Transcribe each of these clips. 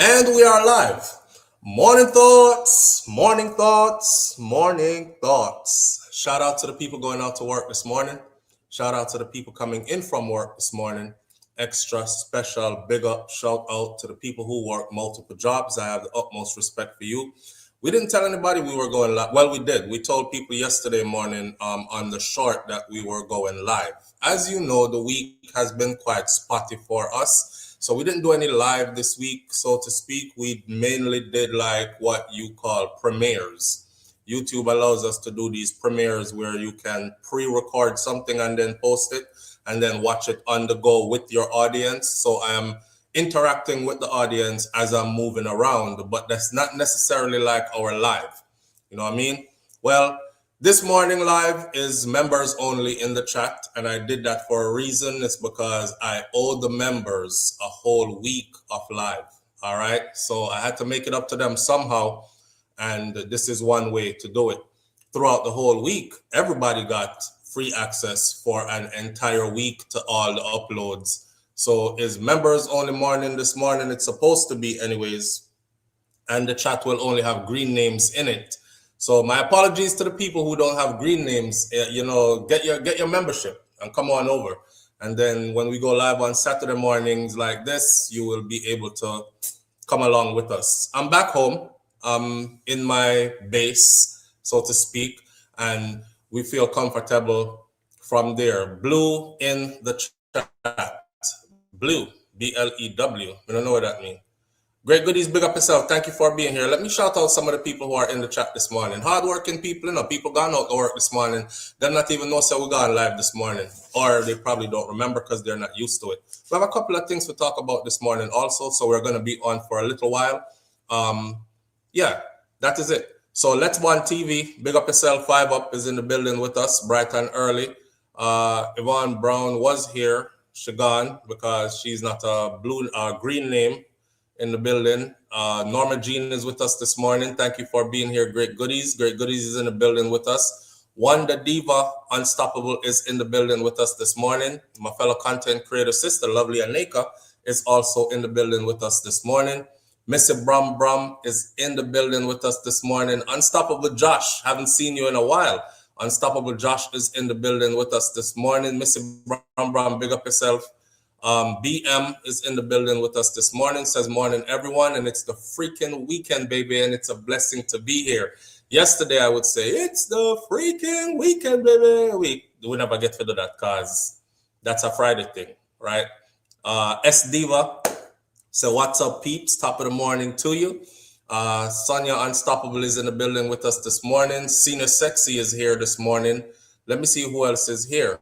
And we are live. Morning thoughts, morning thoughts, morning thoughts. Shout out to the people going out to work this morning. Shout out to the people coming in from work this morning. Extra special big up shout out to the people who work multiple jobs. I have the utmost respect for you. We didn't tell anybody we were going live. Well, we did. We told people yesterday morning on the short that we were going live. As you know, the week has been quite spotty for us. So we didn't do any live this week, so to speak. We mainly did like what you call premieres. YouTube allows us to do these premieres where you can pre-record something and then post it and then watch it on the go with your audience. So I am interacting with the audience as I'm moving around, but that's not necessarily like our live. You know what I mean? Well, this morning live is members only in the chat, and I did that for a reason. It's because I owe the members a whole week of live. All right, so I had to make it up to them somehow, and this is one way to do it. Throughout the whole week, everybody got free access for an entire week to all the uploads. So is members only morning this morning. It's supposed to be anyways, and the chat will only have green names in it. So my apologies to the people who don't have green names. Get your membership and come on over. And then when we go live on Saturday mornings like this, you will be able to come along with us. I'm back home, in my base, so to speak, and we feel comfortable from there. Blue in the chat. Blue, BLEW. I don't know what that means. Great goodies, big up yourself. Thank you for being here. Let me shout out some of the people who are in the chat this morning. Hardworking people, people gone out to work this morning. They're not even know so we gone live this morning. Or they probably don't remember because they're not used to it. We have a couple of things to talk about this morning also, so we're going to be on for a little while. Yeah, that is it. So Let's One TV, big up yourself. 5 Up is in the building with us, bright and early. Yvonne Brown was here. She gone because she's not a green name in the building. Norma Jean is with us this morning. Thank you for being here. Great Goodies. Great Goodies is in the building with us. Wanda Diva Unstoppable is in the building with us this morning. My fellow content creator sister, Lovely Aneka, is also in the building with us this morning. Missy Brum Brum is in the building with us this morning. Unstoppable Josh, haven't seen you in a while. Unstoppable Josh is in the building with us this morning. Missy Brum Brum, big up yourself. BM is in the building with us this morning. Says morning everyone, and it's the freaking weekend, baby, and it's a blessing to be here. Yesterday I would say it's the freaking weekend, baby. We never get to do that because that's a Friday thing, right? S Diva, so what's up, peeps? Top of the morning to you. Sonia Unstoppable is in the building with us this morning. Cena Sexy is here this morning. Let me see who else is here.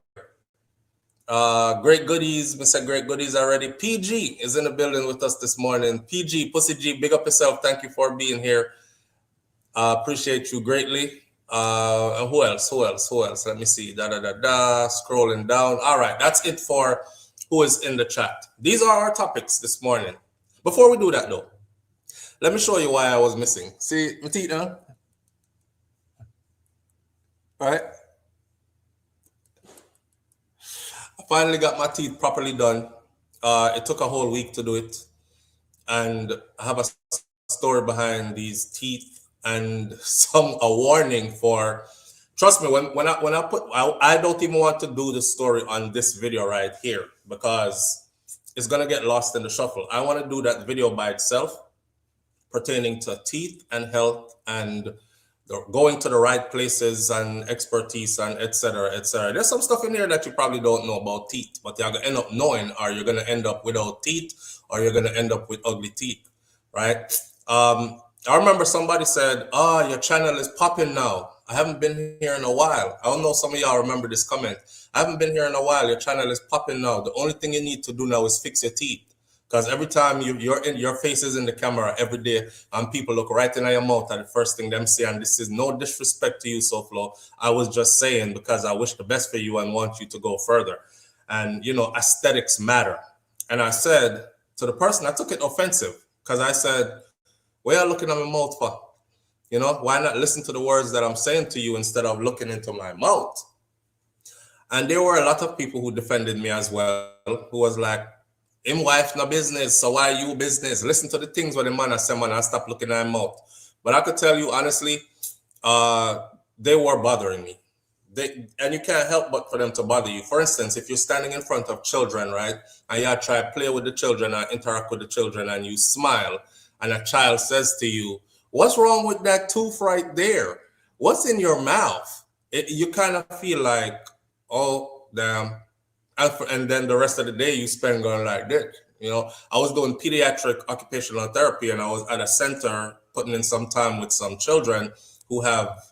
Great Goodies, Mr. Great Goodies already. PG is in the building with us this morning. PG, Pussy G, big up yourself. Thank you for being here. Appreciate you greatly. And who else? Let me see. Scrolling down. All right, that's it for who is in the chat. These are our topics this morning. Before we do that, though, let me show you why I was missing. See, my teeth now? All right. Finally got my teeth properly done. It took a whole week to do it. And I have a story behind these teeth and a warning for, trust me, when I don't even want to do the story on this video right here because it's going to get lost in the shuffle. I want to do that video by itself pertaining to teeth and health and going to the right places and expertise and etc. There's some stuff in here that you probably don't know about teeth, but you're gonna end up knowing, or you're gonna end up without teeth, or you're gonna end up with ugly teeth, right? I remember somebody said, your channel is popping now. I haven't been here in a while. I don't know, some of y'all remember this comment. I haven't been here in a while. Your channel is popping now. The only thing you need to do now is fix your teeth. Because every time your face is in the camera every day and people look right in your mouth at the first thing them say, and this is no disrespect to you, SouFlo. I was just saying because I wish the best for you and want you to go further. And, aesthetics matter. And I said to the person, I took it offensive because I said, why are you looking at my mouth for? Why not listen to the words that I'm saying to you instead of looking into my mouth? And there were a lot of people who defended me as well, who was like, Him wife no business, so why you business? Listen to the things where the man I say, man, I stop looking at him mouth. But I could tell you honestly, they were bothering me. And you can't help but for them to bother you. For instance, if you're standing in front of children, right, and you try to play with the children and interact with the children, and you smile, and a child says to you, "What's wrong with that tooth right there? What's in your mouth?" You kind of feel like, oh, damn. And then the rest of the day you spend going like this. You know, I was doing pediatric occupational therapy, and I was at a center putting in some time with some children who have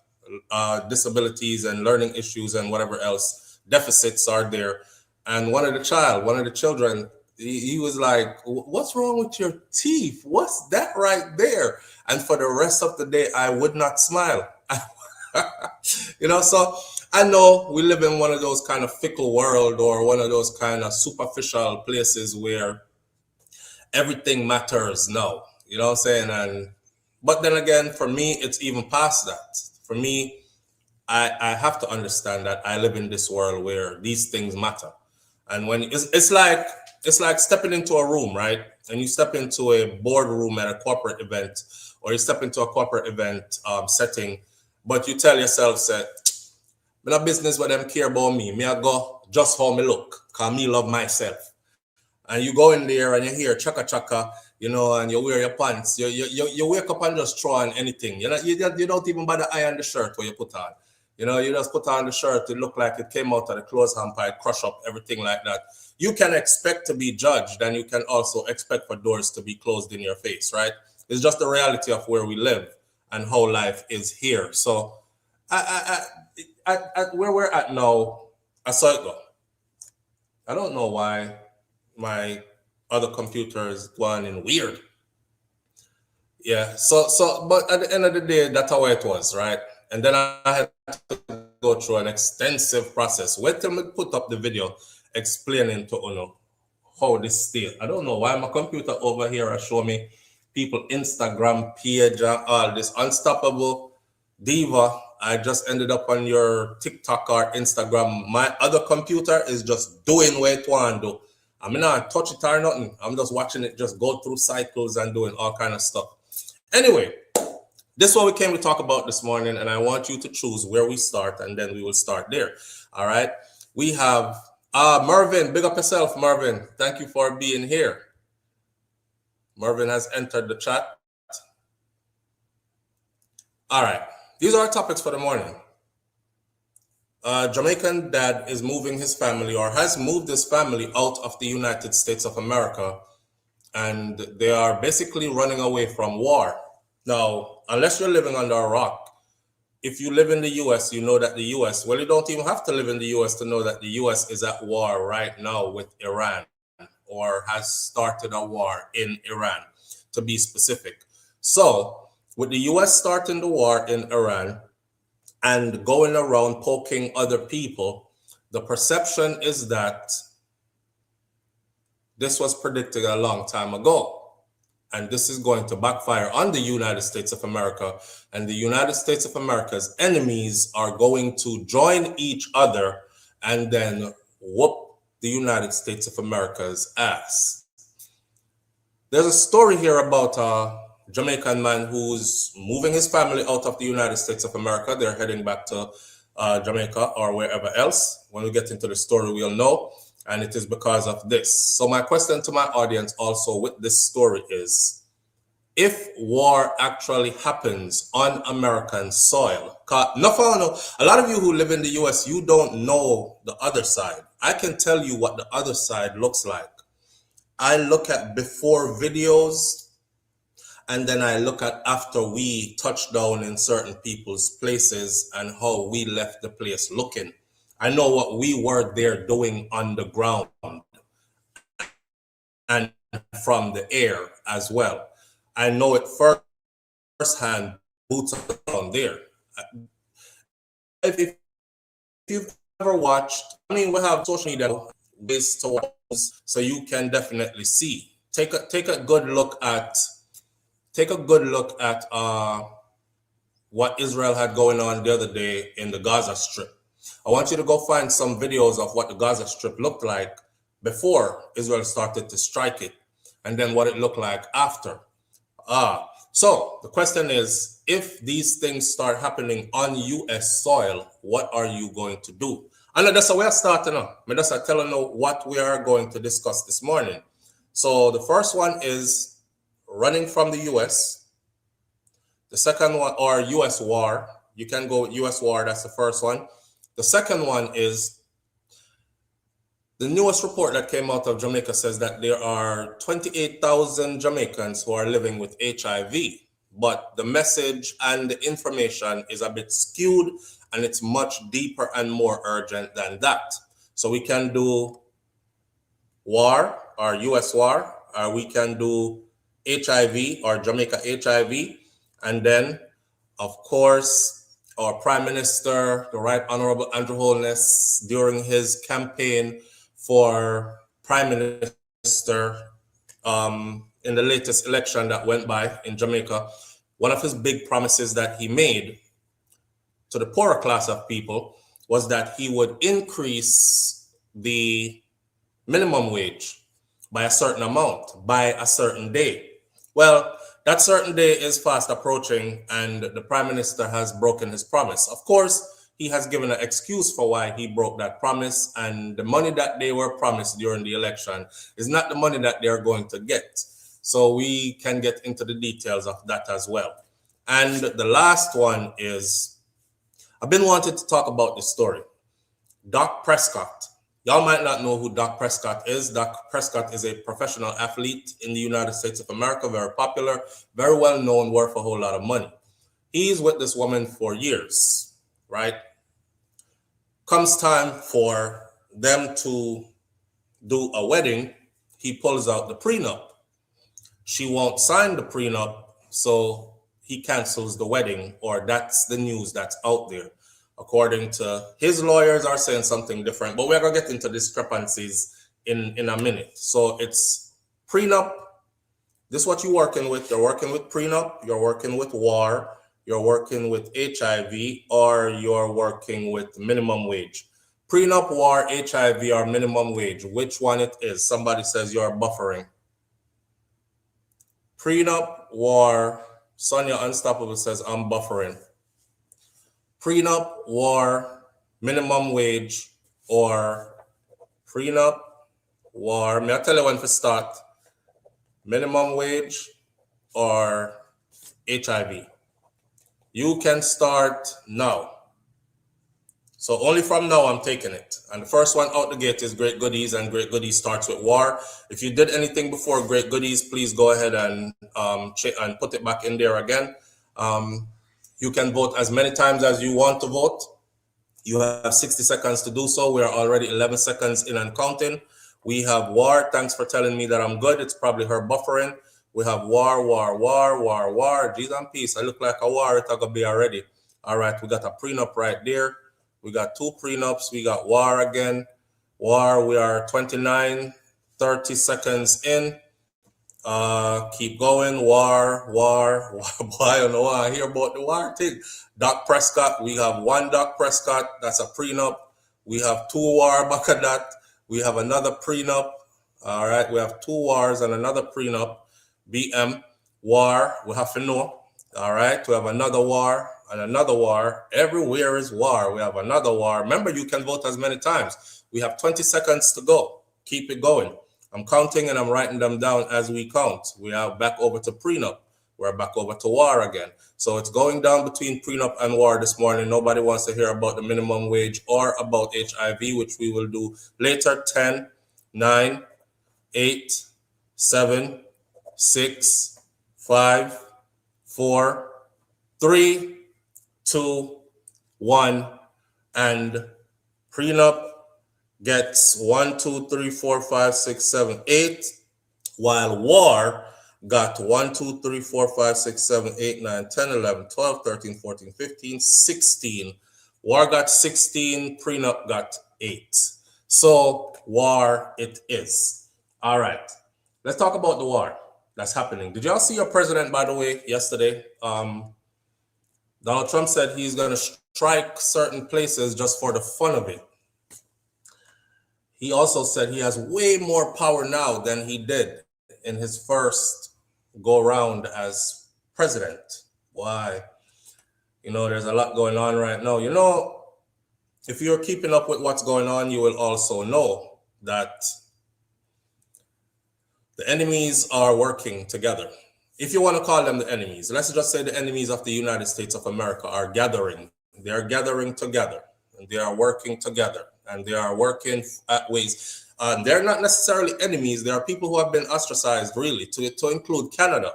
disabilities and learning issues and whatever else deficits are there. And one of the children, he was like, "What's wrong with your teeth? What's that right there?" And for the rest of the day, I would not smile. You know, so I know we live in one of those kind of fickle world, or one of those kind of superficial places where everything matters now. You know what I'm saying? But then again, for me, it's even past that. For me, I have to understand that I live in this world where these things matter. And when it's like stepping into a room, right? And you step into a boardroom at a corporate event, or you step into a corporate event setting, but you tell yourself that, "I'm not business with them care about me. Me I go just how me look, cause me love myself." And you go in there and you hear chaka chaka, you know, and you wear your pants. You wake up and just throw on anything. You don't even bother iron the shirt what you put on. You know, you just put on the shirt. It look like it came out of the clothes hamper, it crush up, everything like that. You can expect to be judged, and you can also expect for doors to be closed in your face, right? It's just the reality of where we live and how life is here. So, where we're at now, I saw it go. I don't know why my other computer is going in weird. Yeah. But at the end of the day, that's how it was, right? And then I had to go through an extensive process. Wait till me put up the video explaining to Uno how this state. I don't know why my computer over here are showing me people Instagram page and all this. Unstoppable Diva, I just ended up on your TikTok or Instagram. My other computer is just doing what it want to do. I'm not touch it or nothing. I'm just watching it just go through cycles and doing all kind of stuff. Anyway, this is what we came to talk about this morning, and I want you to choose where we start, and then we will start there. All right. We have Mervin. Big up yourself, Mervin. Thank you for being here. Mervin has entered the chat. All right. These are our topics for the morning. Jamaican dad is moving his family, or has moved his family, out of the United States of America, and they are basically running away from war. Now, unless you're living under a rock, if you live in the US, you know that the US, well, you don't even have to live in the US to know that the US is at war right now with Iran, or has started a war in Iran, to be specific. So, with the US starting the war in Iran and going around poking other people, the perception is that this was predicted a long time ago. And this is going to backfire on the United States of America. And the United States of America's enemies are going to join each other and then whoop the United States of America's ass. There's a story here about a Jamaican man who's moving his family out of the United States of America. They're heading back to Jamaica or wherever else. When we get into the story, we'll know. And it is because of this. So my question to my audience also with this story is, if war actually happens on American soil, a lot of you who live in the US, you don't know the other side. I can tell you what the other side looks like. I look at before videos, and then I look at after we touch down in certain people's places and how we left the place looking. I know what we were there doing on the ground and from the air as well. I know it firsthand, boots on there. If you've ever watched, I mean, we have social media ways to watch, so you can definitely see. Take a good look at what Israel had going on the other day in the Gaza Strip. I want you to go find some videos of what the Gaza Strip looked like before Israel started to strike it, and then what it looked like after. So the question is, if these things start happening on U.S. soil, what are you going to do? And that's how we are starting now. I'm just telling you what we are going to discuss this morning. So the first one is running from the U.S. The second one, or U.S. war. You can go with U.S. war. That's the first one. The second one is the newest report that came out of Jamaica says that there are 28,000 Jamaicans who are living with HIV, but the message and the information is a bit skewed and it's much deeper and more urgent than that. So we can do war or US war, or we can do HIV or Jamaica HIV, and then, of course, our Prime Minister, the Right Honorable Andrew Holness, during his campaign for Prime Minister in the latest election that went by in Jamaica, one of his big promises that he made to the poorer class of people was that he would increase the minimum wage by a certain amount, by a certain day. Well, that certain day is fast approaching, and the Prime Minister has broken his promise. Of course, he has given an excuse for why he broke that promise, and the money that they were promised during the election is not the money that they're going to get. So we can get into the details of that as well. And the last one is, I've been wanting to talk about this story. Dak Prescott. Y'all might not know who Dak Prescott is. Dak Prescott is a professional athlete in the United States of America, very popular, very well known, worth a whole lot of money. He's with this woman for years, right? Comes time for them to do a wedding, he pulls out the prenup. She won't sign the prenup, so he cancels the wedding, or that's the news that's out there. According to his lawyers are saying something different, but we're going to get into discrepancies in a minute. So it's prenup. This is what you're working with. You're working with prenup, you're working with war, you're working with HIV, or you're working with minimum wage. Prenup, war, HIV, or minimum wage. Which one it is? Somebody says you're buffering. Prenup, war. Sonia Unstoppable says I'm buffering. Prenup, war, minimum wage, or prenup, war. May I tell you when to start? Minimum wage or HIV. You can start now. So only from now I'm taking it. And the first one out the gate is Great Goodies, and Great Goodies starts with war. If you did anything before Great Goodies, please go ahead and put it back in there again. You can vote as many times as you want to vote. You have 60 seconds to do so. We are already 11 seconds in and counting. We have war. Thanks for telling me that I'm good. It's probably her buffering. We have war, war, war, war, war. Geez and peace. I look like a war. It's going to be already. All right, we got a prenup right there. We got two prenups. We got war again. War, we are 29, 30 seconds in. Keep going. War. Boy, I don't know. I hear about the war thing. Dak Prescott. We have one Dak Prescott. That's a prenup. We have two war back at that. We have another prenup. All right. We have two wars and another prenup. BM. War. We have to know. All right. We have another war and another war. Everywhere is war. We have another war. Remember, you can vote as many times. We have 20 seconds to go. Keep it going. I'm counting and I'm writing them down as we count. We are back over to prenup. We're back over to war again. So it's going down between prenup and war this morning. Nobody wants to hear about the minimum wage or about HIV, which we will do later. 10, 9, 8, 7, 6, 5, 4, 3, 2, 1, and prenup gets 1, 2, 3, 4, 5, 6, 7, 8, while war got 1, 2, 3, 4, 5, 6, 7, 8, 9, 10, 11, 12, 13, 14, 15, 16. War got 16, prenup got 8. So war it is. All right, let's talk about the war that's happening. Did y'all see your president, by the way, yesterday? Donald Trump said he's going to strike certain places just for the fun of it. He also said he has way more power now than he did in his first go round as president. Why? There's a lot going on right now. If you're keeping up with what's going on, you will also know that the enemies are working together. If you want to call them the enemies, let's just say the enemies of the United States of America are gathering. They are gathering together, and they are working together, and they are working at ways. They're not necessarily enemies. There are people who have been ostracized, really, to include Canada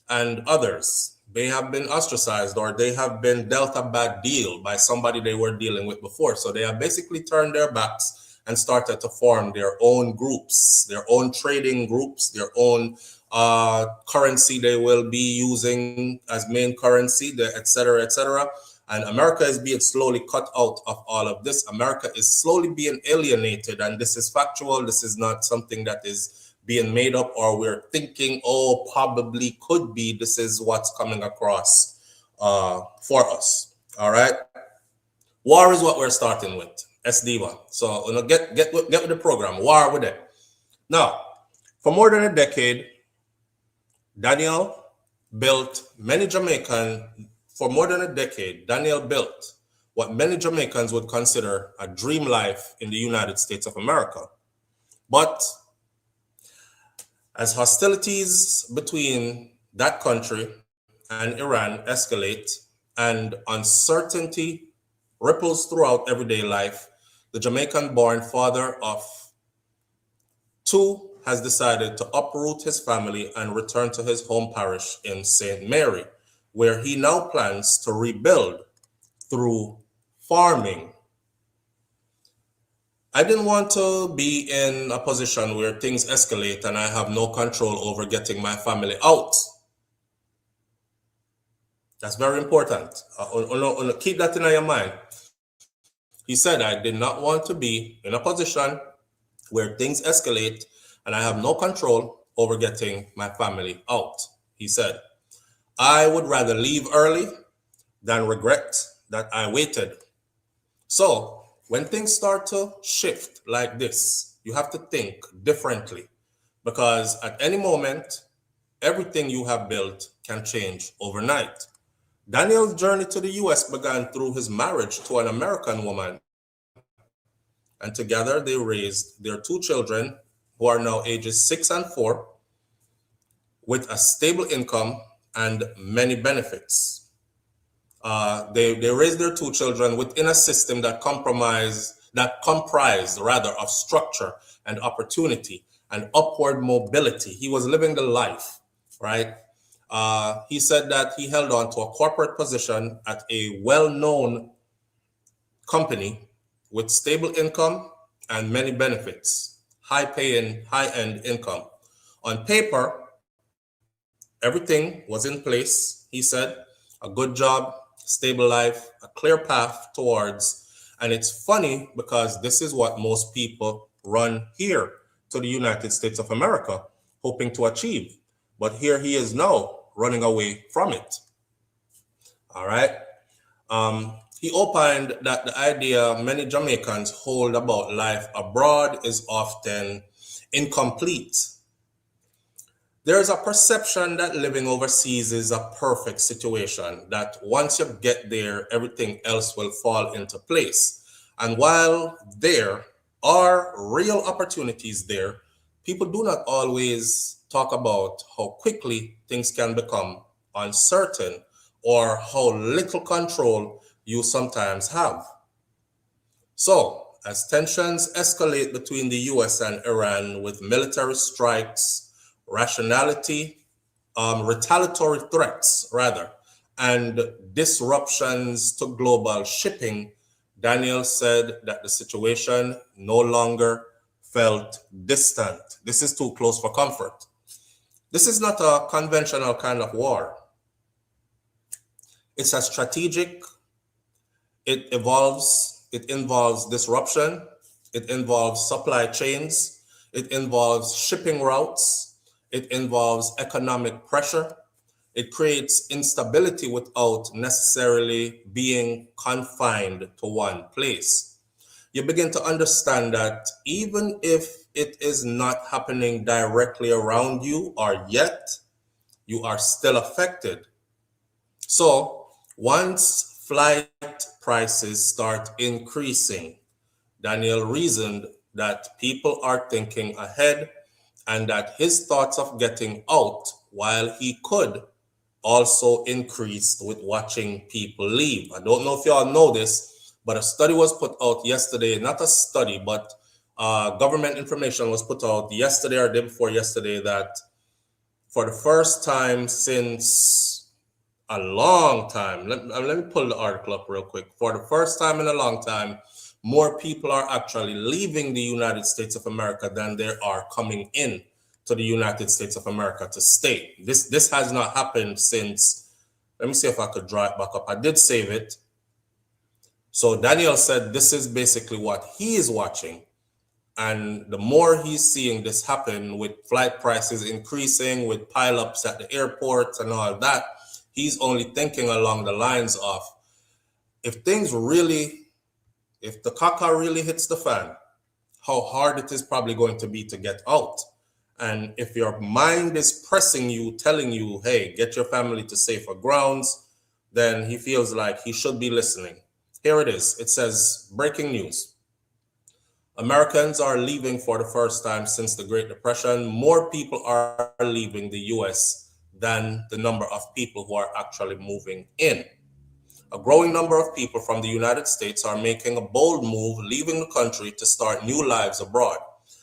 and others. They have been ostracized, or they have been dealt a bad deal by somebody they were dealing with before. So they have basically turned their backs and started to form their own groups, their own trading groups, their own currency they will be using as main currency, et cetera, et cetera. And America is being slowly cut out of all of this. America is slowly being alienated, and this is factual. This is not something that is being made up or we're thinking, oh, probably could be. This is what's coming across for us. All right. War is what we're starting with. SD1. So get with the program. War with it. Now, for more than a decade, Daniel built for more than a decade, Daniel built what many Jamaicans would consider a dream life in the United States of America. But as hostilities between that country and Iran escalate and uncertainty ripples throughout everyday life, the Jamaican-born father of two has decided to uproot his family and return to his home parish in St. Mary, where he now plans to rebuild through farming. I didn't want to be in a position where things escalate and I have no control over getting my family out. That's very important. Keep that in your mind. He said, I did not want to be in a position where things escalate and I have no control over getting my family out. He said, I would rather leave early than regret that I waited. So when things start to shift like this, you have to think differently, because at any moment, everything you have built can change overnight. Daniel's journey to the US began through his marriage to an American woman, and together they raised their two children, who are now ages 6 and 4, with a stable income and many benefits. They raised their two children within a system that comprised of structure and opportunity and upward mobility. He was living the life, right? He said that he held on to a corporate position at a well-known company with stable income and many benefits, high-paying, high-end income. On paper, everything was in place, he said, a good job, stable life, a clear path towards. And it's funny because this is what most people run here to the United States of America, hoping to achieve. But here he is now running away from it. All right. He opined that the idea many Jamaicans hold about life abroad is often incomplete. There is a perception that living overseas is a perfect situation, that once you get there, everything else will fall into place. And while there are real opportunities there, people do not always talk about how quickly things can become uncertain or how little control you sometimes have. So, as tensions escalate between the US and Iran with military strikes, retaliatory threats, and disruptions to global shipping, Daniel said that the situation no longer felt distant. This is too close for comfort. This is not a conventional kind of war. It's a strategic. It involves disruption. It involves supply chains. It involves shipping routes. It involves economic pressure. It creates instability without necessarily being confined to one place. you begin to understand that even if it is not happening directly around you or yet, you are still affected. So once flight prices start increasing, Daniel reasoned that people are thinking ahead and that his thoughts of getting out while he could also increased with watching people leave. I don't know if y'all know this, but a study was put out yesterday, not a study, but government information was put out yesterday or day before yesterday that for the first time since a long time, let me pull the article up real quick. For the first time in a long time, more people are actually leaving the United States of America than there are coming in to the United States of America to stay. This has not happened since, let me see if I could draw it back up. I did save it. So Daniel said this is basically what he is watching. And the more he's seeing this happen with flight prices increasing, with pileups at the airports and all that, he's only thinking along the lines of, if the caca really hits the fan, how hard it is probably going to be to get out. And if your mind is pressing you, telling you, hey, get your family to safer grounds, then he feels like he should be listening. Here it is. It says, breaking news. Americans are leaving for the first time since the Great Depression. More people are leaving the US than the number of people who are actually moving in. A growing number of people from the United States are making a bold move, leaving the country to start new lives abroad.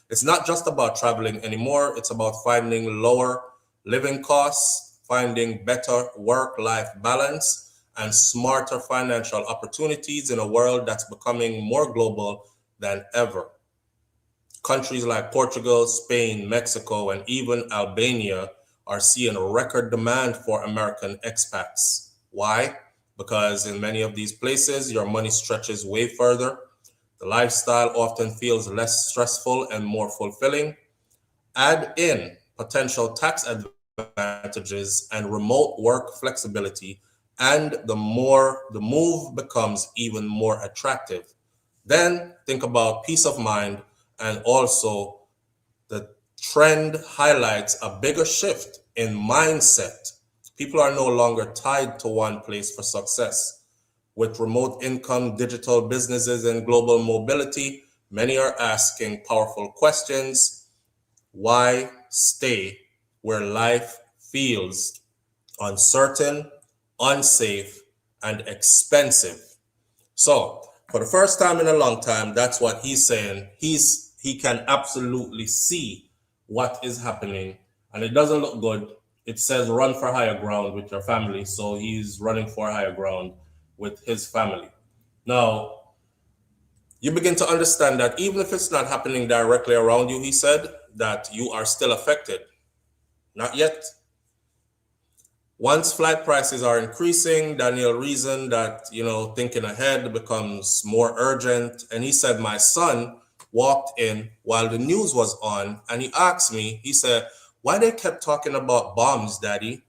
It's not just about traveling anymore. It's about finding lower living costs, finding better work-life balance, and smarter financial opportunities in a world that's becoming more global than ever. Countries like Portugal, Spain, Mexico, and even Albania are seeing a record demand for American expats. Why? Because in many of these places, your money stretches way further. The lifestyle often feels less stressful and more fulfilling. Add in potential tax advantages and remote work flexibility, and the move becomes even more attractive. Then think about peace of mind, and also the trend highlights a bigger shift in mindset. People are no longer tied to one place for success. With remote income, digital businesses, and global mobility, many are asking powerful questions. Why stay where life feels uncertain, unsafe, and expensive? So, for the first time in a long time, that's what he's saying. He can absolutely see what is happening, and it doesn't look good. It says run for higher ground with your family, so he's running for higher ground with his family. Now, you begin to understand that even if it's not happening directly around you, he said, that you are still affected. Not yet. Once flight prices are increasing, Daniel reasoned that, thinking ahead becomes more urgent. And he said, my son walked in while the news was on, and he asked me, he said, why they kept talking about bombs, Daddy?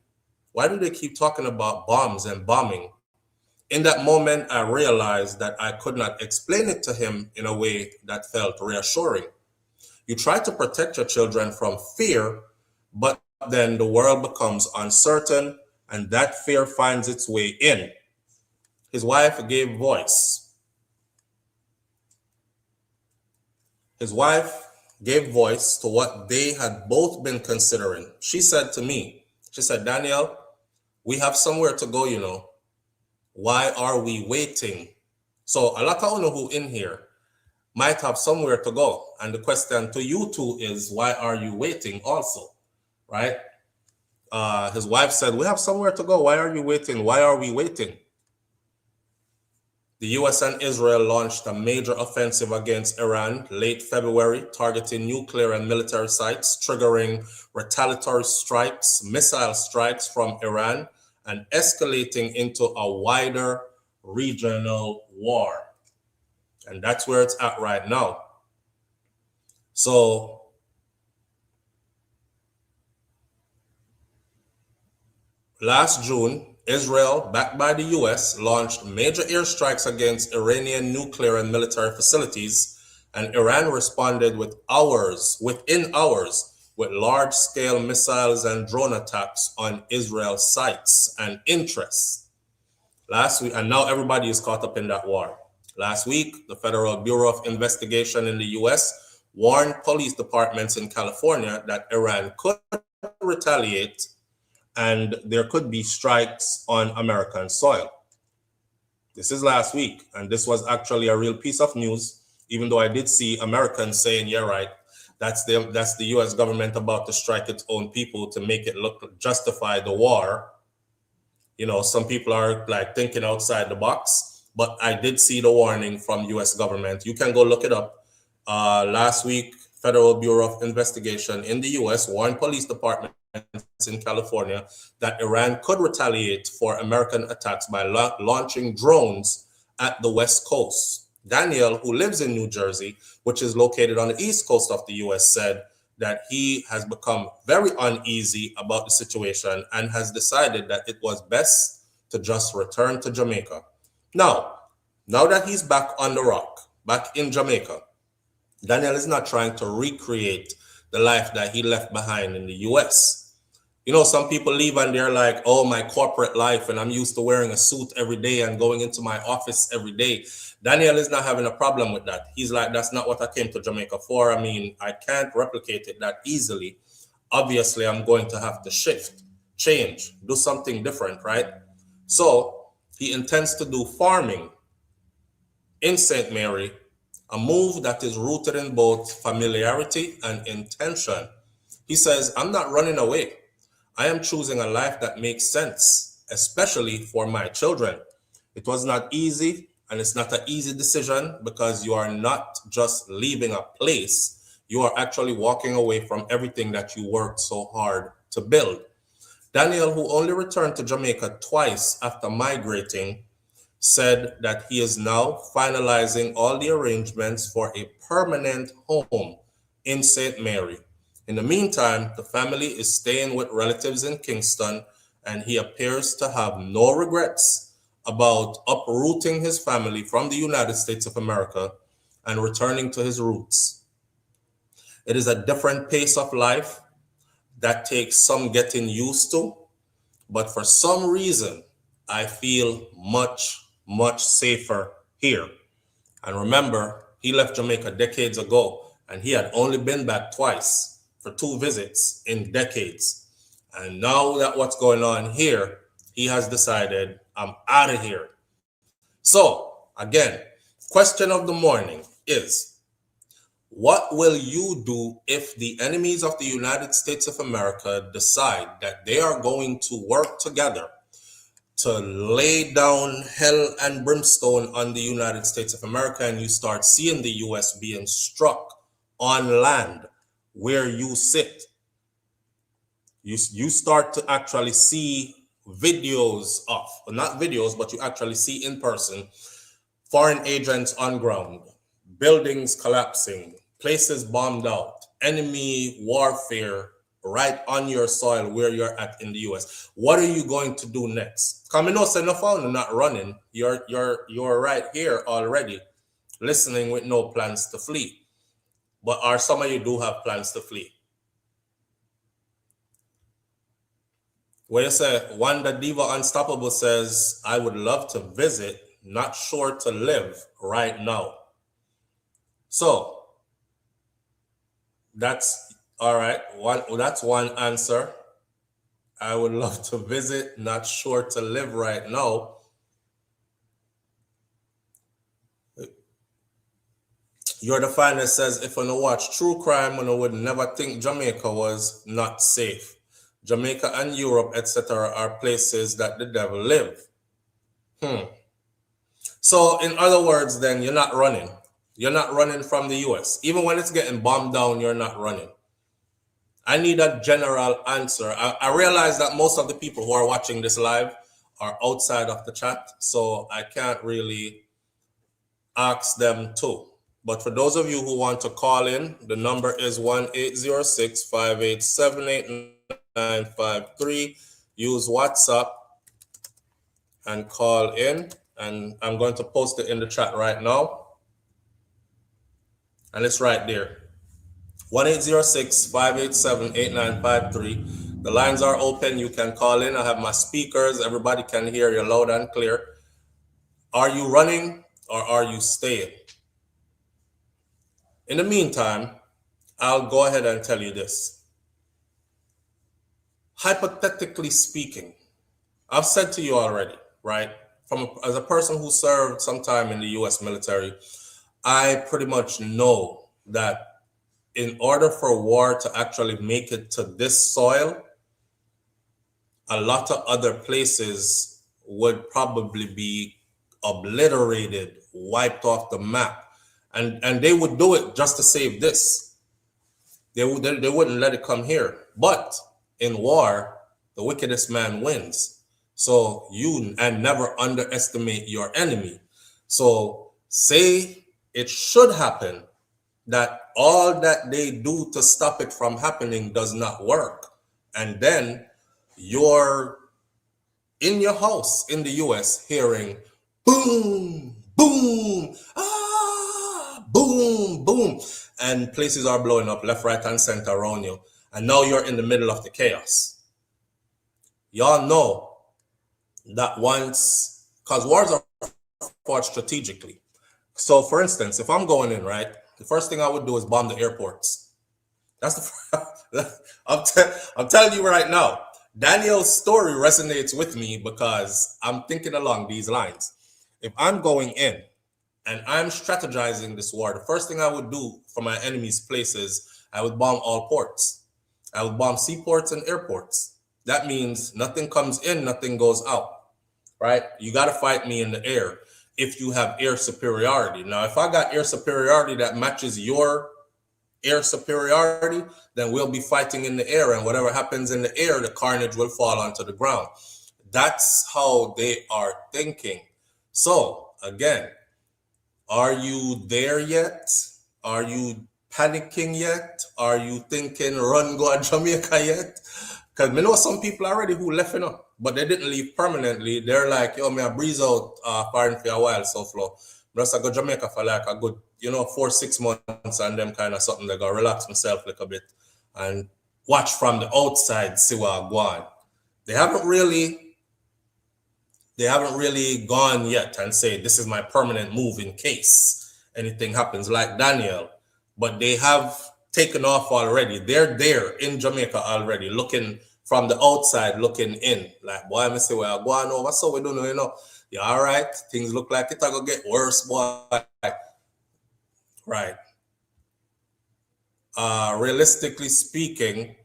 Why do they keep talking about bombs and bombing? In that moment, I realized that I could not explain it to him in a way that felt reassuring. You try to protect your children from fear, but then the world becomes uncertain, and that fear finds its way in. His wife gave voice. His wife gave voice to what they had both been considering. She said to me, she said, Daniel, we have somewhere to go. Why are we waiting? So a lot of you who in here might have somewhere to go. And the question to you two is, why are you waiting also? Right? His wife said, we have somewhere to go. Why are you waiting? Why are we waiting? The US and Israel launched a major offensive against Iran late February, targeting nuclear and military sites, triggering retaliatory strikes, missile strikes from Iran, and escalating into a wider regional war. And that's where it's at right now. So last June, Israel, backed by the US, launched major airstrikes against Iranian nuclear and military facilities, and Iran responded within hours, with large-scale missiles and drone attacks on Israel sites and interests. Last week, and now everybody is caught up in that war. Last week, the Federal Bureau of Investigation in the US warned police departments in California that Iran could retaliate and there could be strikes on American soil. This is last week, and this was actually a real piece of news, even though I did see Americans saying, yeah, right, that's the US government about to strike its own people to make it justify the war. You know, some people are like thinking outside the box, but I did see the warning from US government. You can go look it up. Last week, Federal Bureau of Investigation in the US warned police departments in California that Iran could retaliate for American attacks by launching drones at the West Coast. Daniel, who lives in New Jersey, which is located on the East Coast of the US, said that he has become very uneasy about the situation and has decided that it was best to just return to Jamaica. Now that he's back on the rock, back in Jamaica, Daniel is not trying to recreate the life that he left behind in the US. You know, some people leave and they're like, oh, my corporate life, and I'm used to wearing a suit every day and going into my office every day. Daniel is not having a problem with that. He's like, that's not what I came to Jamaica for. I mean, I can't replicate it that easily. Obviously, I'm going to have to shift, change, do something different, right? So he intends to do farming in St. Mary, a move that is rooted in both familiarity and intention. He says, I'm not running away. I am choosing a life that makes sense, especially for my children. It was not easy, and it's not an easy decision because you are not just leaving a place. You are actually walking away from everything that you worked so hard to build. Daniel, who only returned to Jamaica twice after migrating, said that he is now finalizing all the arrangements for a permanent home in St. Mary. In the meantime, the family is staying with relatives in Kingston, and he appears to have no regrets about uprooting his family from the United States of America and returning to his roots. It is a different pace of life that takes some getting used to, but for some reason, I feel much, much safer here. And remember, he left Jamaica decades ago, and he had only been back twice for 2 visits in decades. And now that what's going on here, he has decided, I'm out of here. So again, question of the morning is, what will you do if the enemies of the United States of America decide that they are going to work together to lay down hell and brimstone on the United States of America, and you start seeing the US being struck on land where you sit? You start to actually see videos of, not videos, but you actually see in person, foreign agents on ground, buildings collapsing, places bombed out, enemy warfare right on your soil where you're at in the US. What are you going to do next? Kamino say no phone, not running. You're right here already, listening with no plans to flee. But are some of you do have plans to flee? Where you say, Wanda Diva Unstoppable says, I would love to visit, not sure to live right now. So that's all right. That's one answer. I would love to visit, not sure to live right now. You're the Finest says, if I don't watch true crime, I would never think Jamaica was not safe. Jamaica and Europe, etc., are places that the devil live. So in other words, then you're not running. You're not running from the US. Even when it's getting bombed down, you're not running. I need a general answer. I realize that most of the people who are watching this live are outside of the chat, so I can't really ask them to. But for those of you who want to call in, the number is 1-806-587-8953. Use WhatsApp and call in, and I'm going to post it in the chat right now. And it's right there. 1-806-587-8953. The lines are open. You can call in. I have my speakers. Everybody can hear you loud and clear. Are you running or are you staying? In the meantime, I'll go ahead and tell you this. Hypothetically speaking, I've said to you already, right? As a person who served some time in the US military, I pretty much know that in order for war to actually make it to this soil, a lot of other places would probably be obliterated, wiped off the map. And they would do it just to save this. They wouldn't let it come here. But in war, the wickedest man wins. So never underestimate your enemy. So say it should happen that all that they do to stop it from happening does not work. And then you're in your house in the US hearing boom, boom, boom, boom. And places are blowing up left, right, and center around you. And now you're in the middle of the chaos. Y'all know that once, because wars are fought strategically. So for instance, if I'm going in, right, the first thing I would do is bomb the airports. That's I'm telling you right now, Daniel's story resonates with me because I'm thinking along these lines. If I'm going in and I'm strategizing this war, the first thing I would do for my enemy's places, I would bomb all ports. I would bomb seaports and airports. That means nothing comes in, nothing goes out, right? You got to fight me in the air if you have air superiority. Now, if I got air superiority that matches your air superiority, then we'll be fighting in the air, and whatever happens in the air, the carnage will fall onto the ground. That's how they are thinking. So again, are you there yet? Are you panicking yet? Are you thinking run go to Jamaica yet? Because we know some people already who left, but they didn't leave permanently. They're like, yo, me a breeze out foreign for a while, SouFlo. Just I go Jamaica for like a good, 4-6 months, and them kind of something. They go relax myself a little bit and watch from the outside, see what I go on. They haven't really gone yet and say this is my permanent move in case anything happens like Daniel. But they have taken off already. They're there in Jamaica already, looking from the outside, looking in. Like, boy, I say, well, go on over, so we don't know, Yeah, all right. Things look like it's going to get worse, boy. Right. Realistically speaking,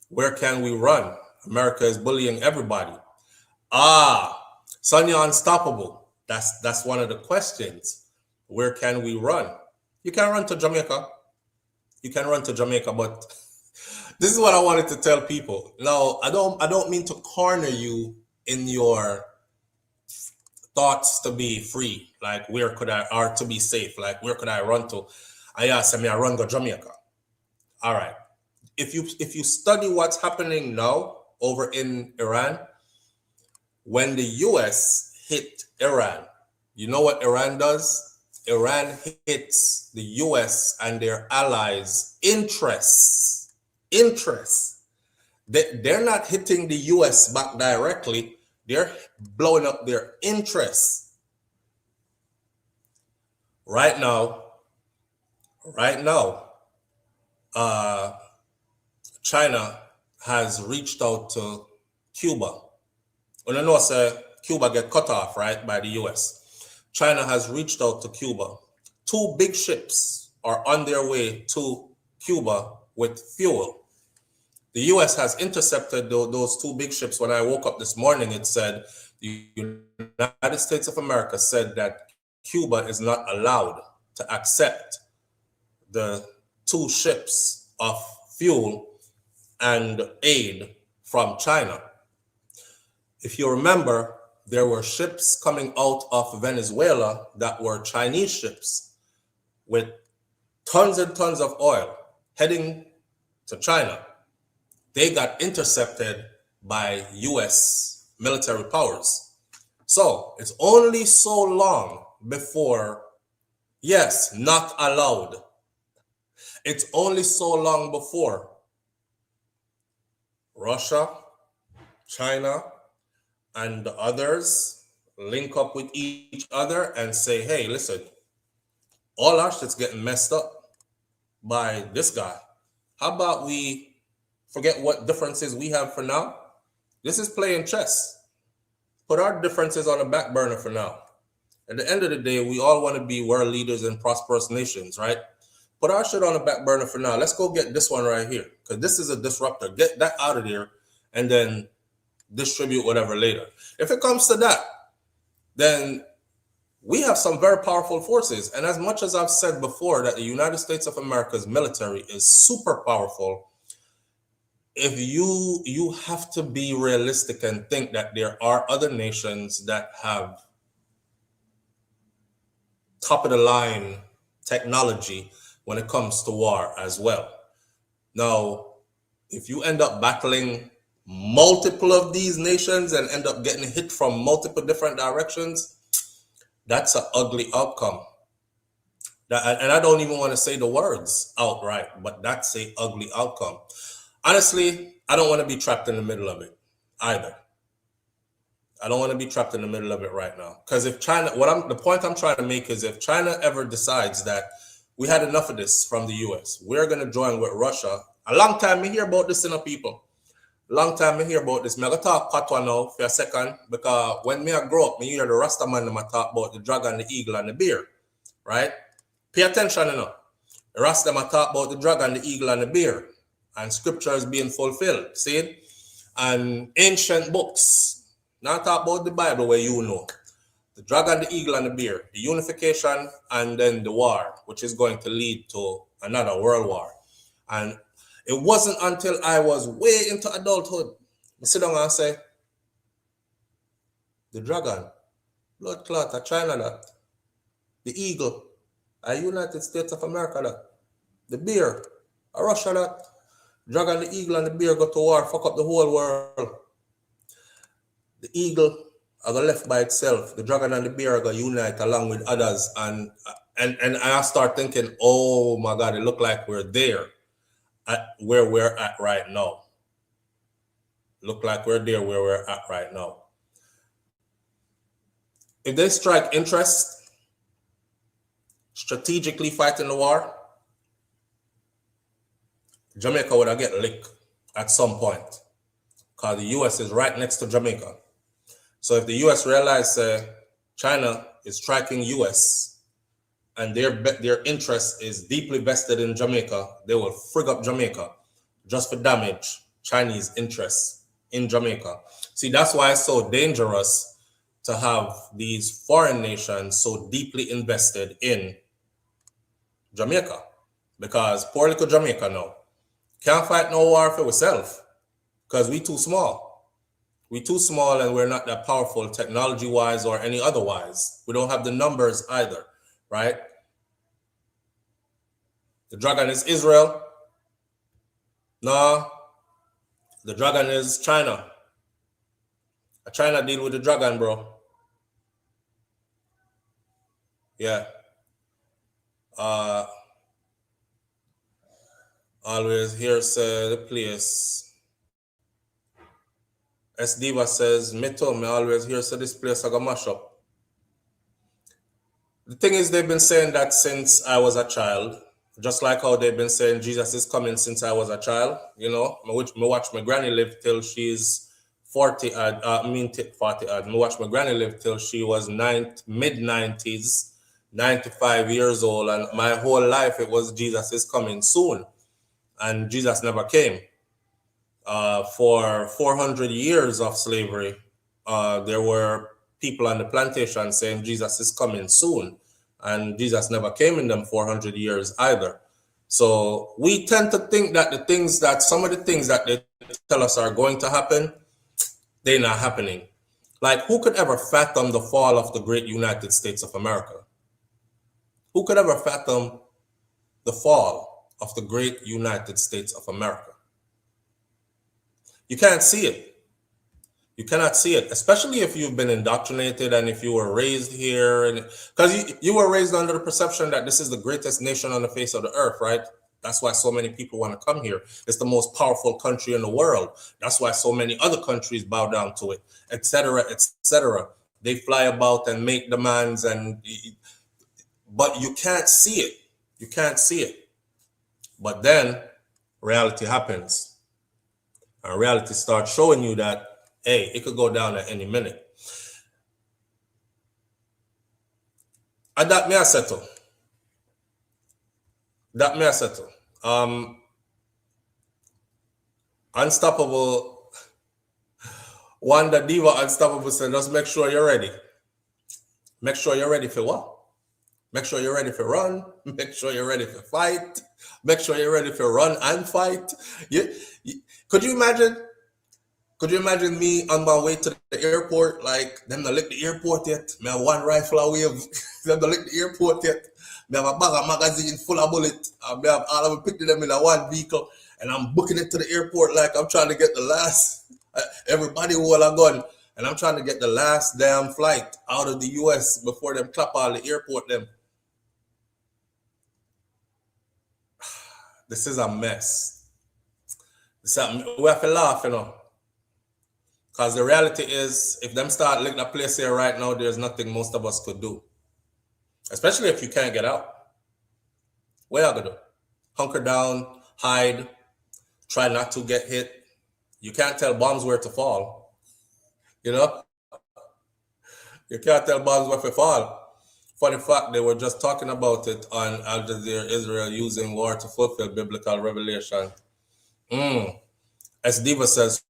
where can we run? America is bullying everybody. Sonia Unstoppable. That's one of the questions. Where can we run? You can run to Jamaica. But this is what I wanted to tell people. Now, I don't mean to corner you in your thoughts to be free, like where could I, or to be safe, like where could I run to? I asked me, I run to Jamaica. All right. If you study what's happening now over in Iran, when the US hit Iran, you know what Iran does? Iran hits the US and their allies' interests. They're not hitting the US back directly. They're blowing up their interests. Right now, China has reached out to Cuba. Well, I know Cuba get cut off, right, by the US. China has reached out to Cuba. 2 big ships are on their way to Cuba with fuel. The US has intercepted those 2 big ships. When I woke up this morning, it said the United States of America said that Cuba is not allowed to accept the 2 ships of fuel and aid from China. If you remember, there were ships coming out of Venezuela that were Chinese ships with tons and tons of oil heading to China. They got intercepted by US military powers. So it's only so long before, yes, not allowed. It's only so long before Russia, China, and the others link up with each other and say, hey, listen, all our shit's getting messed up by this guy. How about we forget what differences we have for now? This is playing chess. Put our differences on the back burner for now. At the end of the day, we all want to be world leaders in prosperous nations, right? Put our shit on the back burner for now. Let's go get this one right here, because this is a disruptor. Get that out of there and then distribute whatever later. If it comes to that, then we have some very powerful forces. And as much as I've said before that the United States of America's military is super powerful, if you have to be realistic and think that there are other nations that have top of the line technology when it comes to war as well. Now, if you end up battling multiple of these nations and end up getting hit from multiple different directions, that's an ugly outcome. And I don't even want to say the words outright, but that's an ugly outcome. Honestly, I don't want to be trapped in the middle of it either. I don't want to be trapped in the middle of it right now. Because if China, the point I'm trying to make is if China ever decides that we had enough of this from the US, we're going to join with Russia. A long time me hear about this in the people. Long time me hear about this. Me I go talk patois now for a second, because when me I grow up, me hear the Rasta man them talk about the dragon, the eagle, and the bear. Right? Pay attention enough. The Rasta man talk about the dragon, the eagle, and the bear. And scripture is being fulfilled. See it? And ancient books. Not talk about the Bible where you know. The dragon, the eagle, and the bear. The unification and then the war, which is going to lead to another world war. And it wasn't until I was way into adulthood, I sit down and say, the dragon, blood clot, a China that. The eagle, a United States of America that. The bear, a Russia that. Dragon, the eagle, and the bear go to war, fuck up the whole world. The eagle are go left by itself. The dragon and the bear are go unite along with others. And I start thinking, oh my God, it look like we're there at where we're at right now. Look like we're there where we're at right now. If they strike interest, strategically fighting the war, Jamaica would get licked at some point, because the US is right next to Jamaica. So if the US realize China is striking US and their interest is deeply vested in Jamaica, they will frig up Jamaica just for damage Chinese interests in Jamaica. See, that's why it's so dangerous to have these foreign nations so deeply invested in Jamaica, because poor little Jamaica now can't fight no war for ourselves because we too small. We're too small and we're not that powerful technology-wise or any otherwise. We don't have the numbers either, right? The dragon is Israel. No, the dragon is China. China deal with the dragon, bro. Yeah. Always here say the place. S Diva says, me too, me always hear say this place I go mash up. The thing is, they've been saying that since I was a child, just like how they've been saying Jesus is coming since I was a child. You know, me watch my granny live till she's 40 odd, 40 odd. Me watch my granny live till she was mid-90s, 95 years old, and my whole life it was Jesus is coming soon, and Jesus never came. For 400 years of slavery, there were people on the plantation saying Jesus is coming soon, and Jesus never came in them 400 years either. So we tend to think that some of the things that they tell us are going to happen, they're not happening. Like, who could ever fathom the fall of the great United States of America? Who could ever fathom the fall of the great United States of America? You can't see it. You cannot see it, especially if you've been indoctrinated and if you were raised here, and because you were raised under the perception that this is the greatest nation on the face of the earth, right? That's why so many people want to come here. It's the most powerful country in the world. That's why so many other countries bow down to it, etc., etc. They fly about and make demands, but you can't see it. You can't see it. But then reality happens, and reality starts showing you that, hey, it could go down at any minute. And that may settle. That may settle. Unstoppable. Wanda Diva Unstoppable said, just make sure you're ready. Make sure you're ready for what? Make sure you're ready for run. Make sure you're ready for fight. Make sure you're ready for run and fight. Could you imagine? Could you imagine me on my way to the airport, like, them not lick the airport yet? Me have one rifle away, them not lick the airport yet. Me have a bag of magazine full of bullets. Me have all of them picked them in a one vehicle, and I'm booking it to the airport like I'm trying to get the last, everybody hold a gun, and I'm trying to get the last damn flight out of the US before them clap all the airport them. This is a mess. We have to laugh, you know. Because the reality is, if them start licking a place here right now, there's nothing most of us could do. Especially if you can't get out. What y'all gonna do? Hunker down, hide, try not to get hit. You can't tell bombs where to fall. You know? You can't tell bombs where to fall. Funny fact, they were just talking about it on Al Jazeera, Israel using war to fulfill biblical revelation. As Diva says,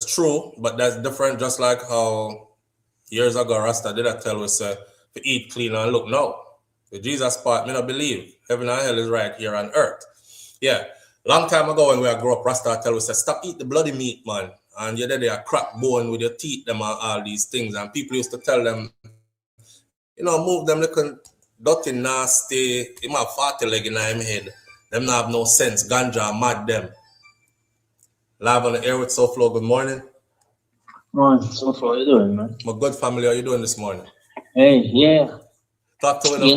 true, but that's different. Just like how years ago Rasta did tell us to eat clean and look now. The Jesus part, me not believe heaven and hell is right here on earth. Yeah, long time ago when we grew up, Rasta tell us stop eat the bloody meat, man. And you're there, they are crack bone with your teeth, them and all these things. And people used to tell them, you know, move them looking dirty, nasty. Him have 40 leg in him head. Them not have no sense. Ganja, mad them. Live on the air with SouFLo. Good morning. Morning, SouFLo. How you doing, man? My good family. How you doing this morning? Hey, yeah. Talk to me.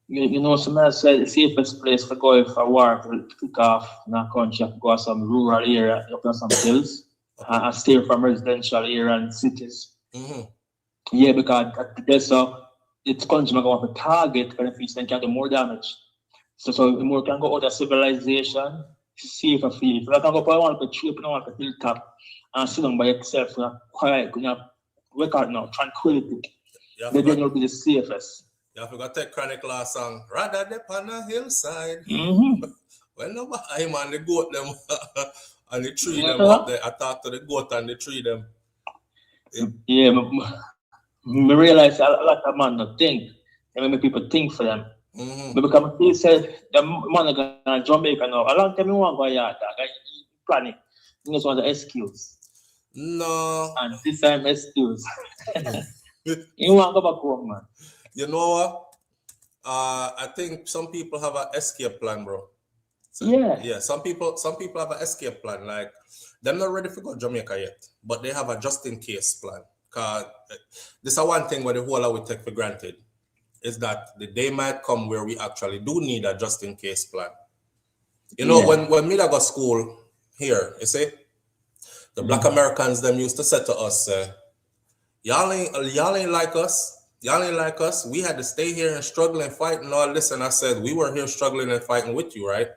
You know, somebody said the safest place for going for war to kick off in our country, to go to some rural area, up in some hills, and stay from residential area and cities. Mm-hmm. Yeah, because there's it's country going to target benefits and can do more damage. So the more can go out of civilization, safer for you. If you can go for one trip, you want to hilltop and sit down by yourself, quiet, record now, tranquility. Then you'll be the safest. You have to take chronic last song. Rather than on a hillside. Mm-hmm. When nobody man, the goat them and the tree them up there. I talk to the goat and the tree them. Yeah, I realize a lot of man don't think. And make people think for them. Mm-hmm. But because he said the man going to Jamaica now. A long time you want to go yard, I planning. You just want the excuse. No. And this time excuse. You want to go back home, man. You know what? I think some people have an escape plan, bro. So, yeah. Some people have an escape plan. Like, they're not ready to go to Jamaica yet, but they have a just in case plan. Cause this is one thing where the whole we take for granted is that the day might come where we actually do need a just in case plan. You know, when me go school here, you see, the Black Americans them used to say to us, y'all ain't like us. Y'all ain't like us. We had to stay here and struggle and fight and all this. And I said, we were here struggling and fighting with you, right?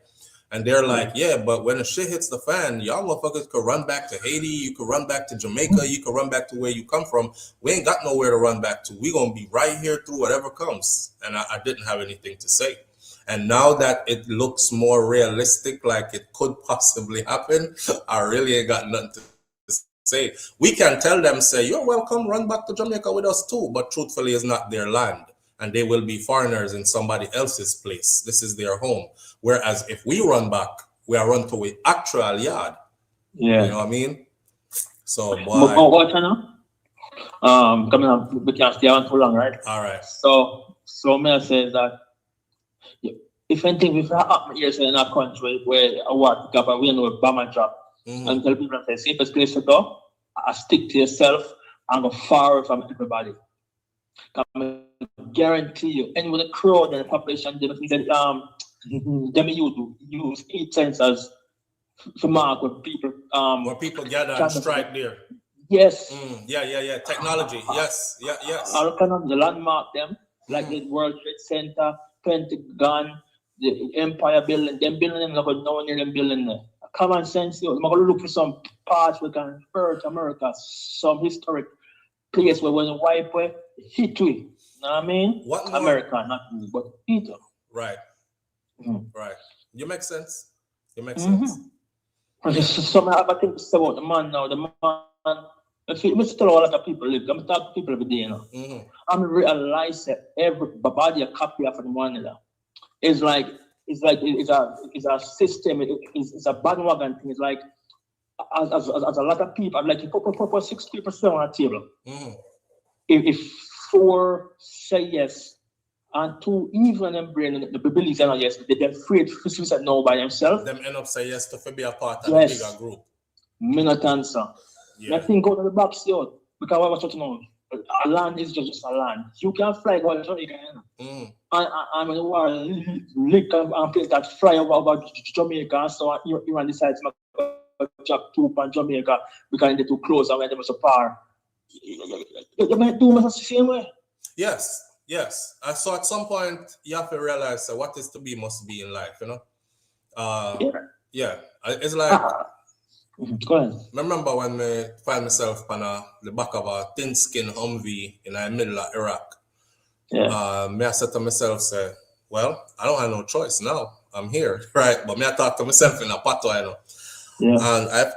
And they're like, yeah, but when the shit hits the fan, y'all motherfuckers could run back to Haiti. You could run back to Jamaica. You could run back to where you come from. We ain't got nowhere to run back to. We going to be right here through whatever comes. And I didn't have anything to say. And now that it looks more realistic, like it could possibly happen, I really ain't got nothing to say. We can tell them, say, you're welcome, run back to Jamaica with us too. But truthfully, it's not their land. And they will be foreigners in somebody else's place. This is their home. Whereas if we run back, we are run to an actual yard. Yeah. You know what I mean? So, boy. What now? Coming up, we can't stay on too long, right? All right. So me says that if anything, if I happen here in our country where a war pick up and we know a bomb and drop, and tell people that the safest place to go stick to yourself and go far away from everybody. I guarantee you, any with the crowd and the population, them use 8 sensors to mark where people gather and strike there. Yes. Yeah. Technology. Yes. All kind of the landmark them, like the World Trade Center, Pentagon, the Empire Building, them building like no one near them building there. Common sense, I'm gonna look for some parts we can hurt America, some historic place where when the white boy hit we. You know what I mean? What more? America, not me, but Peter. Right. Right. You make sense. Sense. Some other things to say about the man now. The man, I still a lot of people live. I'm talking to people every day, you know. I'm realize that everybody a copy of one another. It's a system. It's a bandwagon thing. It's like as a lot of people, like you put 6 people on a table. If 4 say yes and 2 even them brain the beliefs are not yes, they're afraid to say no by themselves. Them end up say yes to be a part of a bigger group. Me not answer. I think go to the box here because I was talking about a land is just a land. You can fly over Jamaica. And I'm in the world, lick and place that fly over Jamaica. So Iran decides to drop 2 on Jamaica because they're too close and when they must apart. You might do much the same way. Yes. And so at some point you have to realize that what is to be must be in life, you know? Yeah. It's like go ahead. I remember when I find myself on the back of a thin skin Humvee in the middle of Iraq. I said to myself, say, well, I don't have no choice now. I'm here, right? But I talk to myself in a patois, you know. And I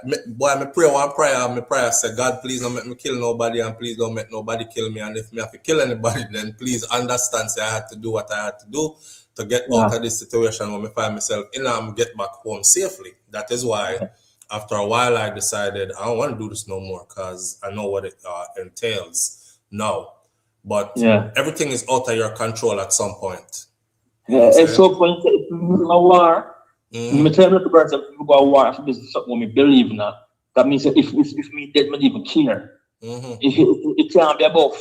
pray one prayer. My prayer said, God, please don't make me kill nobody, and please don't make nobody kill me. And if I have to kill anybody, then please understand, say I had to do what I had to do to get out of this situation when I find myself in and get back home safely. That is why, after a while, I decided I don't want to do this no more because I know what it entails now. But everything is out of your control at some point. At some point, a war. Me tell me the person if go to war, if this is something we believe now. That means that if me dead, me even care. It can't be about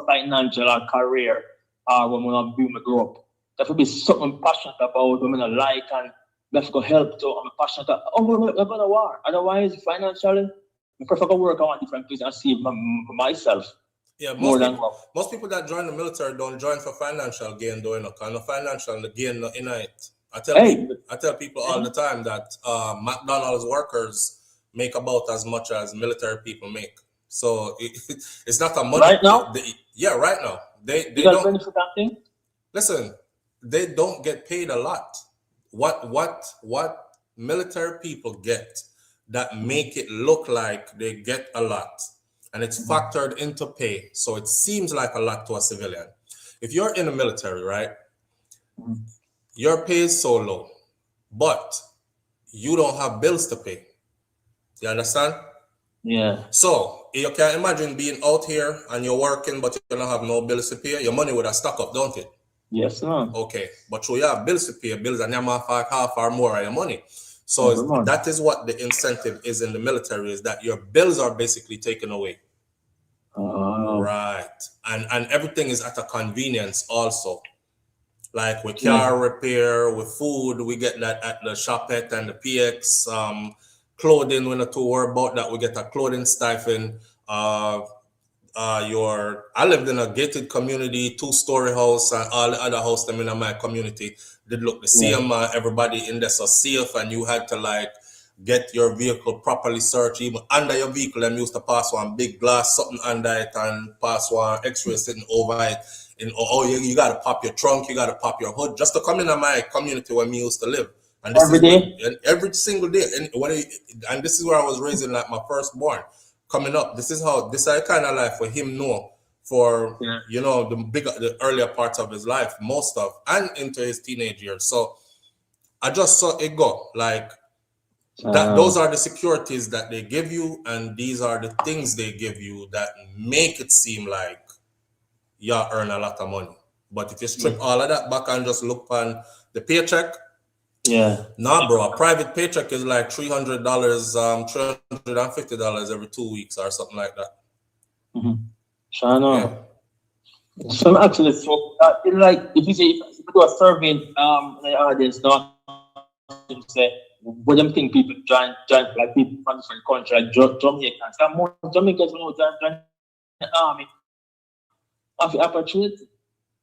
financial or career or when I build my grow up. That would be something I'm passionate about, when I like and let's go help. So I'm passionate about. I'm going to war. Otherwise, financially, I prefer to work on different places and see myself. Yeah, most people that join the military don't join for financial gain, though, you know, kind of financial gain in it. I tell people all the time that McDonald's workers make about as much as military people make. So it's not a money. Right now? Right now. They don't benefit that thing? Listen, they don't get paid a lot. What military people get that make it look like they get a lot, and it's factored into pay, so it seems like a lot to a civilian. If you're in the military, right, your pay is so low, but you don't have bills to pay. You understand? Yeah. So you can imagine being out here and you're working, but you don't have no bills to pay. Your money would have stuck up, don't it? Yes, sir. Okay, but you have bills to pay, bills and you have half or more of your money. So that is what the incentive is in the military, is that your bills are basically taken away. Right. And everything is at a convenience also. Like with car repair, with food, we get that at the Shopette and the PX. Clothing, we're not too worried about that. We get a clothing stipend. I lived in a gated community, 2-story house, and all the other houses in my community did look the same. Everybody in there so safe, and you had to like get your vehicle properly searched. Even under your vehicle, them used to pass one big glass, something under it, and pass one X-ray sitting over it. You got to pop your trunk, you got to pop your hood, just to come in my community where me used to live. And this every single day. And this is where I was raising like my firstborn. Coming up, this is the kind of life for him know for the earlier parts of his life, most of, and into his teenage years. So I just saw it go like that. Those are the securities that they give you, and these are the things they give you that make it seem like you earn a lot of money. But if you strip all of that back and just look on the paycheck, Yeah. Nah, bro, a private paycheck is like $300, $350 every 2 weeks or something like that. Sure, Yeah. no. So I'm actually so like if you say if you do a survey in the audience now say what them think people join like people from different countries like Jamaicans. Some more Jamaicans who join the army have the opportunity.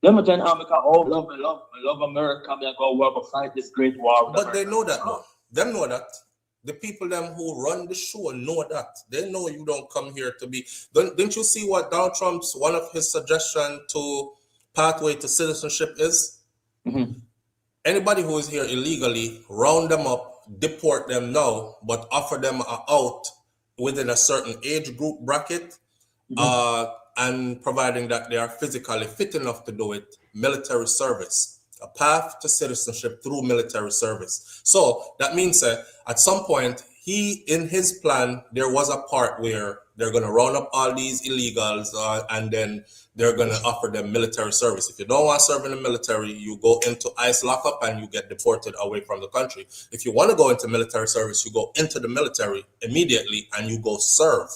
Them join the army because oh I love America, I'm gonna go work or fight this great war with But they America. know that though. Them know that. The people them who run the show know that. They know you don't come here to be. Didn't you see what Donald Trump's one of his suggestion to pathway to citizenship is? Anybody who is here illegally, round them up, deport them now, but offer them a out within a certain age group bracket, and providing that they are physically fit enough to do it, military service, a path to citizenship through military service. So that means that at some point, in his plan, there was a part where they're going to round up all these illegals, and then they're going to offer them military service. If you don't want to serve in the military, you go into ICE lockup and you get deported away from the country. If you want to go into military service, you go into the military immediately and you go serve.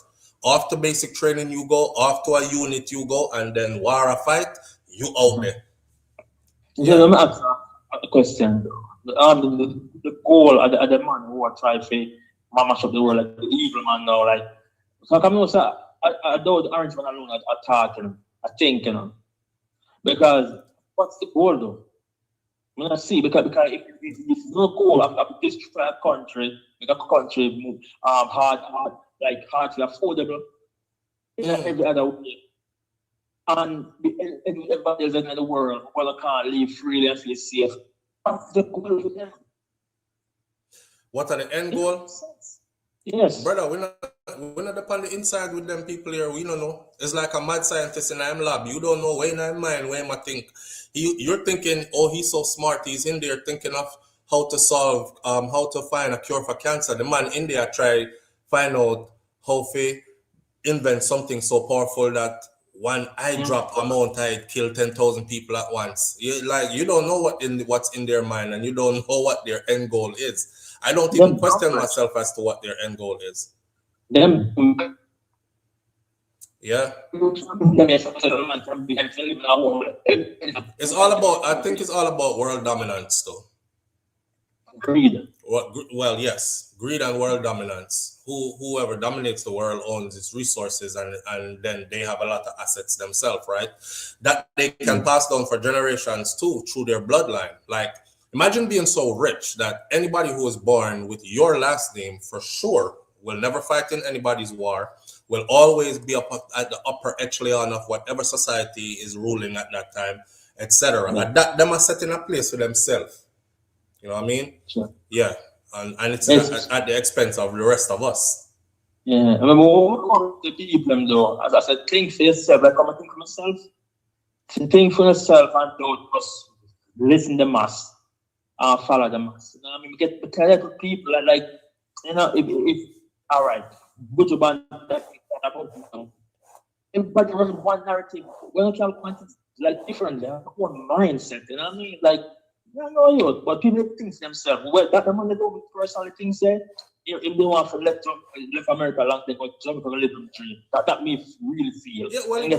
Off to basic training you go, off to a unit you go, and then war or fight, you out there. Yeah. Let me ask a question. The goal of the man who are trying to mash up the world, like the evil man now, like so come on, sir. I don't the orange man alone are talking, I think, because what's the goal though? I'm gonna see because if no goal of this country, make a country move hard hardly affordable in every other way. And everybody else in the world can't live freely and feel safe. What's the goal for them? What are the end goal? Yes. Brother, we're not up on the inside with them people here. We don't know. It's like a mad scientist in I'm lab. You don't know where in I'm mind, where I think. You're thinking, oh, he's so smart. He's in there thinking of how to solve, how to find a cure for cancer. The man in there try find out how to invent something so powerful that one eye drop amount I kill 10,000 people at once. You don't know what's in their mind, and you don't know what their end goal is. I don't even question myself as to what their end goal is. Them. Yeah. It's all about. I think it's all about world dominance, though. Greed. Well, yes, greed and world dominance. Whoever dominates the world owns its resources, and then they have a lot of assets themselves, right? That they can pass down for generations too through their bloodline. Like, imagine being so rich that anybody who is born with your last name for sure will never fight in anybody's war, will always be up at the upper echelon of whatever society is ruling at that time, etc. And that them are setting a place for themselves. You know what I mean? Sure. Yeah. And it's at the expense of the rest of us. Yeah. I mean, what the people though, as I said, think for yourself. Like I'm think for myself. Think for yourself and don't just listen to the mass and follow the mass. You know what I mean? We get little people like if all right, good to ban that about everybody runs one narrative. We don't have content like different. They have one mindset. You know what I mean? Like I know you, but people think to themselves. Well, that the man they don't personally think say if they want to left America long they go to live in dream. That me really feel. Yeah, well, he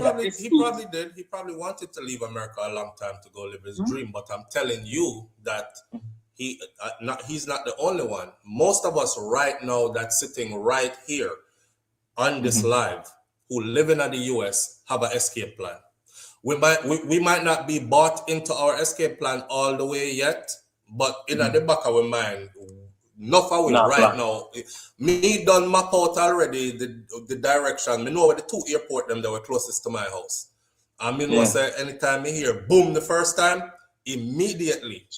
probably did. He probably wanted to leave America a long time to go live his dream. But I'm telling you that he's not the only one. Most of us right now that's sitting right here on this live who live in the US have an escape plan. We might not be bought into our escape plan all the way yet, but in the back of our mind, enough away right now. Me done map out already the direction. Me know where the two airport them that were closest to my house. I mean, know say anytime me hear boom the first time, immediately.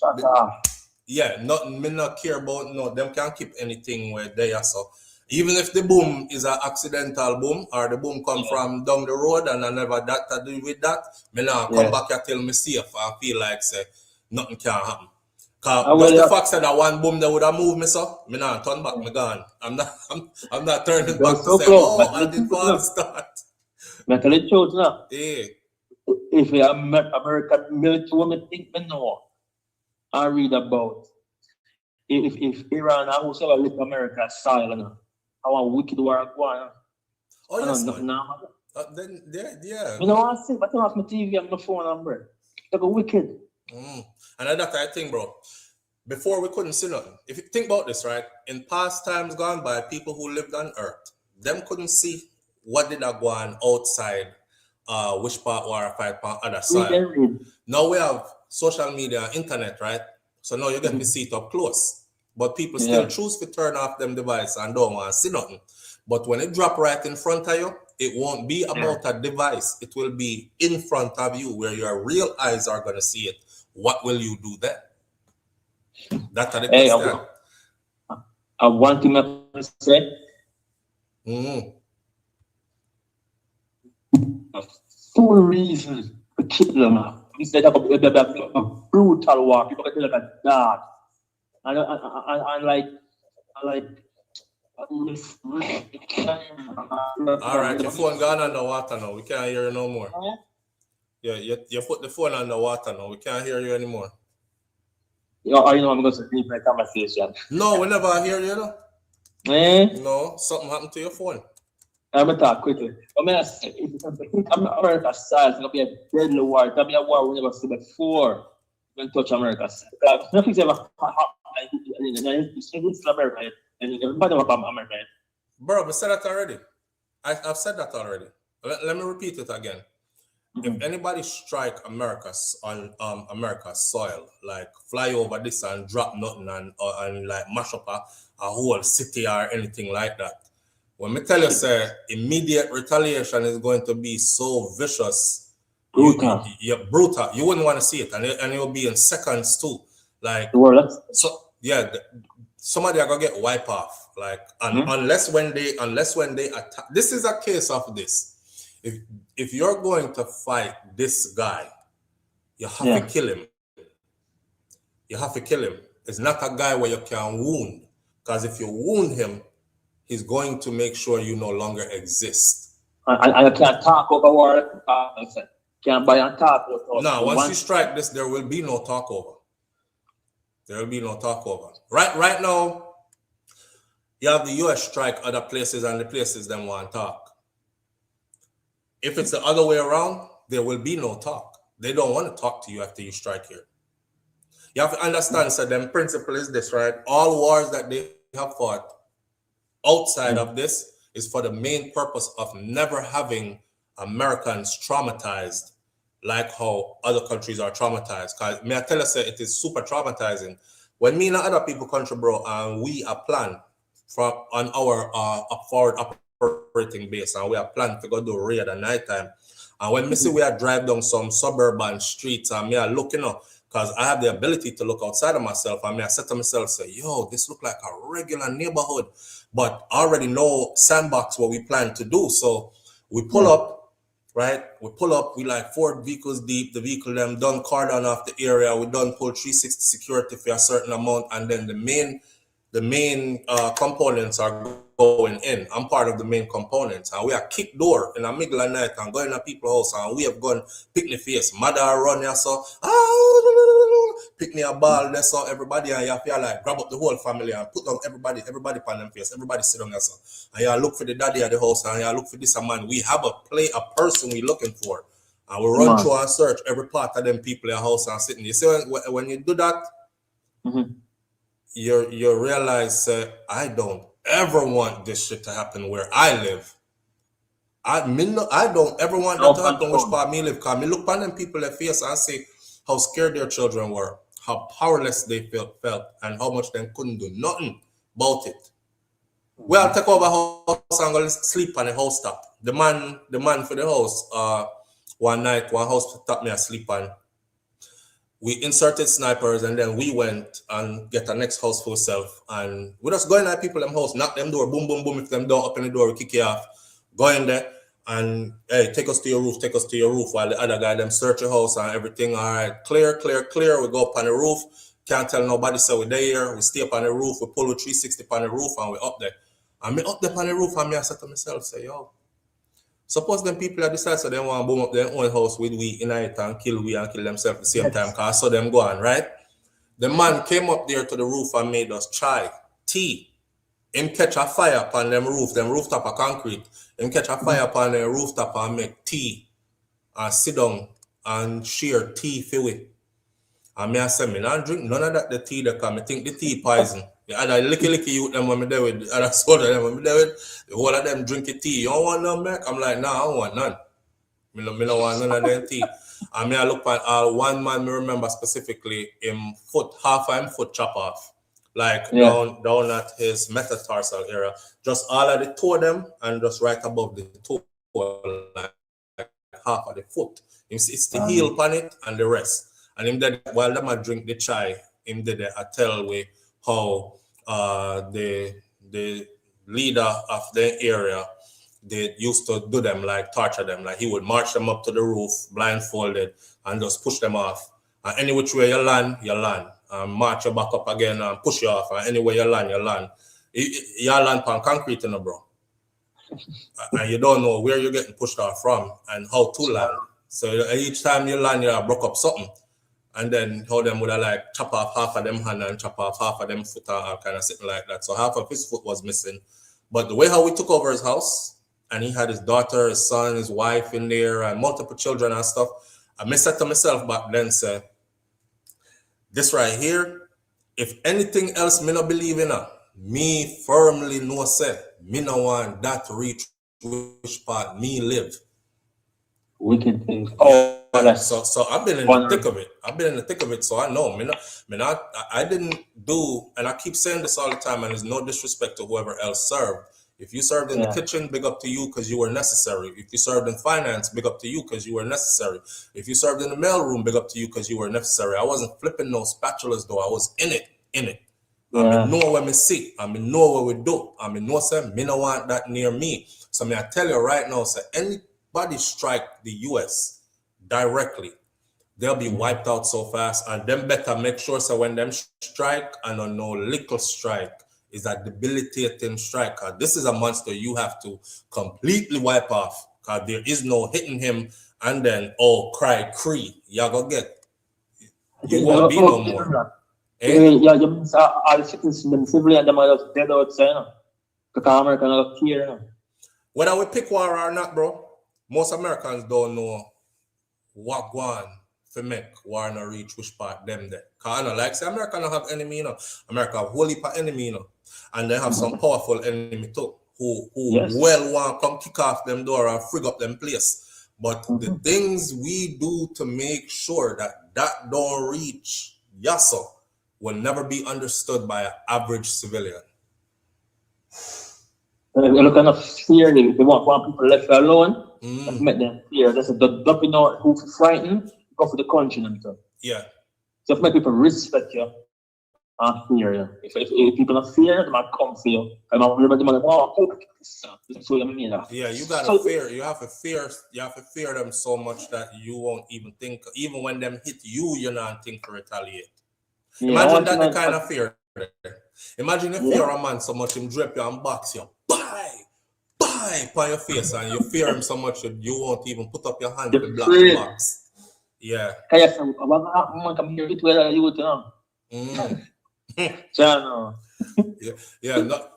Yeah, me not care about no. Them can't keep anything where they are so. Even if the boom is an accidental boom or the boom come from down the road and I never that to do with that, me now come back here till me safe and feel like say nothing can happen. Cause just the fact that one boom that would have moved me so, me now turn back, me gone. I'm not turning back to say, oh, I did fall start. Me tell the truth now. Yeah. If you American military women think me know, I read about if Iran or whosoever look America's soil, you know, how wicked war go on. Oh, I yes, don't man. know. Then, yeah. You know what I see? But I turn off my TV and my phone and bro. Like a wicked. And that's I think, bro. Before we couldn't see nothing. If you think about this, right? In past times gone by, people who lived on Earth, them couldn't see what did go on outside, which part war fight on other side. Now we have social media, internet, right? So now you get to see it up close. But people still choose to turn off them device and don't want to see nothing. But when it drop right in front of you, it won't be about a device. It will be in front of you where your real eyes are going to see it. What will you do then? That's the question. I want to say. A full reason to kill them. Instead of a brutal war, people can tell like a dog. And like. All right, your phone gone underwater now. We can't hear you no more. Yeah, you put the phone underwater now. We can't hear you anymore. You know I'm going to leave my conversation. No, we never hear you. No, something happened to your phone. I'm going to talk quickly. I mean, America's side is going to be a deadly war. It's going to be a war we never seen before. When touch America's side. Nothing's ever happened in America. And everybody about America. Bro, I said that already. I've said that already. Let me repeat it again. If anybody strike America's on America's soil, like fly over this and drop nothing and like mash up a whole city or anything like that, when me tell you, say, immediate retaliation is going to be so vicious, brutal. Brutal. You wouldn't want to see it, and it will be in seconds too. Like so, yeah. Somebody are gonna get wiped off. Like unless when they attack. This is a case of this. If you're going to fight this guy, you have to kill him. You have to kill him. It's not a guy where you can wound. Because if you wound him, he's going to make sure you no longer exist. And you can't talk over war. Can't buy and talk over. No, once you strike this, there will be no talk over. There will be no talk over. Right now, you have the US strike other places and the places them want to talk. If it's the other way around, there will be no talk. They don't want to talk to you after you strike here. You have to understand, so the principle is this, right? All wars that they have fought outside of this is for the main purpose of never having Americans traumatized like how other countries are traumatized. Because may I tell you, say, it is super traumatizing. When me and other people country, bro, and we are planned on our forward operating base, and we are planned to go do raid at night time. And when me see we are drive down some suburban streets, and me are looking up, because I have the ability to look outside of myself, and me I said to myself, say, yo, this look like a regular neighborhood, but I already know sandbox what we plan to do. So we pull up, right? We pull up, we like 4 vehicles deep, the vehicle them done cordon off the area, we done pull 360 security for a certain amount, and then the main components are going in. I'm part of the main components, and we are kick door in the middle of the night and going to people's house, and we have gone picnic face, mother run there, so pick me a ball there, so everybody, and you have to like grab up the whole family and put down everybody on them face, everybody sit down there, so, and you look for the daddy at the house, and you look for this man. We have a person we looking for, and we run through and search every part of them people in the house and sitting. You see, when you do that, you realize I don't ever want this shit to happen where I live. I don't ever want that to happen which part me live, because me look on them people in the face and see how scared their children were, how powerless they felt, and how much they couldn't do nothing about it. Well, take over house and go sleep on the house top. The man for the house, one night, one house top me asleep on. We inserted snipers, and then we went and get our next house for ourselves. And we just go in at people in house, knock them door, boom, boom, boom. If them don't open the door, we kick you off. Go in there and, hey, take us to your roof, while the other guy, them search your house and everything. All right, clear. We go up on the roof. Can't tell nobody, so we're there. We stay up on the roof. We pull a 360 on the roof, and we're up there. And me up there on the roof, and me I said to myself, say, yo, suppose them people that decide so they want to boom up their own house with we in it and kill themselves at the same time, because I saw them go on, right? The man came up there to the roof and made us chai, tea. Him catch a fire upon them rooftop of concrete. Him catch a fire upon the rooftop and make tea. And sit down and share tea for we. And me I say, me not drink none of that the tea that come. I think the tea poison. The other licky youth them when me there with, the other soda them when me there with, the whole of them drink the tea. You don't want none, man? I'm like, nah, I don't want none. Me no want none of them tea. And me I look at one man me remember specifically him foot, half of him foot chop off. Like down at his metatarsal area. Just all of the toe them and just right above the toe, like half of the foot. It's the heel on it and the rest. And him did while them I drink the chai, him did a tell we how the leader of the area they used to do them, like torture them. Like he would march them up to the roof blindfolded and just push them off. And any which way you land, you land. And march you back up again and push you off. And anywhere you land, you land. You land on concrete, bro. And you don't know where you're getting pushed off from and how to land. So each time you land, you broke up something. And then how them would have like chop off half of them hand and chop off half of them foot and kind of sitting like that. So half of his foot was missing. But the way how we took over his house, and he had his daughter, his son, his wife in there, and multiple children and stuff, I said to myself back then, say, this right here, if anything else me no believe in, me firmly know say, me no want that to reach which part me live. Wicked things. So I've been in the thick of it. I've been in the thick of it, so I know. I didn't do, and I keep saying this all the time, and there's no disrespect to whoever else served. If you served in the kitchen, big up to you because you were necessary. If you served in finance, big up to you because you were necessary. If you served in the mailroom, big up to you because you were necessary. I wasn't flipping no spatulas though. I was in it. I know where me see. I know what we do. I know say me no want that near me. So I tell you right now, say anybody strike the US directly, they'll be wiped out so fast. And them better make sure so when them strike and no little strike is a debilitating strike. This is a monster you have to completely wipe off. Because there is no hitting him and then cry cree. You go get. You won't be no more. Yeah, you mean all the citizens, civilians, them are just dead outside. Because America not here. Whether we pick war or not, bro, most Americans don't know what going to make war not reach which part them there. Because like say America don't have enemy, America have whole heap of enemy, and they have some powerful enemy too, who well want to come kick off them door and frig up them place. But the things we do to make sure that don't reach Yasso will never be understood by an average civilian. Look at the fear, they want people left alone. Let's make them fear. That's the dumping out who frightened, go for the country and stuff. Yeah. So if make people respect you and fear you. If people are fear, they might come for you. And I'm remember them like, so you mean that. Yeah, you gotta fear. You have to fear them so much that you won't even think, even when them hit you, you're not think to retaliate. Yeah, imagine that the kind of fear there. Imagine if you're a man so much him drip you and box you. Bye upon your face, and you fear him so much that you won't even put up your hand to block the box. Yeah.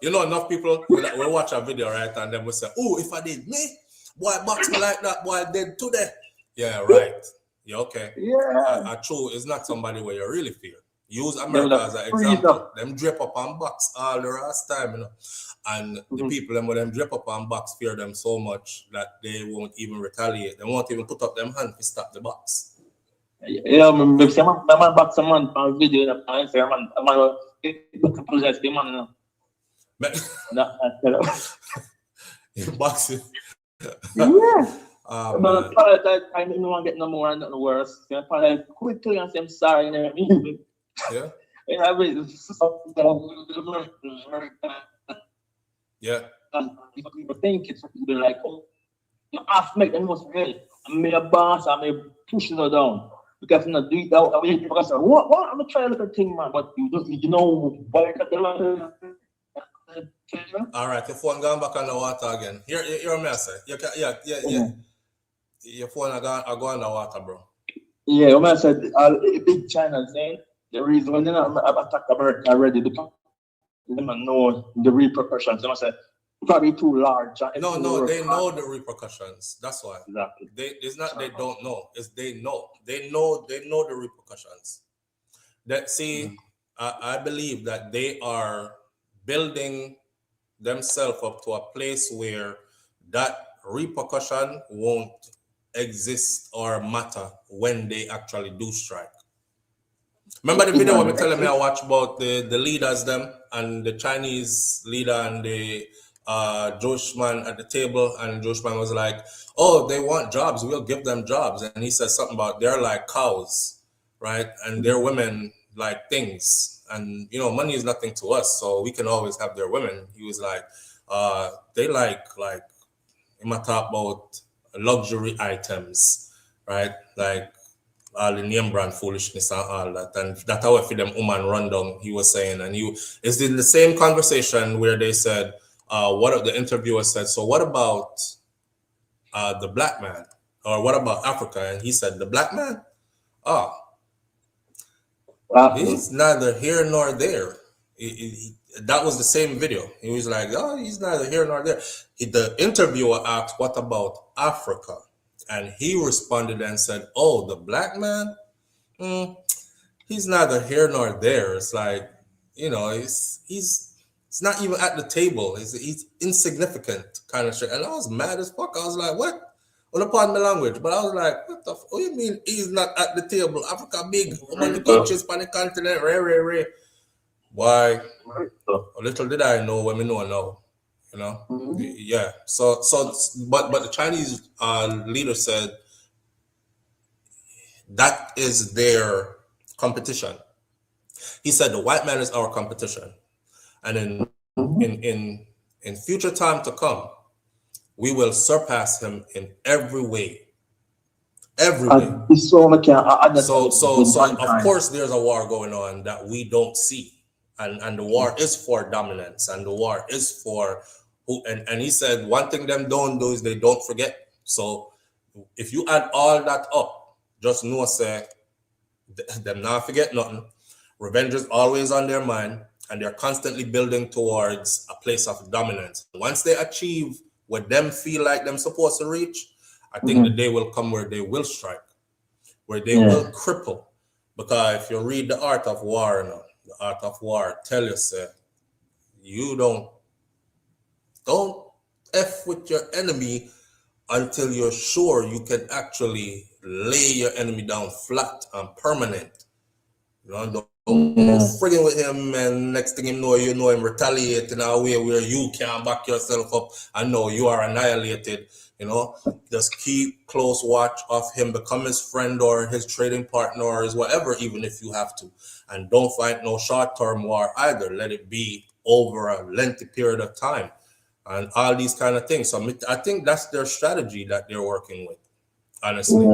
You know, enough people will watch a video, right? And then will say, oh, if I did me, boy, box me like that, boy, dead today. Yeah, right. Yeah, okay. Yeah. True, it's not somebody where you really fear. Use America as an example. Them drip up and box all the last time, And the people them with them drip up and box fear them so much that they won't even retaliate. They won't even put up them hand to stop the box. Yeah, maybe someone box someone on video and say, man, apologize to the man. Boxing. Yeah. But I didn't want to get no more and nothing worse. I apologize quickly and say I'm sorry. Yeah. Yeah. People think it's people like, oh, you have to make them most ready. I made a boss, I may push it down. Because not do it out. People say, what? I'm trying to look at thing, man. But you know, why cut the line? All right, your phone gone back on the water again. You're a mess. Yeah. Your phone are going on the water, bro. Yeah, I said a big China thing. The reason why they not attack America already because they don't know the repercussions. They must say probably too large. No, they know the repercussions. That's why. Exactly. It's not they don't know. It's they know. They know the repercussions. That see, I believe that they are building themselves up to a place where that repercussion won't exist or matter when they actually do strike. Remember the video when me telling me I watch about the leaders them and the Chinese leader and the Jewish man at the table, and Jewish man was like, "Oh, they want jobs. We'll give them jobs." And he said something about they're like cows, right? And their women like things, and money is nothing to us, so we can always have their women. He was like, they like he might talk about luxury items, right? Like all the name brand foolishness and all that, and that's how I feel them woman run down. He was saying, and it's in the same conversation where they said, what the interviewer said. So what about the black man, or what about Africa? And he said, the black man, he's neither here nor there. That was the same video. He was like, oh, he's neither here nor there. The interviewer asked, what about Africa? And he responded and said, oh, the black man, he's neither here nor there. It's like, he's not even at the table. He's insignificant kind of shit. And I was mad as fuck. I was like, what? Well, pardon my language, but I was like, what the what do you mean he's not at the table? Africa big, many countries on the continent, rare. Why? Little did I know when we know now. Yeah. So, but the Chinese leader said that is their competition. He said the white man is our competition, and in future time to come, we will surpass him in every way. So of course there's a war going on that we don't see, and the war is for dominance, and the war is for who. And he said one thing them don't do is they don't forget. So if you add all that up, just know say them not forget nothing. Revenge is always on their mind, and they're constantly building towards a place of dominance. Once they achieve what them feel like them supposed to reach, I think the day will come where they will strike, where they will cripple. Because if you read The Art of War, The Art of War tell you, say, you don't F with your enemy until you're sure you can actually lay your enemy down flat and permanent. Don't friggin' with him, and next thing you know him retaliate in a way where you can't back yourself up and know you are annihilated. Just keep close watch of him, become his friend or his trading partner or his whatever, even if you have to. And don't fight no short-term war either. Let it be over a lengthy period of time and all these kind of things. So I think that's their strategy that they're working with, honestly.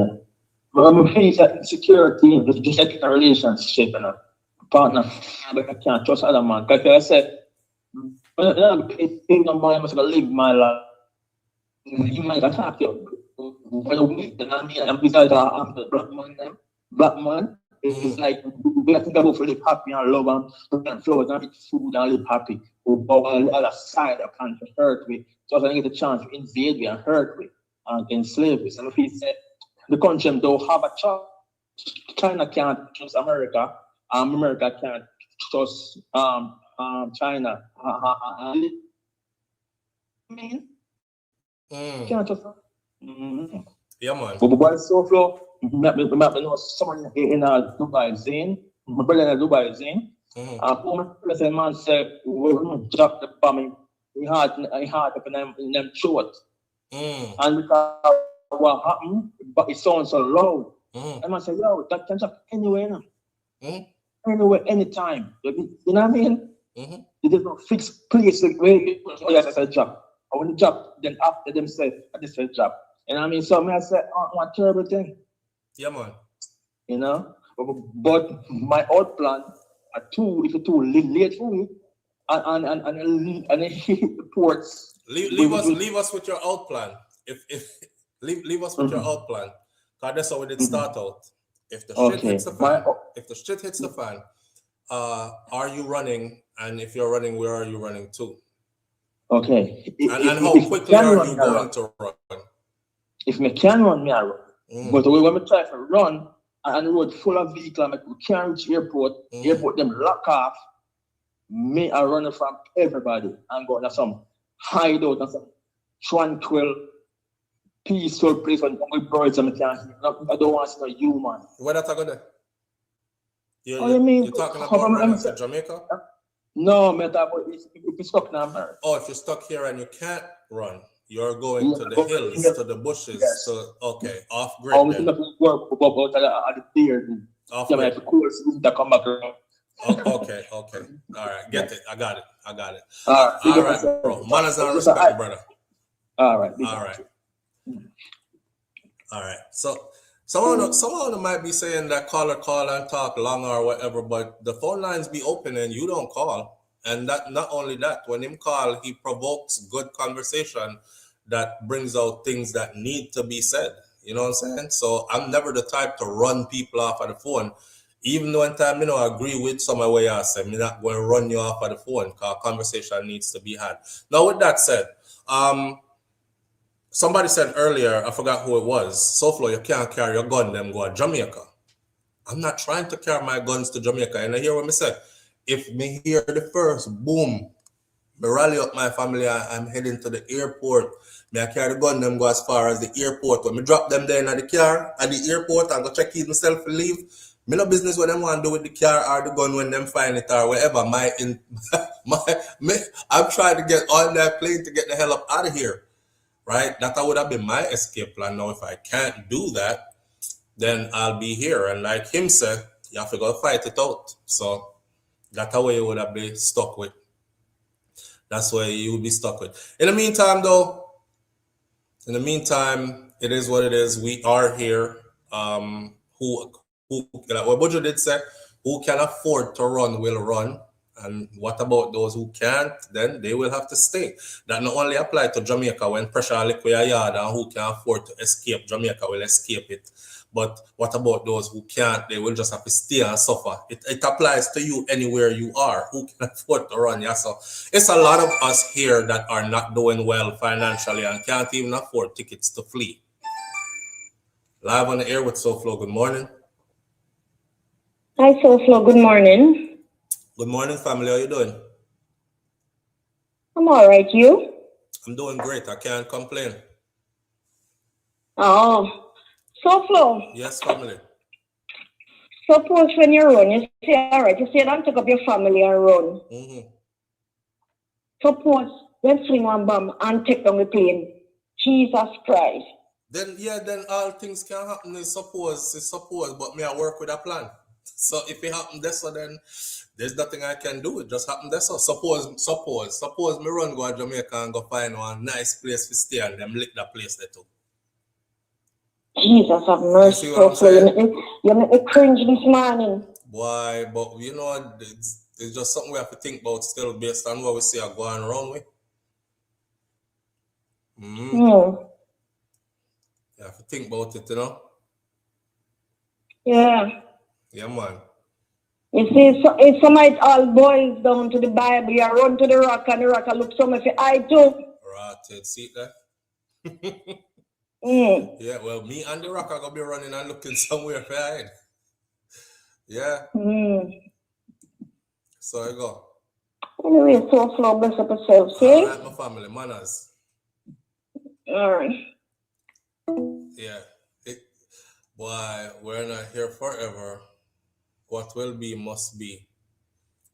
But I'm afraid that insecurity, just like a relationship and a partner, but I can't trust other man. Because I said, in my mind, I'm going to live my life. You might attack you. And besides, I'm the black man. It's like we have to go for live happy and love and flowers and eat food and live happy. But on the other side, I can't hurt me. So I get the chance to invade me and hurt me and enslave me. So if he said the country don't have a choice, China can't trust America, America can't trust China. Can't trust them. Yeah, man. But by SouFlo, we might know someone in Dubai, Zain. My brother in Dubai, Zain. And the man said, we dropped the bomb. He had up in them throat. And because what happened, but it sounds so loud. And man said, yo, that can drop anywhere now. Anywhere, anytime. You know what I mean? It is not fixed place where you said drop. I want to drop, then after them say, I just said drop. You know what I mean? So I said, oh, what terrible thing. Yeah, man. But my old plan, if it's too late for me, and hit the ports. Leave us with your out plan. If leave us with your out plan. Because that's how we did start out. If the shit Okay. hits the fan, if the shit hits the fan, are you running? And if you're running, where are you running to? Okay. And how quickly can are run, you me I going run. to run? If me can run, me I run. Mm. But when we try to run and the road full of vehicles, we can't reach airport. Airport them lock off. Me I run from everybody and go to some hideout and some tranquil, peaceful place when birds and I don't want to see no human. Where that I go there? You mean? You're talking about running to Jamaica? No, me talk about if you stuck now, man. Oh, if you're stuck here and you can't run, you're going to the hills, to the bushes, okay, off grid. Oh, we can work about the beard. Off Yeah, grid. of course, that come back around. Okay. All right, get it. I got it. All right, bro. Manners and respect, brother. All right. So someone might be saying that call and talk long or whatever, but the phone lines be open and you don't call. And that not only that, when him call, he provokes good conversation that brings out things that need to be said. You know what I'm saying? So I'm never the type to run people off of the phone. Even though in time, I agree with some of what you say, I'm not going to run you off of the phone because conversation needs to be had. Now, with that said, somebody said earlier, I forgot who it was, SouFLo, you can't carry your gun, them go to Jamaica. I'm not trying to carry my guns to Jamaica. And I hear what I said. If me hear the first boom, me rally up my family, I'm heading to the airport. Me I carry the gun, them go as far as the airport. When me drop them there in the car at the airport and go check in myself and leave, me no business what them want to do with the car or the gun when them find it or wherever. I'm trying to get on that plane to get the hell up out of here. Right? That would have been my escape plan. Now, if I can't do that, then I'll be here. And like him said, you have to go fight it out. So that's how you would have been stuck with. That's where you would be stuck with. In the meantime, though, it is what it is. We are here. Who like what Bojo did say, who can afford to run will run. And what about those who can't? Then they will have to stay. That not only apply to Jamaica when pressure liquid yard and who can afford to escape, Jamaica will escape it. But what about those who can't? They will just have to stay and suffer. It applies to you anywhere you are. Who can afford to run? Yeah, so it's a lot of us here that are not doing well financially and can't even afford tickets to flee. Live on the air with SouFLo. Good morning. Hi, SouFLo. Good morning. Good morning, family. How you doing? I'm all right. You? I'm doing great. I can't complain. Oh, SouFLo. Yes, family. Suppose when you run, you say, all right, you say, don't take up your family and run. Mm-hmm. Suppose when swing one bomb and take down the plane. Jesus Christ. Then all things can happen. It's suppose, but me I work with a plan. So if it happen this so then there's nothing I can do. It just happen this so. Suppose me run go to Jamaica and go find one nice place to stay and them lick that place there too. Jesus have mercy, SouFLo. You make me cringe this morning. Boy, but you know, it's just something we have to think about still based on what we see are going around with. You have to think about it, you know? Yeah. Yeah, man. You see, so if somebody all boils down to the Bible, you run to the rock and the rock will look somewhere for I too. Right, see that? Mm. Yeah, well, me and the rock are going to be running and looking somewhere for hide. Yeah. So I go. Anyway, SouFLo, bless up yourself, see? All right, my family, manners. All right. Yeah. Boy, we're not here forever. What will be must be.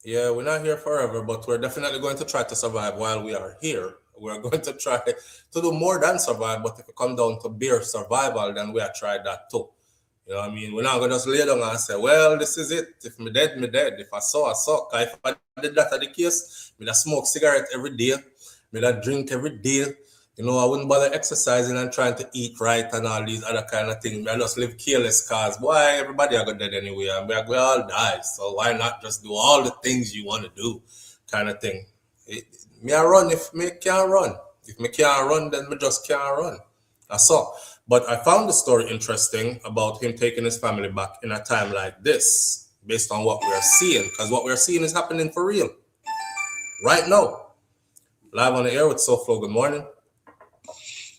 Yeah, we're not here forever, but we're definitely going to try to survive while we are here. We're going to try to do more than survive, but if it come down to bare survival, then we have tried that too. You know what I mean? We're not going to just lay down and say, well, this is it. If me dead, me dead. If I saw, I saw. If I did that at the case, me that smoke cigarette every day, me that drink every day. You know, I wouldn't bother exercising and trying to eat right and all these other kind of things. I just live careless cause, boy, everybody are going to dead anyway. And we all die. So why not just do all the things you want to do kind of thing? Me I run if me can't run. If me can't run, then me just can't run. That's all. But I found the story interesting about him taking his family back in a time like this, based on what we are seeing, because what we're seeing is happening for real right now. Live on the air with SouFLo. Good morning.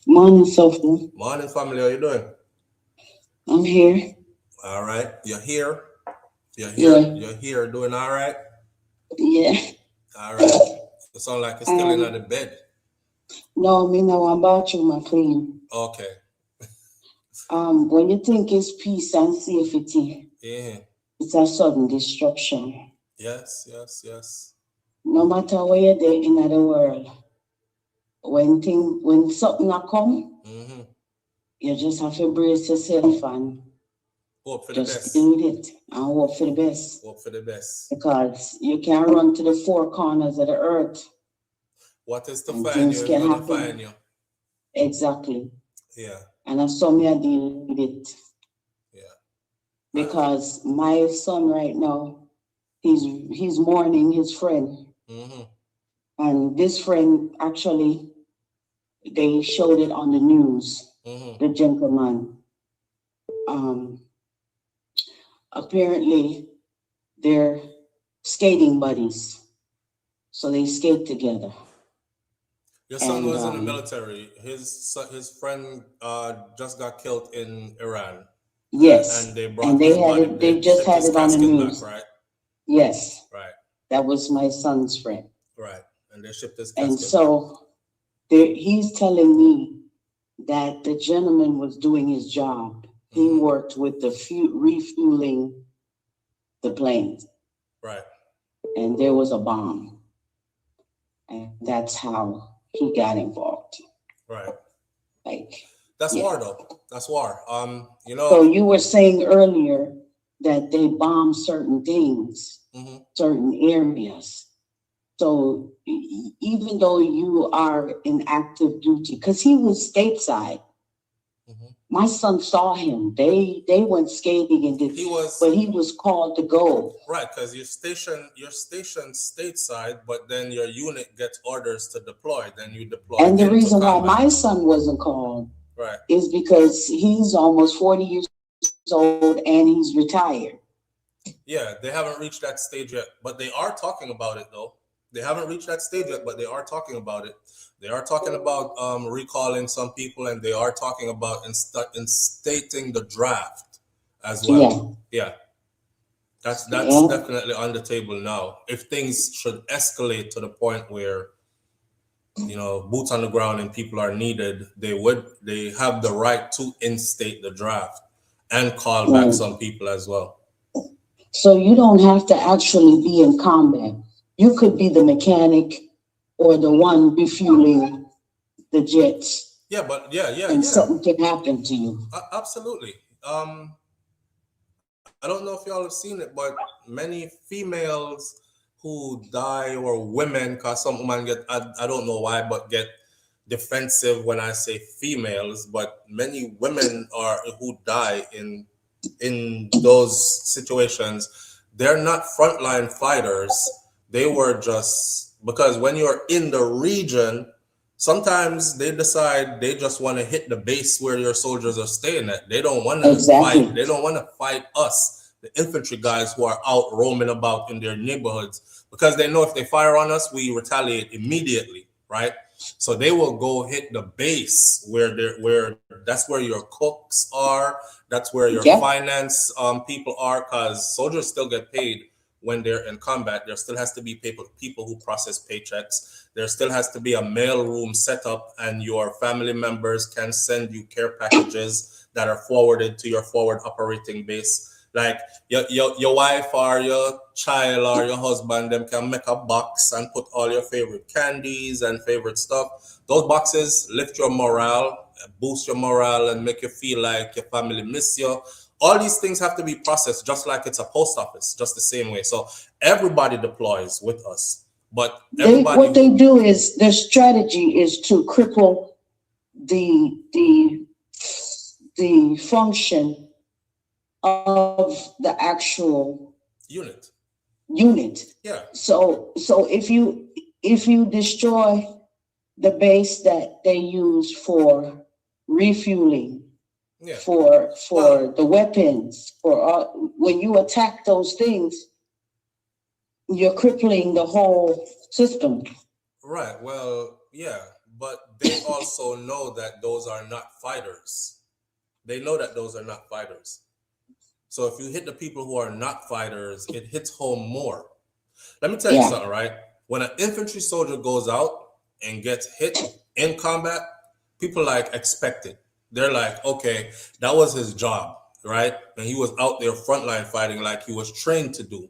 Morning, SouFLo. Morning, family. How you doing? I'm here. All right. You're here. You're Yeah. here. You're here. Doing all right? Yeah. All right. You sound like you're still in the bed. No, me know about you, my queen. Okay. When you think it's peace and safety, Yeah. it's a sudden destruction. Yes, yes, yes. No matter where you're there in the world, when something a come, you just have to brace yourself and hope for the just best. deal with it and hope for the best. Hope for the best. Because you can't run to the four corners of the earth. What is to and find things you can is going to happen. find you. Exactly. Yeah. And I saw me deal with it. Yeah. Because my son right now, he's mourning his friend. And this friend, actually, they showed it on the news. The gentleman. Apparently, they're skating buddies. So they skate together. Your son was in the military. His friend just got killed in Iran. Yes. And they brought his body. They just had it on the news. Back, right? Yes. Right. That was my son's friend. Right. And they shipped his casket. And so he's telling me that the gentleman was doing his job. He worked with the refueling the planes. Right. And there was a bomb. And that's how he got involved. Right. That's war though. That's war. So you were saying earlier that they bomb certain things, certain areas. So even though you are in active duty, because he was stateside, my son saw him. They went skating and did. But he was called to go. Right, because you're stationed stateside, but then your unit gets orders to deploy. Then you deploy. And the reason why my son wasn't called, is because he's almost 40 years old and he's retired. Yeah, they haven't reached that stage yet, but they are talking about it though. They haven't reached that stage yet, but they are talking about it. They are talking about recalling some people, and they are talking about instating the draft as well. Yeah. That's definitely on the table now. If things should escalate to the point where, boots on the ground and people are needed, they have the right to instate the draft and call back some people as well. So you don't have to actually be in combat. You could be the mechanic or the one refueling the jets. Yeah, but yeah. And something can happen to you. Absolutely. I don't know if y'all have seen it, but many females who die, or women, because some women get, I don't know why, but get defensive when I say females, but many women who die in those situations, they're not frontline fighters. They were just, because when you're in the region, sometimes they decide they just want to hit the base where your soldiers are staying at. They don't want to fight. They don't want to fight us, the infantry guys who are out roaming about in their neighborhoods, because they know if they fire on us, we retaliate immediately, right? So they will go hit the base where that's where your cooks are, that's where your finance people are, because soldiers still get paid when they're in combat. There still has to be people who process paychecks. There still has to be a mail room set up, and your family members can send you care packages that are forwarded to your forward operating base. Like your wife or your child or your husband, them can make a box and put all your favorite candies and favorite stuff. Those boxes lift your morale, boost your morale, and make you feel like your family miss you. All these things have to be processed just like it's a post office, just the same way. So everybody deploys with us, but what they do is, their strategy is to cripple the function of the actual unit. Yeah. So if you destroy the base that they use for refueling, Yeah. for the weapons, when you attack those things, you're crippling the whole system. Right. Well, yeah, but they also know that those are not fighters. They know that those are not fighters. So if you hit the people who are not fighters, it hits home more. Let me tell you something, right? When an infantry soldier goes out and gets hit in combat, people like expect it. They're like, okay, that was his job, right? And he was out there frontline fighting like he was trained to do.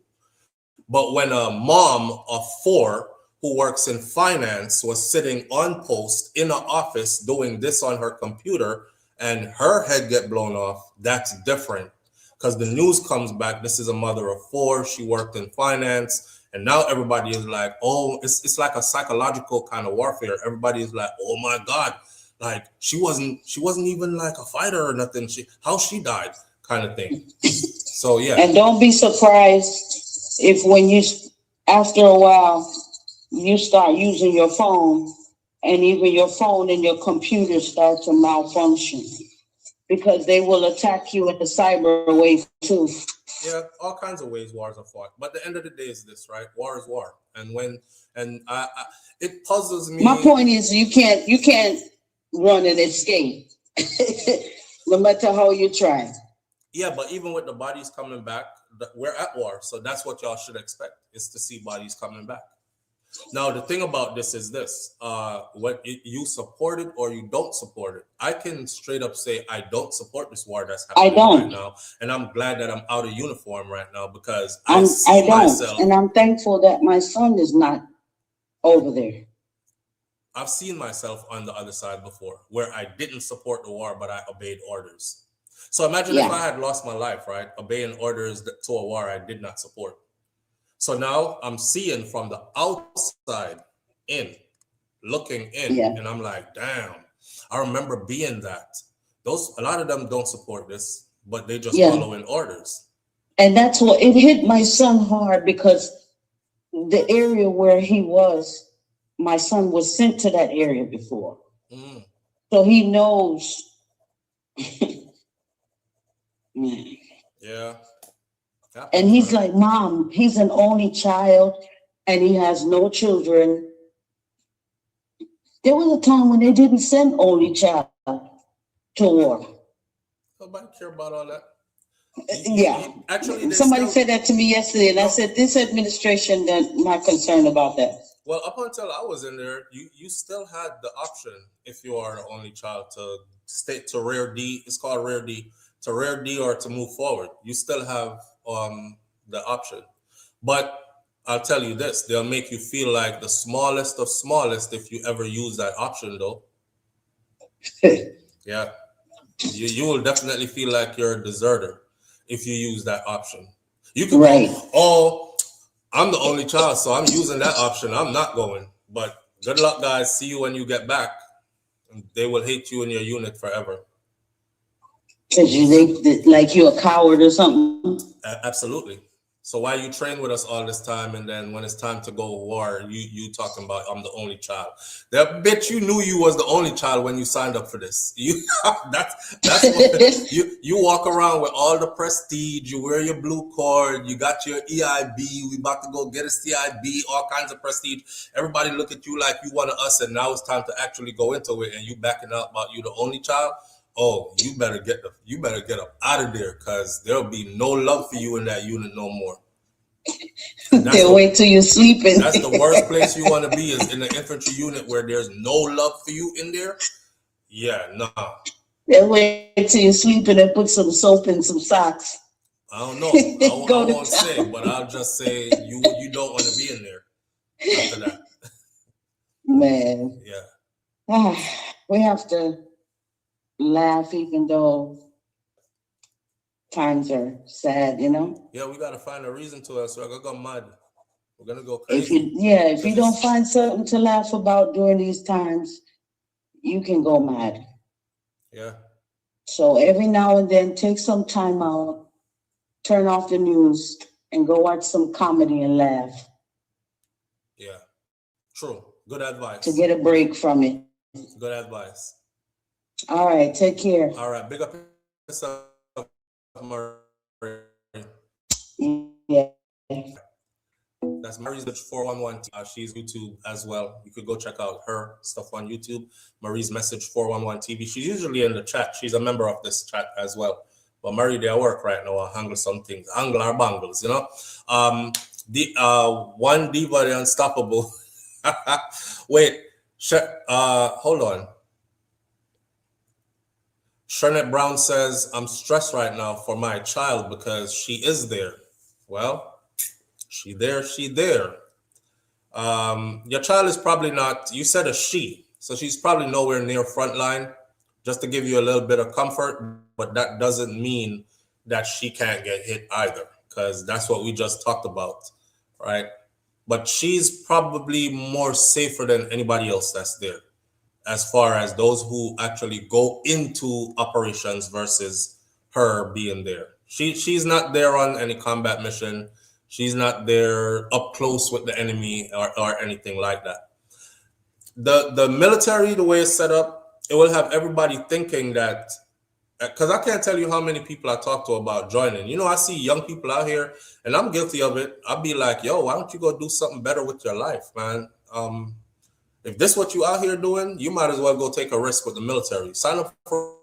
But when a mom of 4 who works in finance was sitting on post in an office doing this on her computer and her head get blown off, that's different. Because the news comes back, this is a mother of 4, she worked in finance, and now everybody is like, oh, it's like a psychological kind of warfare. Everybody is like, oh my God, like she wasn't even like a fighter or nothing. How she died, kind of thing. So yeah. And don't be surprised if when you, after a while, you start using your phone and even your phone and your computer start to malfunction, because they will attack you in the cyber way too. Yeah, all kinds of ways wars are fought. But the end of the day is this, right? War is war. And it puzzles me. My point is you can't run and escape. No matter how you try. Yeah, but even with the bodies coming back, we're at war. So that's what y'all should expect, is to see bodies coming back. Now, the thing about this is this, you support it or you don't support it. I can straight up say I don't support this war that's happening right now. And I'm glad that I'm out of uniform right now, because I see myself. And I'm thankful that my son is not over there. I've seen myself on the other side before, where I didn't support the war, but I obeyed orders. So imagine if I had lost my life, right? Obeying orders to a war I did not support. So now I'm seeing from the outside in, looking in, and I'm like, damn, I remember being that. A lot of them don't support this, but they just following orders. And that's what it hit my son hard, because the area where he was, my son was sent to that area before. So he knows. Yeah. And he's like, Mom, he's an only child and he has no children. There was a time when they didn't send only child to war. Nobody care about all that. Actually, somebody said that to me yesterday, and I said, this administration, they're not concerned about that. Well, up until I was in there, you still had the option, if you are the only child, to stay to Rare D. It's called Rare D. To Rare D or to move forward. You still have the option. But I'll tell you this, they'll make you feel like the smallest of smallest if you ever use that option, though. Yeah. You will definitely feel like you're a deserter if you use that option. You can go, oh, I'm the only child, so I'm using that option. I'm not going. But good luck, guys. See you when you get back. They will hate you in your unit forever. Because you think like you're a coward or something? Absolutely. So why you train with us all this time, and then when it's time to go to war, you talking about I'm the only child? That bitch, you knew you was the only child when you signed up for this. That's what, you walk around with all the prestige. You wear your blue cord. You got your EIB. We about to go get a CIB. All kinds of prestige. Everybody look at you like you one of us, and now it's time to actually go into it. And you backing out about you the only child. Oh, you better get up out of there, because there'll be no love for you in that unit no more. They'll wait till you're sleeping. That's the worst place you want to be, is in the infantry unit where there's no love for you in there. Yeah, nah. They'll wait till you're sleeping and put some soap in some socks. I don't know. I won't say, but I'll just say you don't want to be in there after that. Man. Yeah. We have to laugh even though times are sad, you know? Yeah, we gotta find a reason to it, so I gotta go mad. We're gonna go crazy. If you don't find something to laugh about during these times, you can go mad. Yeah. So every now and then, take some time out, turn off the news, and go watch some comedy and laugh. Yeah. True. Good advice. To get a break from it. Good advice. All right. Take care. All right. Big up yourself, Marie. Yeah. That's Marie's 411. She's YouTube as well. You could go check out her stuff on YouTube. Marie's Message 411 TV. She's usually in the chat. She's a member of this chat as well. But Marie, they work right now. I handle some things. Angle or bangles, you know. The one diva, the unstoppable. Wait, hold on. Sharnette Brown says, I'm stressed right now for my child because she is there. Well, she there. Your child is probably not, you said a she, so she's probably nowhere near frontline, just to give you a little bit of comfort, but that doesn't mean that she can't get hit either, because that's what we just talked about, right? But she's probably more safer than anybody else that's there, as far as those who actually go into operations versus her being there. She's not there on any combat mission. She's not there up close with the enemy or anything like that. The military, the way it's set up, it will have everybody thinking that, because I can't tell you how many people I talk to about joining. You know, I see young people out here, and I'm guilty of it. I'll be like, yo, why don't you go do something better with your life, man? If this is what you out here doing, you might as well go take a risk with the military. Sign up for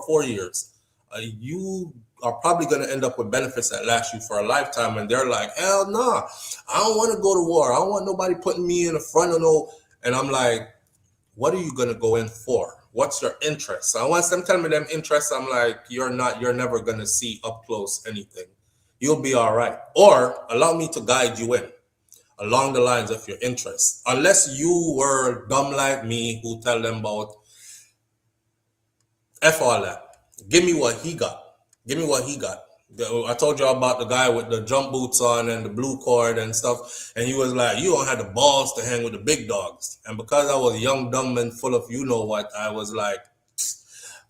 4 years. You are probably going to end up with benefits that last you for a lifetime. And they're like, hell no, I don't want to go to war. I don't want nobody putting me in the front of no. And I'm like, what are you going to go in for? What's your interest? So once them tell me them interests, I'm like, you're never going to see up close anything. You'll be all right. Or allow me to guide you in along the lines of your interests. Unless you were dumb like me who tell them about F all that. Give me what he got. Give me what he got. I told you about the guy with the jump boots on and the blue cord and stuff. And he was like, you don't have the balls to hang with the big dogs. And because I was young, dumb, and full of you know what, I was like,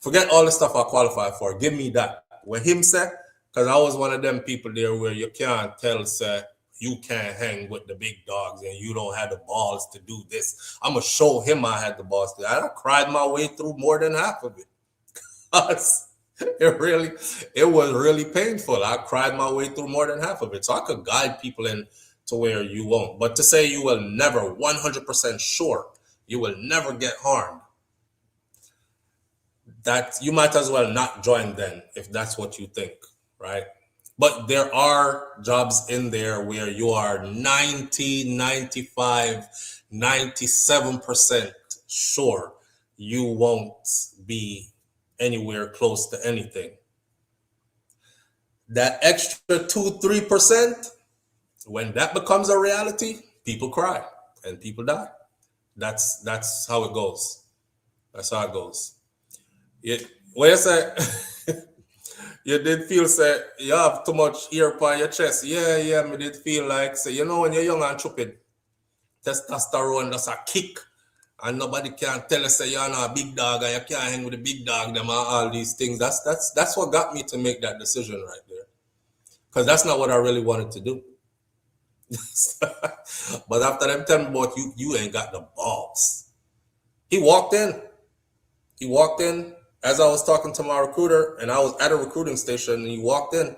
forget all the stuff I qualified for. Give me that. When him said, because I was one of them people there where you can't tell, say, you can't hang with the big dogs and you don't have the balls to do this. I'm going to show him I had the balls to. I cried my way through more than half of it. It was really painful. I cried my way through more than half of it. So I could guide people in to where you won't. But to say you will never 100% sure, you will never get harmed, that you might as well not join then if that's what you think, right? But there are jobs in there where you are 90, 95, 97% sure you won't be anywhere close to anything. That extra 2-3%, when that becomes a reality, people cry and people die. That's how it goes. That's how it goes. What you say? You did feel say you have too much hair upon your chest. Yeah, me did feel like say, you know, when you're young and stupid, testosterone does a kick. And nobody can tell us say you're not a big dog and you can't hang with the big dog, them and all these things. That's what got me to make that decision right there. Because that's not what I really wanted to do. But after them telling me about you ain't got the balls. He walked in as I was talking to my recruiter, and I was at a recruiting station, and he walked in.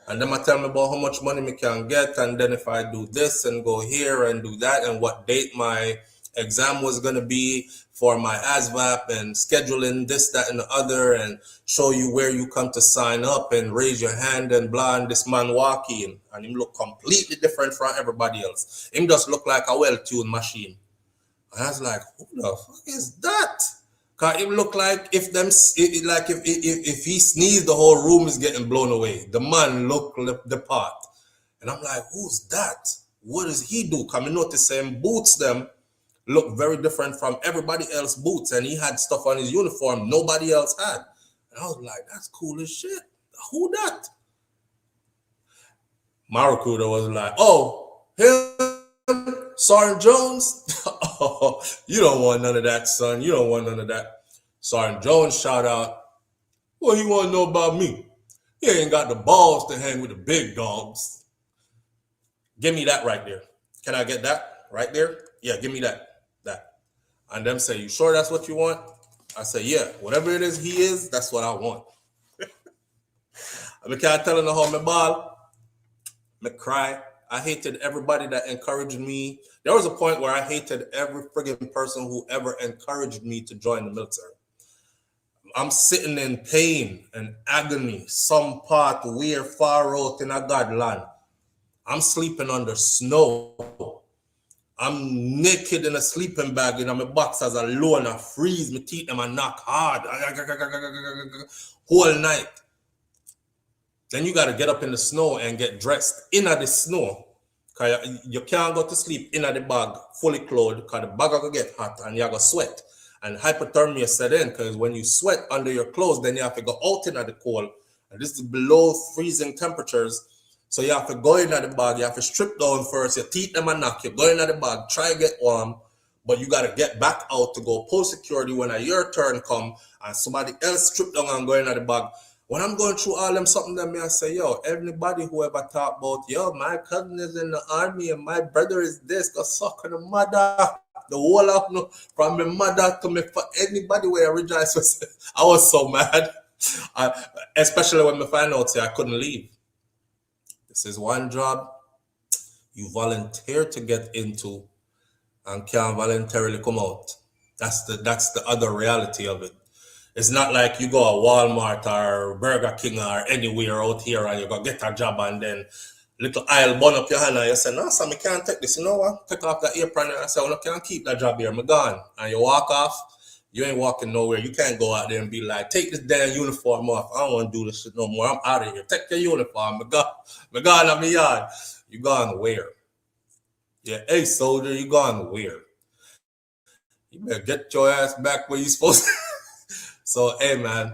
And then I tell him about how much money we can get, and then if I do this and go here and do that, and what date my exam was going to be for my ASVAB, and scheduling this, that, and the other, and show you where you come to sign up and raise your hand and blah, and this man walk in, and him look completely different from everybody else. Him just look like a well-tuned machine. And I was like, who the fuck is that? Cause it look like if he sneezed, the whole room is getting blown away. The man look the part. And I'm like, who's that? What does he do? Come and notice him boots them look very different from everybody else's boots. And he had stuff on his uniform nobody else had. And I was like, that's cool as shit. Who that? My recruiter was like, oh, him, Sergeant Jones? Oh, you don't want none of that, son. You don't want none of that. Sergeant Jones shout out, what he want to know about me? He ain't got the balls to hang with the big dogs. Give me that right there. Can I get that right there? Yeah, give me that. And them say, you sure that's what you want? I say, yeah, whatever it is he is, that's what I want. I can't tell you how me ball, me cry. I hated everybody that encouraged me. There was a point where I hated every friggin' person who ever encouraged me to join the military. I'm sitting in pain and agony, some part way far out in a God land. I'm sleeping under snow. I'm naked in a sleeping bag in my boxers alone. I freeze, my teeth them and knock hard. Whole night. Then you gotta get up in the snow and get dressed in the snow. Cause you can't go to sleep in the bag fully clothed because the bag will get hot and you gotta sweat. And hypothermia set in because when you sweat under your clothes, then you have to go out in the cold. And this is below freezing temperatures. So you have to go in the bag, you have to strip down first, your teeth them and knock, you go in the bag, try to get warm, but you got to get back out to go post security when your turn come and somebody else strip down and go in the bag. When I'm going through all them something that me I say, yo, everybody who ever talk about, yo, my cousin is in the army and my brother is this, go suck on the mother. The whole of no, from my mother to me, for anybody where I rejoice, I was so mad. Especially when I find out I couldn't leave. This is one job you volunteer to get into and can't voluntarily come out. That's the other reality of it. It's not like you go to Walmart or Burger King or anywhere out here and you go get a job and then little aisle bun up your hand and you say, no, son, I can't take this. You know what? Take off that apron and I say, well, I can't keep that job here. I'm gone. And you walk off. You ain't walking nowhere. You can't go out there and be like, take this damn uniform off. I don't want to do this shit no more. I'm out of here. Take your uniform. I'm gone on my yard. You gone where? Yeah, hey, soldier, you gone where? You better get your ass back where you supposed to. So, hey, man.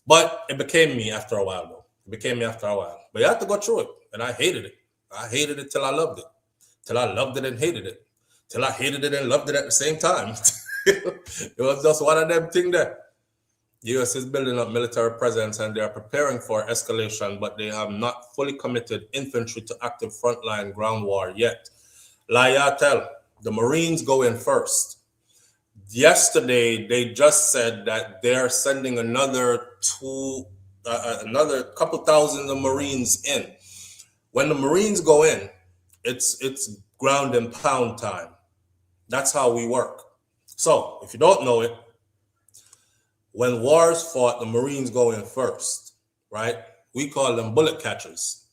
But it became me after a while, though. It became me after a while. But you have to go through it. And I hated it. I hated it till I loved it. Till I loved it and hated it. Till I hated it and loved it at the same time. It was just one of them things there. The U.S. is building up military presence and they are preparing for escalation, but they have not fully committed infantry to active frontline ground war yet. Like tell, the Marines go in first. Yesterday, they just said that they're sending another couple thousand of Marines in. When the Marines go in, it's ground and pound time. That's how we work. So, if you don't know it, when wars fought, the Marines go in first, right? We call them bullet catchers.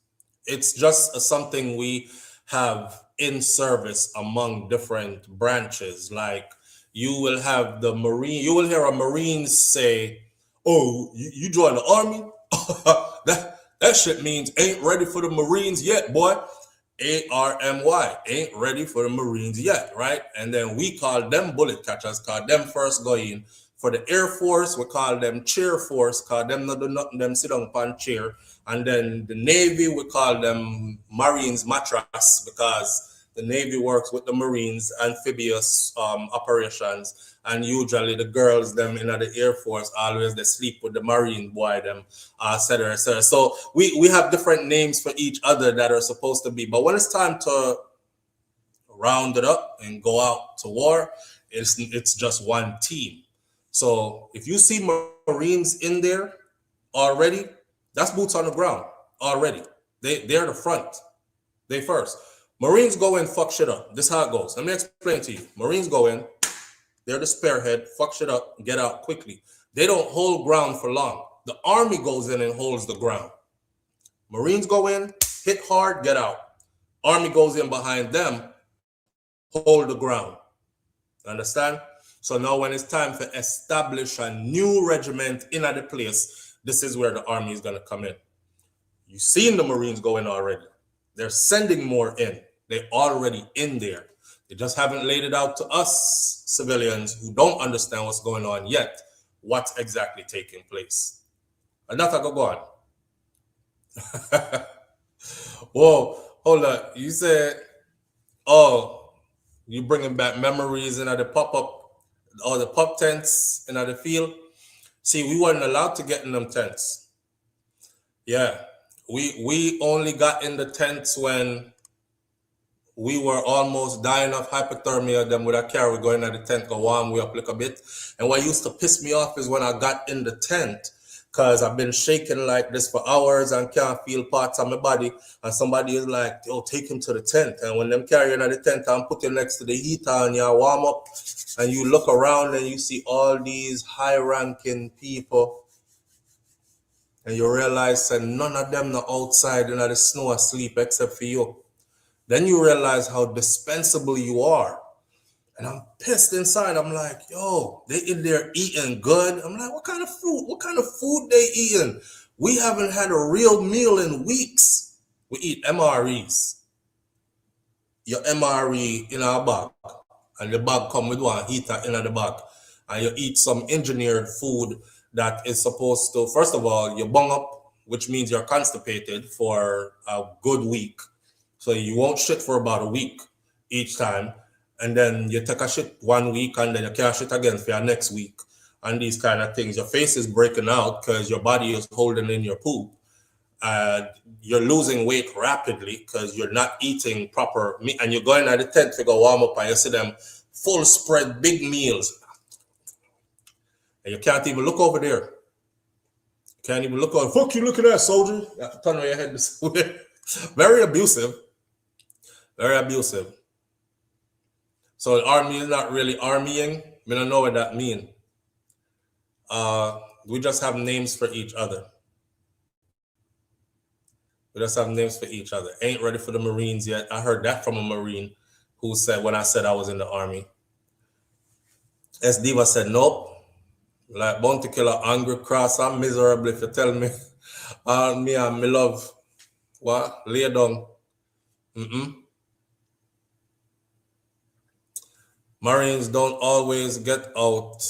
It's just something we have in service among different branches. Like you will have you will hear a Marine say, oh, you join the army? that shit means ain't ready for the Marines yet, boy. ARMY, ain't ready for the Marines yet, right? And then we call them bullet catchers, call them first going. For the Air Force, we call them chair force, call them not do nothing, them sit on pan chair. And then the Navy, we call them Marines mattress because the Navy works with the Marines, amphibious operations. And usually the girls, them in the Air Force, always they sleep with the Marine boy, them, et cetera, et cetera. So we have different names for each other that are supposed to be. But when it's time to round it up and go out to war, it's just one team. So if you see Marines in there already, that's boots on the ground already. They're the front. They first. Marines go in, fuck shit up. This is how it goes. Let me explain to you. Marines go in, they're the spearhead, fuck shit up, get out quickly. They don't hold ground for long. The Army goes in and holds the ground. Marines go in, hit hard, get out. Army goes in behind them, hold the ground. Understand? So now when it's time to establish a new regiment in the place, this is where the Army is going to come in. You've seen the Marines go in already. They're sending more in. They're already in there. They just haven't laid it out to us civilians who don't understand what's going on yet, what's exactly taking place. And that's go on. Whoa, hold up. You said, oh, you bringing back memories and the pop-up or the pop tents in the field. See, we weren't allowed to get in them tents. Yeah, we only got in the tents when we were almost dying of hypothermia. Then with a carry going in the tent, go warm way up like a bit. And what used to piss me off is when I got in the tent, because I've been shaking like this for hours and can't feel parts of my body. And somebody is like, yo, take him to the tent. And when them carry you to the tent and put you next to the heater and you warm up and you look around and you see all these high-ranking people and you realize that none of them are outside in the snow asleep except for you. Then you realize how dispensable you are. And I'm pissed inside. I'm like, yo, they in there eating good. I'm like, what kind of food they eating? We haven't had a real meal in weeks. We eat MREs. Your MRE in our bag. And the bag come with one heater in the bag. And you eat some engineered food that is supposed to, first of all, you bung up, which means you're constipated for a good week. So you won't shit for about a week each time. And then you take a shit 1 week and then you can't shit again for your next week. And these kind of things. Your face is breaking out because your body is holding in your poop. You're losing weight rapidly because you're not eating proper meat. And you're going at the tent to go warm up and you see them full spread big meals. And you can't even look over there. You can't even look over. Fuck you, look at that, soldier. You have to turn your head this way. Very abusive. Very abusive. So the army is not really armying. I don't know what that means. We just have names for each other. We just have names for each other. Ain't ready for the Marines yet. I heard that from a Marine who said when I said I was in the army. S. Diva said, nope. Like bounty killer, angry, cross, I'm miserable if you tell me. Me and me love. What? Lay down. Marines don't always get out.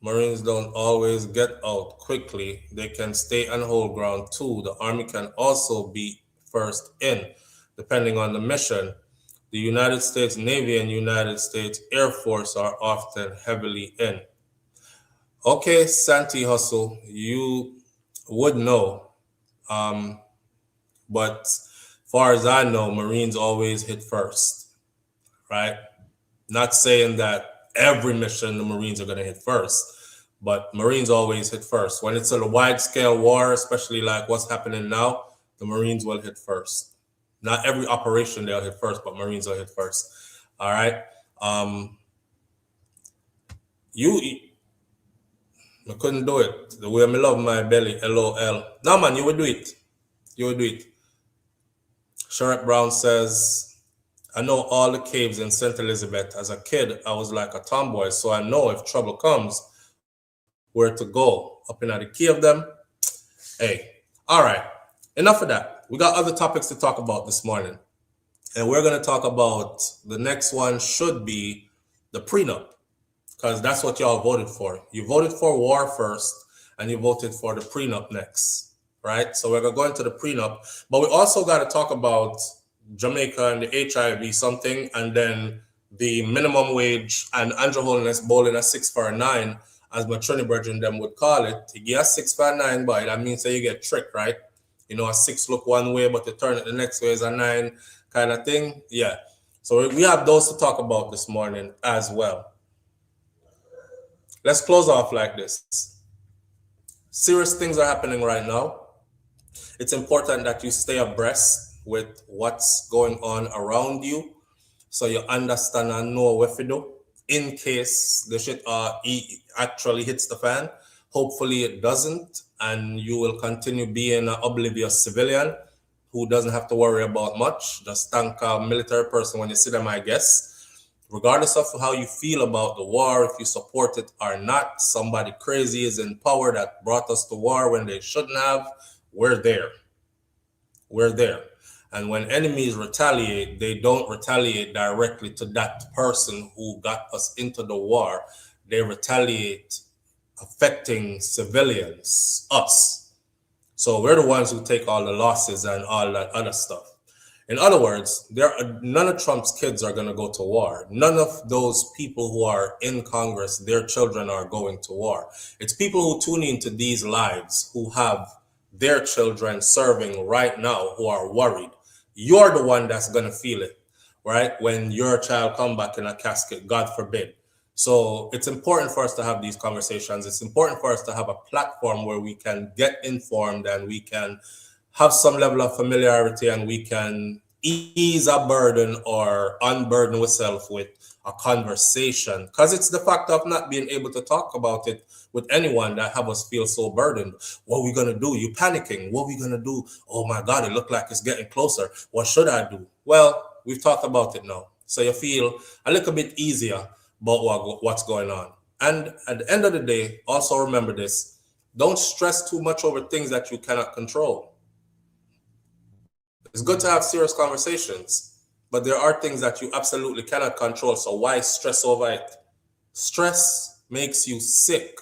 Marines don't always get out quickly. They can stay and hold ground too. The Army can also be first in, depending on the mission. The United States Navy and United States Air Force are often heavily in. Okay, Santi Hustle, you would know. But far as I know, Marines always hit first, right? Not saying that every mission the Marines are going to hit first, but Marines always hit first. When it's a wide-scale war, especially like what's happening now, the Marines will hit first. Not every operation they'll hit first, but Marines will hit first. All right? I couldn't do it. The way I love my belly, LOL. No, man, you would do it. You would do it. Sherrod Brown says, I know all the caves in St. Elizabeth. As a kid, I was like a tomboy, so I know if trouble comes, where to go. Up in the key of them. Hey, all right. Enough of that. We got other topics to talk about this morning. And we're going to talk about the next one should be the prenup, because that's what y'all voted for. You voted for war first, and you voted for the prenup next, right? So we're going to go into the prenup, but we also got to talk about Jamaica and the HIV something, and then the minimum wage and Andrew Holness bowling a 6 for a 9, as my Trini brethren them would call it. You get a 6 for a 9, boy, that means that you get tricked, right? You know, a 6 look one way, but you turn it the next way is a 9 kind of thing. Yeah. So we have those to talk about this morning as well. Let's close off like this. Serious things are happening right now. It's important that you stay abreast with what's going on around you, so you understand and know what to do in case the shit actually hits the fan. Hopefully it doesn't, and you will continue being an oblivious civilian who doesn't have to worry about much. Just thank a military person when you see them, I guess. Regardless of how you feel about the war, if you support it or not, somebody crazy is in power that brought us to war when they shouldn't have. We're there. We're there. And when enemies retaliate, they don't retaliate directly to that person who got us into the war. They retaliate affecting civilians, us. So we're the ones who take all the losses and all that other stuff. In other words, none of Trump's kids are going to go to war. None of those people who are in Congress, their children are going to war. It's people who tune into these lives who have their children serving right now who are worried. You're the one that's going to feel it, right? When your child come back in a casket, God forbid. So it's important for us to have these conversations. It's important for us to have a platform where we can get informed and we can have some level of familiarity and we can ease a burden or unburden ourselves with a conversation. Because it's the fact of not being able to talk about it with anyone that have us feel so burdened. What are we going to do? You panicking. What are we going to do? Oh my God, it looked like it's getting closer. What should I do? Well, we've talked about it now. So you feel a little bit easier about what's going on. And at the end of the day, also remember this, don't stress too much over things that you cannot control. It's good to have serious conversations, but there are things that you absolutely cannot control, so why stress over it? Stress makes you sick.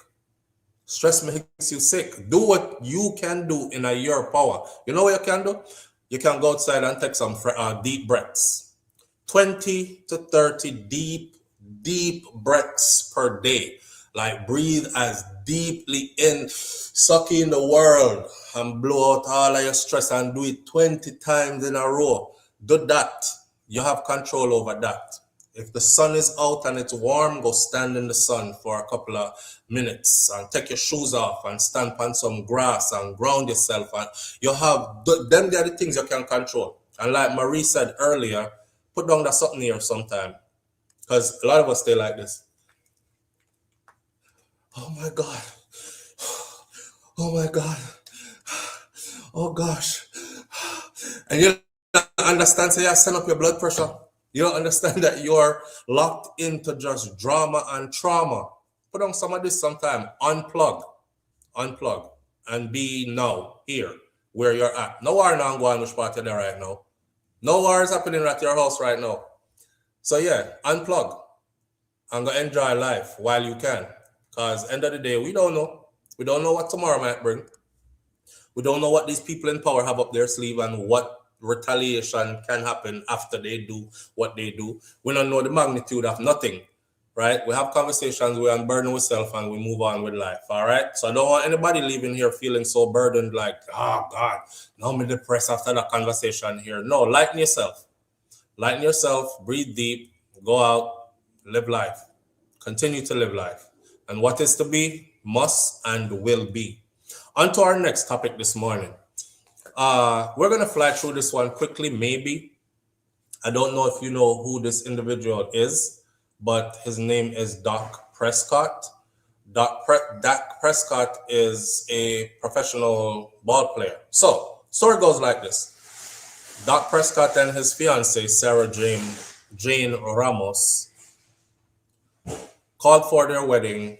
Stress makes you sick. Do what you can do in your power. You know what you can do? You can go outside and take some deep breaths. 20 to 30 deep breaths per day. Like breathe as deeply in, suck in the world and blow out all of your stress and do it 20 times in a row. Do that. You have control over that. If the sun is out and it's warm, go stand in the sun for a couple of minutes and take your shoes off and stand on some grass and ground yourself. And you have them, they are the things you can control. And like Marie said earlier, put down that something here sometime. Because a lot of us stay like this. Oh my God. Oh my God. Oh gosh. And you don't understand, so you send up your blood pressure. You don't understand that you're locked into just drama and trauma. Put on some of this sometime. Unplug. And be now, here, where you're at. No war now going which part you're there right now. No war is happening at your house right now. So yeah, unplug and go enjoy life while you can. Because end of the day, we don't know. We don't know what tomorrow might bring. We don't know what these people in power have up their sleeve and what retaliation can happen after they do what they do. We don't know the magnitude of nothing, right? We have conversations, we unburden ourselves and we move on with life, all right? So I don't want anybody leaving here feeling so burdened like, oh God, now I'm depressed after that conversation here. No, lighten yourself. Lighten yourself, breathe deep, go out, live life. Continue to live life. And what is to be, must and will be. On to our next topic this morning. We're going to fly through this one quickly, maybe. I don't know if you know who this individual is, but his name is Dak Prescott. Dak Prescott is a professional ball player. So, story goes like this. Dak Prescott and his fiancée, Sarah Jane Ramos, called for their wedding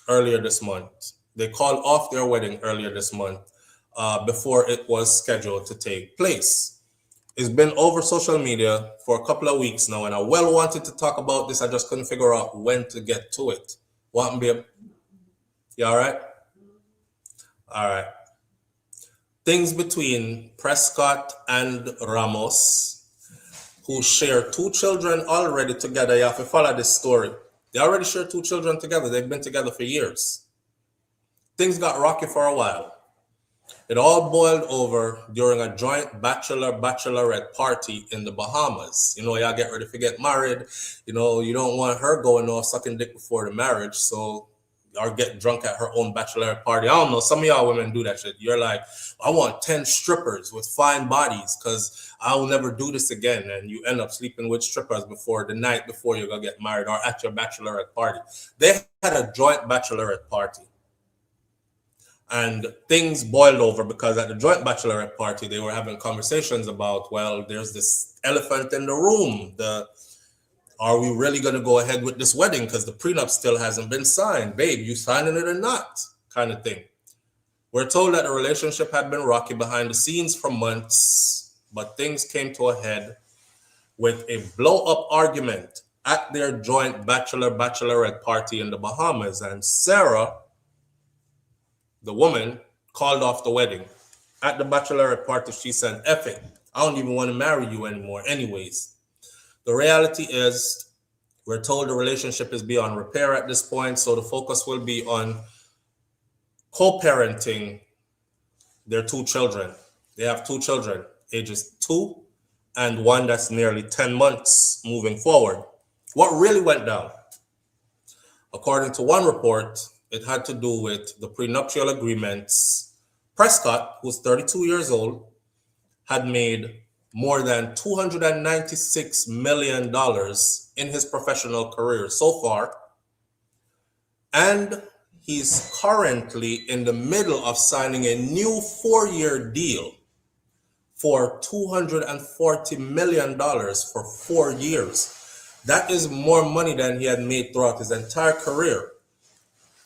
earlier this month. They called off their wedding earlier this month before it was scheduled to take place. It's been over social media for a couple of weeks now, and I well wanted to talk about this. I just couldn't figure out when to get to it. What, babe? You all right? All right. Things between Prescott and Ramos, who share 2 children already together. You have to follow this story. They already share 2 children together. They've been together for years. Things got rocky for a while. It all boiled over during a joint bachelorette party in the Bahamas. You know, y'all get ready to get married. You know, you don't want her going off sucking dick before the marriage. So, or get drunk at her own bachelorette party. I don't know. Some of y'all women do that shit. You're like, I want 10 strippers with fine bodies because I will never do this again. And you end up sleeping with strippers before the night before you're going to get married or at your bachelorette party. They had a joint bachelorette party. And things boiled over because at the joint bachelorette party, they were having conversations about, well, there's this elephant in the room. Are we really going to go ahead with this wedding? Because the prenup still hasn't been signed. Babe, you signing it or not? Kind of thing. We're told that the relationship had been rocky behind the scenes for months, but things came to a head with a blow-up argument at their joint bachelorette party in the Bahamas. And Sarah, the woman, called off the wedding. At the bachelorette party, she said, F it. I don't even want to marry you anymore anyways. The reality is, we're told the relationship is beyond repair at this point, so the focus will be on co-parenting their 2 children. They have 2 children, ages 2 and 1 that's nearly 10 months moving forward. What really went down? According to one report, it had to do with the prenuptial agreements. Prescott, who's 32 years old, had made more than $296 million in his professional career so far. And he's currently in the middle of signing a new 4-year deal for $240 million for 4 years. That is more money than he had made throughout his entire career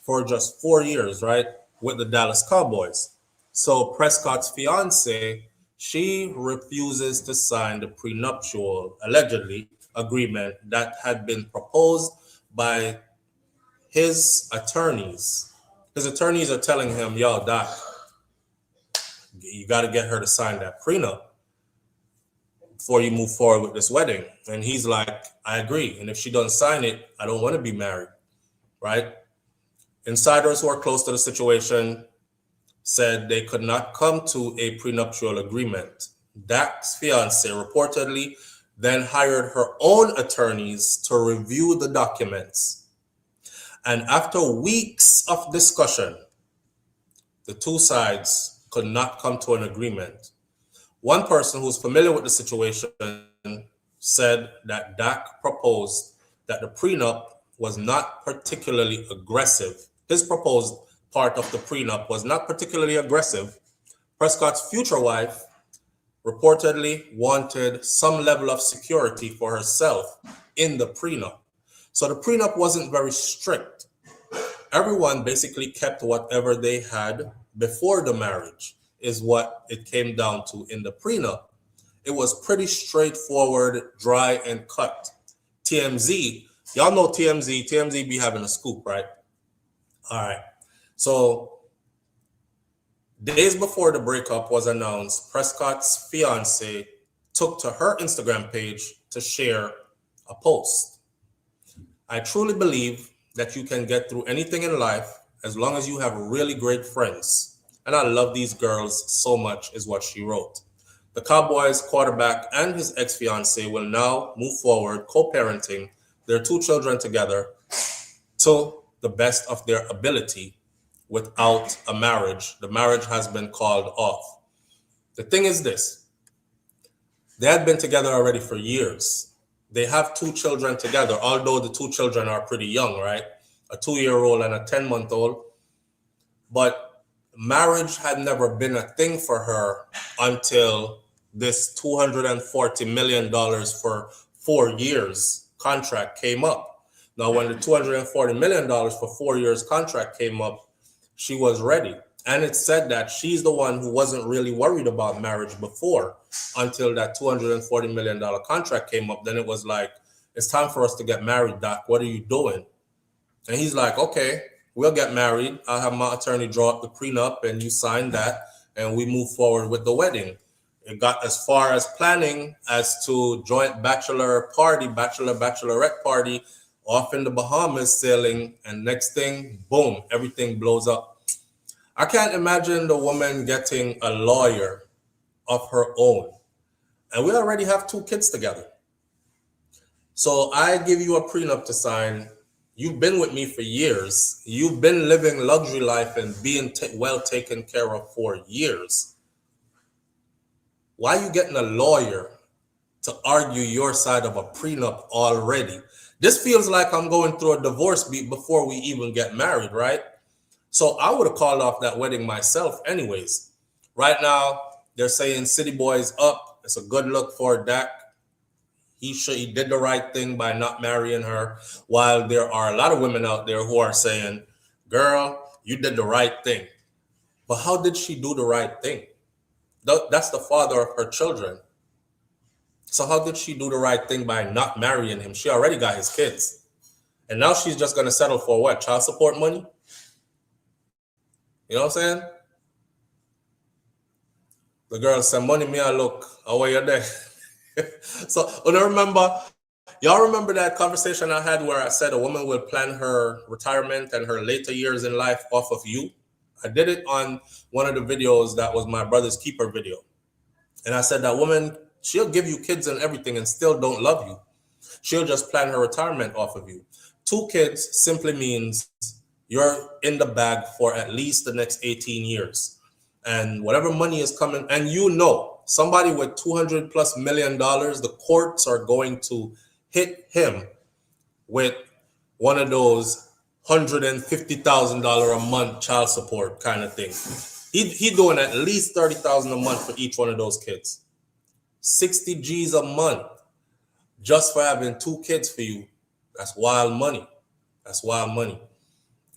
for just 4 years, right, with the Dallas Cowboys. So Prescott's fiance, she refuses to sign the prenuptial, allegedly, agreement that had been proposed by his attorneys. His attorneys are telling him, yo, Doc, you got to get her to sign that prenup before you move forward with this wedding. And he's like, I agree. And if she doesn't sign it, I don't want to be married, right? Insiders who are close to the situation said they could not come to a prenuptial agreement. Dak's fiance reportedly then hired her own attorneys to review the documents. And after weeks of discussion, the two sides could not come to an agreement. One person who's familiar with the situation said that Dak proposed that the prenup was not particularly aggressive. His proposed part of the prenup was not particularly aggressive. Prescott's future wife reportedly wanted some level of security for herself in the prenup. So the prenup wasn't very strict. Everyone basically kept whatever they had before the marriage, is what it came down to in the prenup. It was pretty straightforward, dry and cut. TMZ, y'all know TMZ be having a scoop, right? All right. So days before the breakup was announced, Prescott's fiance took to her Instagram page to share a post. I truly believe that you can get through anything in life as long as you have really great friends. And I love these girls so much, is what she wrote. The Cowboys quarterback and his ex-fiance will now move forward, co-parenting their 2 children together to the best of their ability without a marriage. The marriage has been called off. The thing is this, they had been together already for years. They have 2 children together, although the 2 children are pretty young, right? A 2-year-old and a 10-month-old. But marriage had never been a thing for her until this $240 million for 4 years contract came up. Now, when the $240 million for 4 years contract came up, she was ready. And it said that she's the one who wasn't really worried about marriage before until that $240 million contract came up. Then it was like, it's time for us to get married, Doc. What are you doing? And he's like, okay, we'll get married. I'll have my attorney draw up the prenup and you sign that and we move forward with the wedding. It got as far as planning as to joint bachelorette party off in the Bahamas sailing, and next thing, boom, everything blows up. I can't imagine the woman getting a lawyer of her own. And we already have 2 kids together. So I give you a prenup to sign. You've been with me for years. You've been living luxury life and being well taken care of for years. Why are you getting a lawyer to argue your side of a prenup already? This feels like I'm going through a divorce beat before we even get married, right? So I would have called off that wedding myself anyways. Right now, they're saying City Boy's up. It's a good look for Dak. He did the right thing by not marrying her, while there are a lot of women out there who are saying, girl, you did the right thing. But how did she do the right thing? That's the father of her children. So how did she do the right thing by not marrying him? She already got his kids. And now she's just going to settle for what? Child support money? You know what I'm saying? The girl said, money me I look, how are you there? So y'all remember that conversation I had where I said a woman will plan her retirement and her later years in life off of you? I did it on one of the videos that was my brother's keeper video. And I said that woman, she'll give you kids and everything and still don't love you. She'll just plan her retirement off of you. 2 kids simply means you're in the bag for at least the next 18 years. And whatever money is coming, and somebody with $200+ million, the courts are going to hit him with one of those $150,000 a month child support kind of thing. He doing at least $30,000 a month for each one of those kids. 60 G's a month just for having 2 kids for you. That's wild money. That's wild money.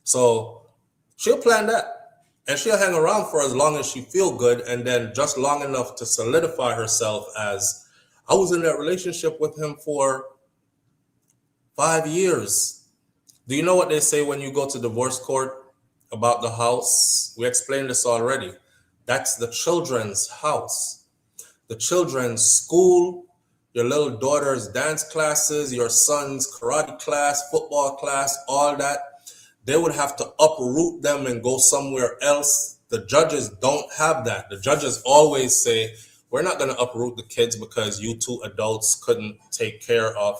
So she'll plan that. And she'll hang around for as long as she feel good, and then just long enough to solidify herself as, I was in that relationship with him for 5 years. Do you know what they say when you go to divorce court about the house? We explained this already. That's the children's house. The children's school, your little daughter's dance classes, your son's karate class, football class, all that. They would have to uproot them and go somewhere else. The judges don't have that. The judges always say, we're not going to uproot the kids because you 2 adults couldn't take care of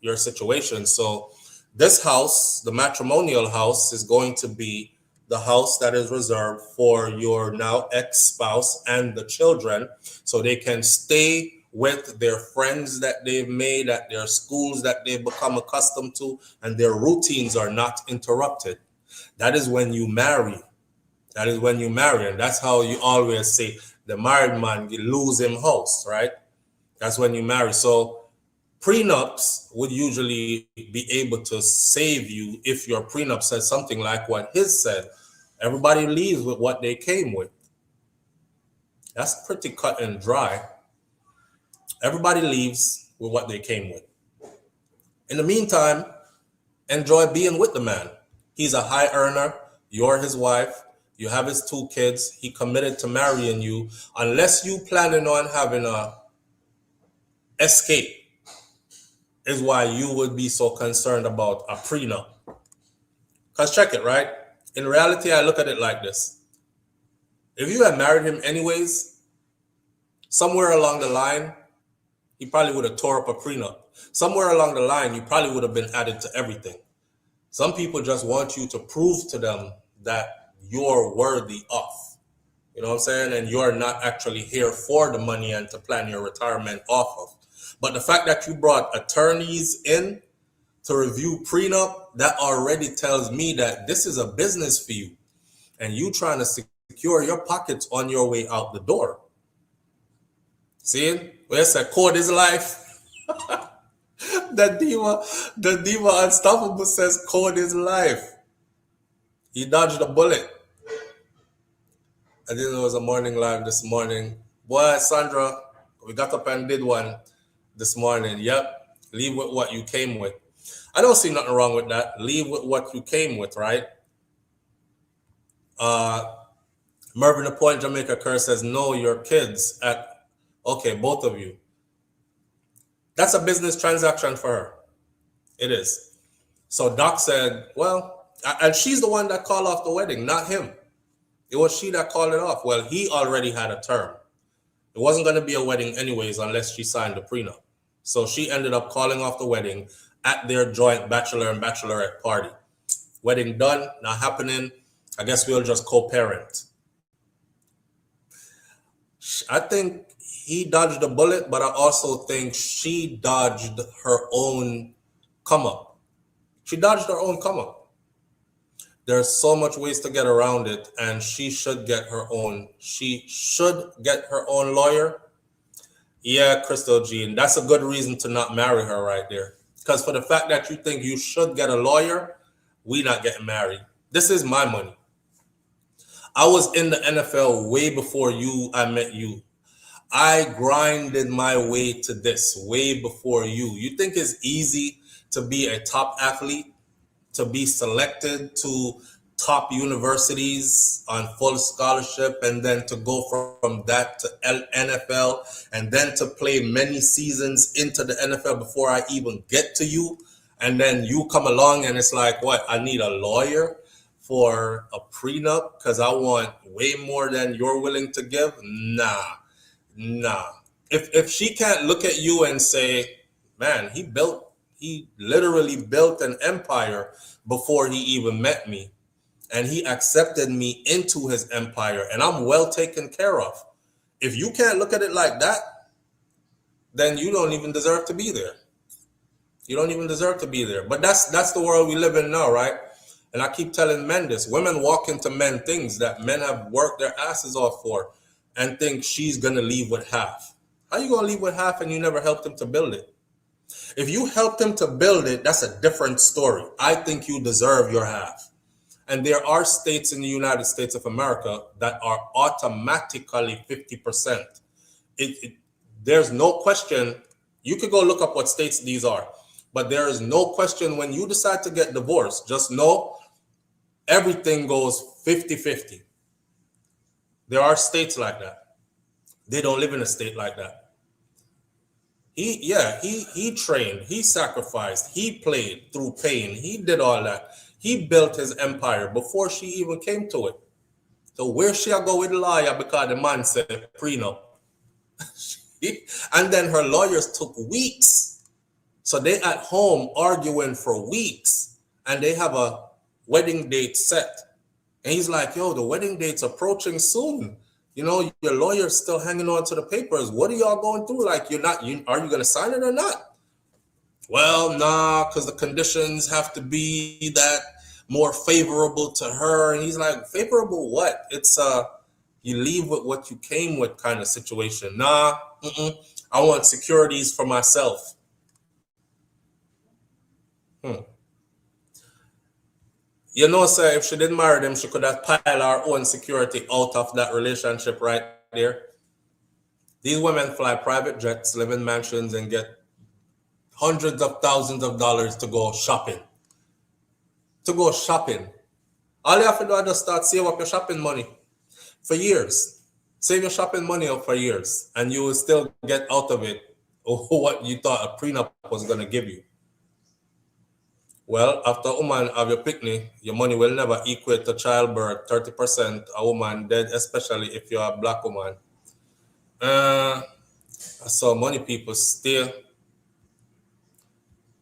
your situation. So this house, the matrimonial house, is going to be the house that is reserved for your now ex-spouse and the children, so they can stay with their friends that they've made at their schools that they've become accustomed to, and their routines are not interrupted. That is when you marry. That is when you marry. And that's how you always say the married man, you lose him house, right? That's when you marry. So prenups would usually be able to save you if your prenup says something like what his said. Everybody leaves with what they came with. That's pretty cut and dry. Everybody leaves with what they came with. In the meantime, enjoy being with the man. He's a high earner. You're his wife. You have his 2 kids. He committed to marrying you. Unless you planning on having a escape, is why you would be so concerned about a prenup. Because check it, right? In reality, I look at it like this. If you had married him anyways, somewhere along the line, he probably would have tore up a prenup. Somewhere along the line, you probably would have been added to everything. Some people just want you to prove to them that you're worthy of. You know what I'm saying? And you're not actually here for the money and to plan your retirement off of. But the fact that you brought attorneys in to review prenup, that already tells me that this is a business for you. And you trying to secure your pockets on your way out the door. See? Where it's a code is life. The diva unstoppable says code is life. He dodged a bullet. I didn't know it was a morning live this morning. Boy, Sandra, we got up and did one this morning. Yep. Leave with what you came with. I don't see nothing wrong with that. Leave with what you came with, right? Mervyn the Point, Jamaica Curse says, no, your kids at, okay, both of you. That's a business transaction for her. It is. So Doc said, well, and she's the one that called off the wedding, not him. It was she that called it off. Well, he already had a term. It wasn't going to be a wedding anyways unless she signed the prenup. So she ended up calling off the wedding at their joint bachelor and bachelorette party. Wedding done, not happening. I guess we'll just co-parent. I think he dodged a bullet, but I also think she dodged her own come up. She dodged her own come up. There's so much ways to get around it, and she should get her own. She should get her own lawyer. Yeah, Crystal Jean, that's a good reason to not marry her right there. Because for the fact that you think you should get a lawyer, we not getting married. This is my money. I was in the NFL way before I met you. I grinded my way to this way before you. You think it's easy to be a top athlete, to be selected to top universities on full scholarship, and then to go from that to NFL, and then to play many seasons into the NFL before I even get to you? And then you come along and it's like, what? I need a lawyer for a prenup because I want way more than you're willing to give? Nah. If she can't look at you and say, man, he built He literally built an empire before he even met me. And he accepted me into his empire, and I'm well taken care of. If you can't look at it like that, then you don't even deserve to be there. You don't even deserve to be there. But that's the world we live in now, right? And I keep telling men this. Women walk into men things that men have worked their asses off for and think she's going to leave with half. How you going to leave with half and you never helped him to build it? If you helped him to build it, that's a different story. I think you deserve your half. And there are states in the United States of America that are automatically 50%. There's no question. You could go look up what states these are. But there is no question when you decide to get divorced, just know everything goes 50-50. There are states like that. They don't live in a state like that. He trained, he sacrificed, he played through pain, he did all that. He built his empire before she even came to it. So where she go with the lawyer because the man said prenup? And then her lawyers took weeks. So they at home arguing for weeks. And they have a wedding date set. And he's like, yo, the wedding date's approaching soon. You know, your lawyer's still hanging on to the papers. What are y'all going through? Like, are you going to sign it or not? Well, nah, because the conditions have to be that more favorable to her. And he's like, favorable what? It's you leave with what you came with kind of situation. Nah, I want securities for myself. You know, sir, if she didn't marry them, she could have piled her own security out of that relationship right there. These women fly private jets, live in mansions, and get hundreds of thousands of dollars to go shopping. All you have to do is just start save up your shopping money for years. Save your shopping money up for years, and you will still get out of it what you thought a prenup was going to give you. Well, after a woman have your picnic, your money will never equate to childbirth. 30% a woman dead, especially if you're a black woman. I saw money people still.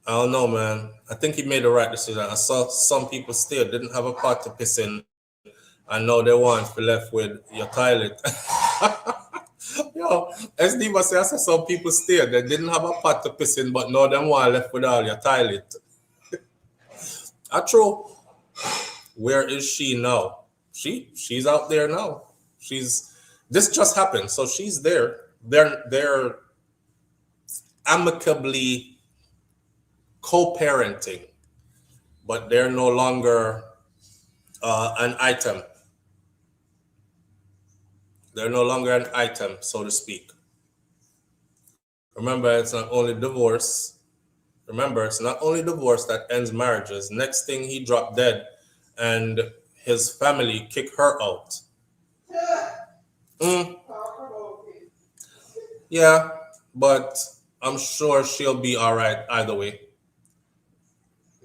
I don't know, man. I think he made the right decision. I saw some people still didn't have a pot to piss in. I know they want to be left with your toilet. Yo, SD must say, I saw some people still they didn't have a pot to piss in, but now them want left with all your toilet. True. Where is she now? She's out there now. This just happened, so she's there. They're amicably co-parenting, but they're no longer an item. They're no longer an item, so to speak. Remember, it's not only divorce that ends marriages. Next thing, he dropped dead and his family kick her out. Yeah, but I'm sure she'll be all right either way.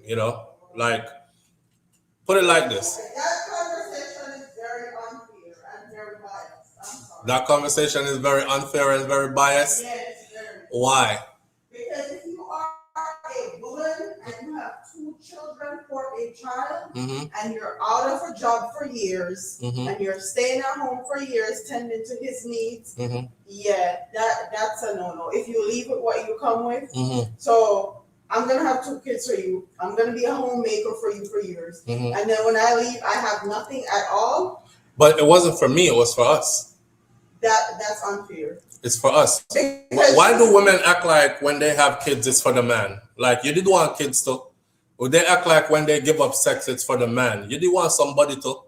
You know, like, put it like this. That conversation is very unfair and very biased. I'm sorry. That conversation is very unfair and very biased? Yes, very. Why? Because if you are a woman and you have 2 children for a child, and you're out of a job for years, and you're staying at home for years tending to his needs, yeah, that's a no-no. If you leave with what you come with, so I'm going to have 2 kids for you. I'm going to be a homemaker for you for years. And then when I leave, I have nothing at all. But it wasn't for me, it was for us. That's unfair. It's for us. Why do women act like when they have kids, it's for the man? Like, you did want kids to. Would they act like when they give up sex, it's for the man? You did want somebody to.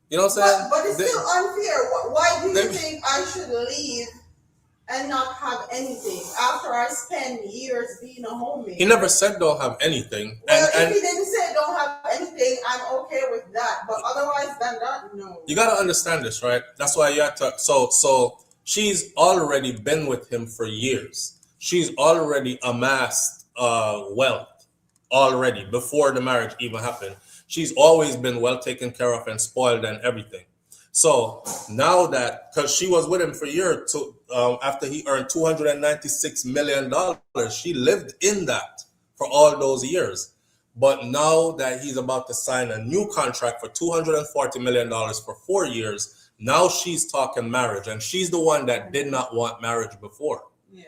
You know what I'm saying? But it's still unfair. Why do you think I should leave and not have anything after I spend years being a homemaker? He never said don't have anything. Well, if he didn't say don't have anything, I'm okay with that. But otherwise than that, no. You got to understand this, right? That's why you have to. So she's already been with him for years. She's already amassed wealth already before the marriage even happened. She's always been well taken care of and spoiled and everything. So now that, because she was with him for a year after he earned $296 million, she lived in that for all those years. But now that he's about to sign a new contract for $240 million for 4 years, now she's talking marriage, and she's the one that did not want marriage before. Yeah.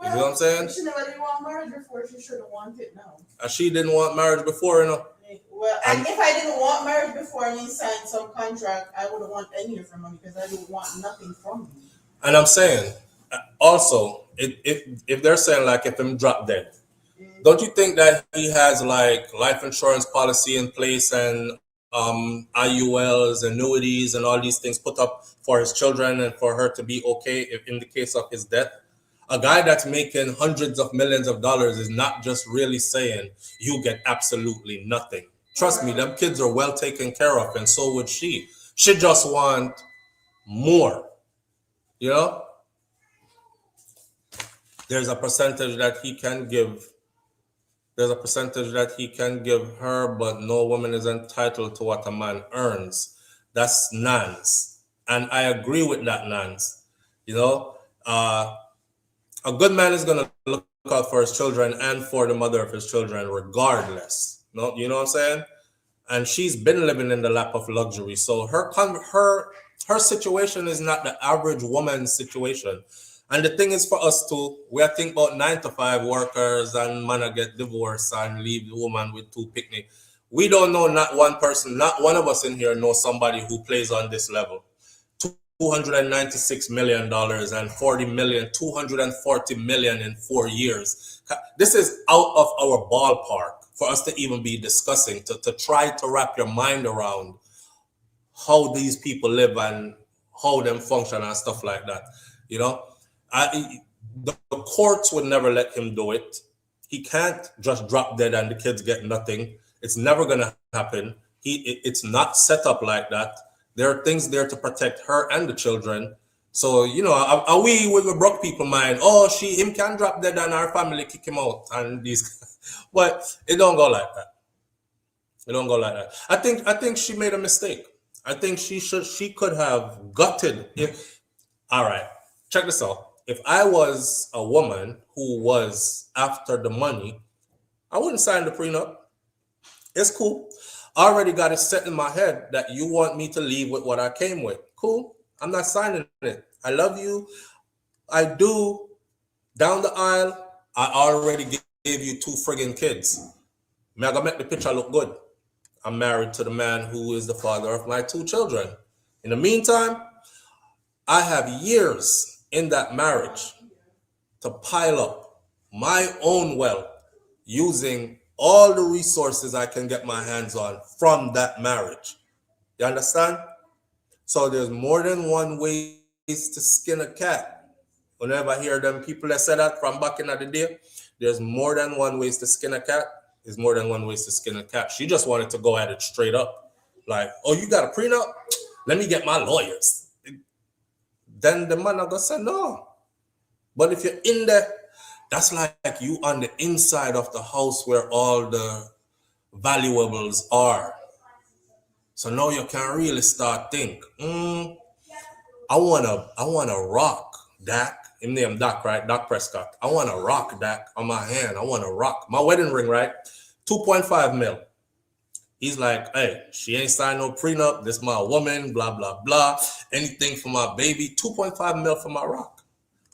You know what I'm saying? She never did want marriage before. She should have wanted it now. And she didn't want marriage before, you know. Well, and if I didn't want marriage before and he signed some contract, I wouldn't want any of her money because I didn't want nothing from him. And I'm saying, also, if they're saying like if him drop dead, don't you think that he has like life insurance policy in place and IULs, annuities, and all these things put up for his children and for her to be okay if in the case of his death? A guy that's making hundreds of millions of dollars is not just really saying you get absolutely nothing. Trust me, them kids are well taken care of, and so would she. She just want more, you know? There's a percentage that he can give. There's a percentage that he can give her, but no woman is entitled to what a man earns. That's nonsense. And I agree with that nonsense. You know, a good man is going to look out for his children and for the mother of his children regardless. No, you know what I'm saying? And she's been living in the lap of luxury. So her situation is not the average woman's situation. And the thing is for us too, we are thinking about 9-to-5 workers and man get divorced and leave the woman with 2 picnic. We don't know, not one person, not one of us in here knows somebody who plays on this level. $296 million and 40 million, 240 million in 4 years. This is out of our ballpark for us to even be discussing, to try to wrap your mind around how these people live and how them function and stuff like that. You know, the courts would never let him do it. He can't just drop dead and the kids get nothing. It's never going to happen. It's not set up like that. There are things there to protect her and the children. So, you know, are we with the broke people mind? Oh, him can drop dead and our family kick him out and these. But it don't go like that. It don't go like that. I think she made a mistake. I think she could have gutted if. All right, check this out. If I was a woman who was after the money, I wouldn't sign the prenup. It's cool. I already got it set in my head that you want me to leave with what I came with. Cool. I'm not signing it. I love you. I do. Down the aisle, I already gave you 2 friggin' kids. I'm gonna make the picture look good. I'm married to the man who is the father of my 2 children. In the meantime, I have years in that marriage to pile up my own wealth using all the resources I can get my hands on from that marriage. You understand? So there's more than one way to skin a cat. Whenever I hear them people that say that from back in the day, there's more than one ways to skin a cat. There's more than one ways to skin a cat. She just wanted to go at it straight up. Like, oh, you got a prenup? Let me get my lawyers. Then the man are gonna say no. But if you're in there, that's like you on the inside of the house where all the valuables are. So now you can really start think, I wanna rock Dak. His name Dak, right? Dak Prescott. I wanna rock Dak on my hand. I wanna rock my wedding ring, right? 2.5 mil. He's like, hey, she ain't signed no prenup. This my woman, blah, blah, blah. Anything for my baby. 2.5 mil for my rock.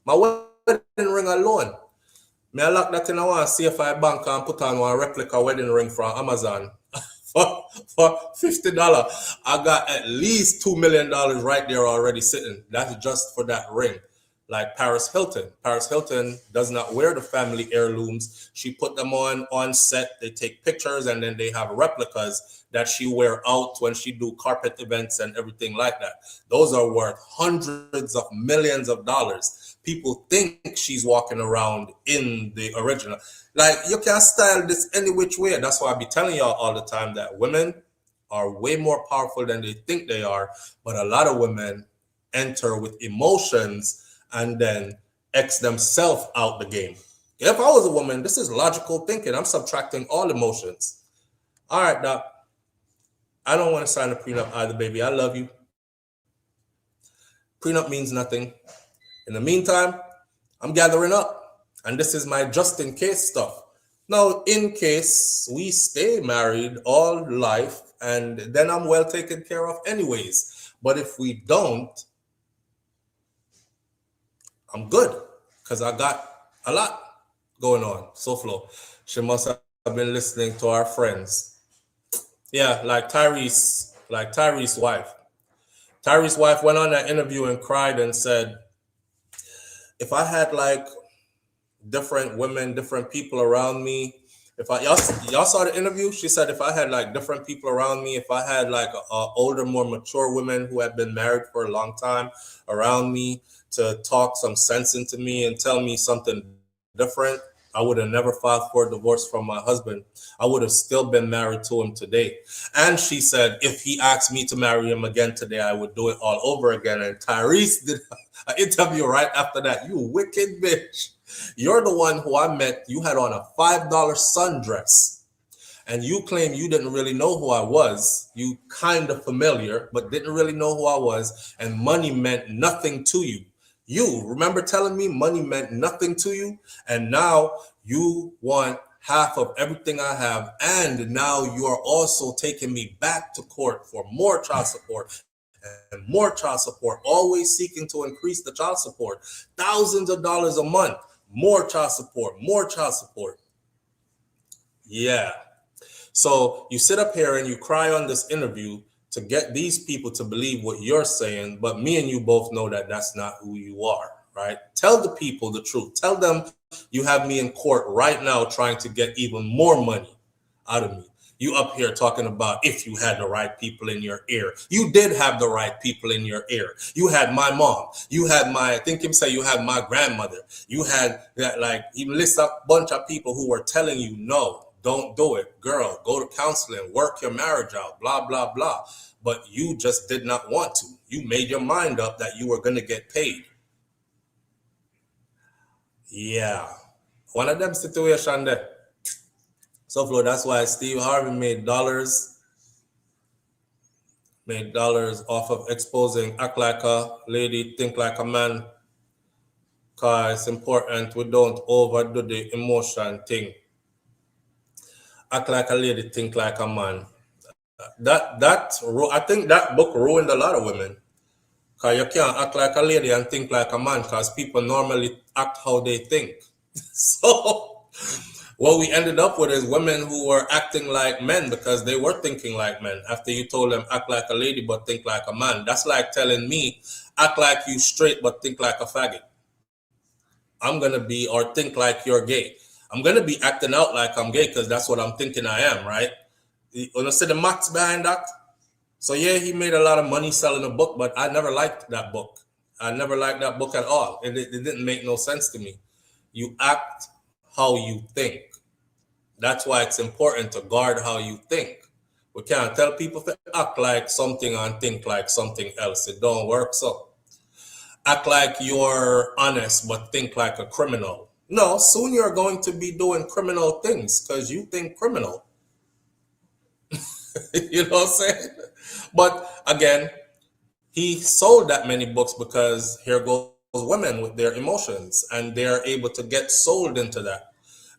My wedding ring alone. Me I lock that in a one CFI bank and put on one replica wedding ring from Amazon for $50. I got at least $2 million right there already sitting. That's just for that ring. Like Paris Hilton. Paris Hilton does not wear the family heirlooms. She put them on set. They take pictures and then they have replicas that she wear out when she do carpet events and everything like that. Those are worth hundreds of millions of dollars. People think she's walking around in the original. Like, you can't style this any which way. That's why I be telling y'all all the time that women are way more powerful than they think they are. But a lot of women enter with emotions and then X themselves out the game. If I was a woman, this is logical thinking. I'm subtracting all emotions. All right, Doc. I don't want to sign a prenup either, baby. I love you. Prenup means nothing. In the meantime, I'm gathering up. And this is my just in case stuff. Now, in case we stay married all life, and then I'm well taken care of anyways. But if we don't, I'm good because I got a lot going on. SouFlo, she must have been listening to our friends. Yeah, like Tyrese's wife. Tyrese's wife went on that interview and cried and said, if I had like different women, different people around me, if I y'all saw the interview, she said if I had like different people around me, if I had like older, more mature women who had been married for a long time around me to talk some sense into me and tell me something different, I would have never filed for a divorce from my husband. I would have still been married to him today. And she said, if he asked me to marry him again today, I would do it all over again. And Tyrese did an interview right after that. You wicked bitch. You're the one who I met. You had on a $5 sundress. And you claim you didn't really know who I was. You kind of familiar, but didn't really know who I was. And money meant nothing to you. You remember telling me money meant nothing to you, and now you want half of everything I have, and now you are also taking me back to court for more child support and more child support, always seeking to increase the child support. Thousands of dollars a month, more child support, more child support. Yeah. So you sit up here and you cry on this interview to get these people to believe what you're saying, but me and you both know that that's not who you are, right? Tell the people the truth. Tell them you have me in court right now trying to get even more money out of me. You up here talking about if you had the right people in your ear. You did have the right people in your ear. You had my mom. You had I think him say you had my grandmother. You had that, like, he lists a bunch of people who were telling you no. Don't do it. Girl, go to counseling, work your marriage out, blah, blah, blah. But you just did not want to. You made your mind up that you were going to get paid. Yeah. One of them situations there. SouFlo, that's why Steve Harvey made dollars off of exposing act like a lady, think like a man. Because it's important we don't overdo the emotion thing. Act like a lady, think like a man. I think that book ruined a lot of women. Because you can't act like a lady and think like a man, because people normally act how they think. So what we ended up with is women who were acting like men because they were thinking like men. After you told them act like a lady but think like a man. That's like telling me act like you straight but think like a faggot. I'm going to be, or think like you're gay. I'm going to be acting out like I'm gay because that's what I'm thinking I am, right? You want to see the maths behind that? So yeah, he made a lot of money selling a book, but I never liked that book. I never liked that book at all. It didn't make no sense to me. You act how you think. That's why it's important to guard how you think. We can't tell people to act like something and think like something else. It don't work so. Act like you're honest, but think like a criminal. No, soon you're going to be doing criminal things because you think criminal. You know what I'm saying? But again, he sold that many books because here goes women with their emotions and they're able to get sold into that.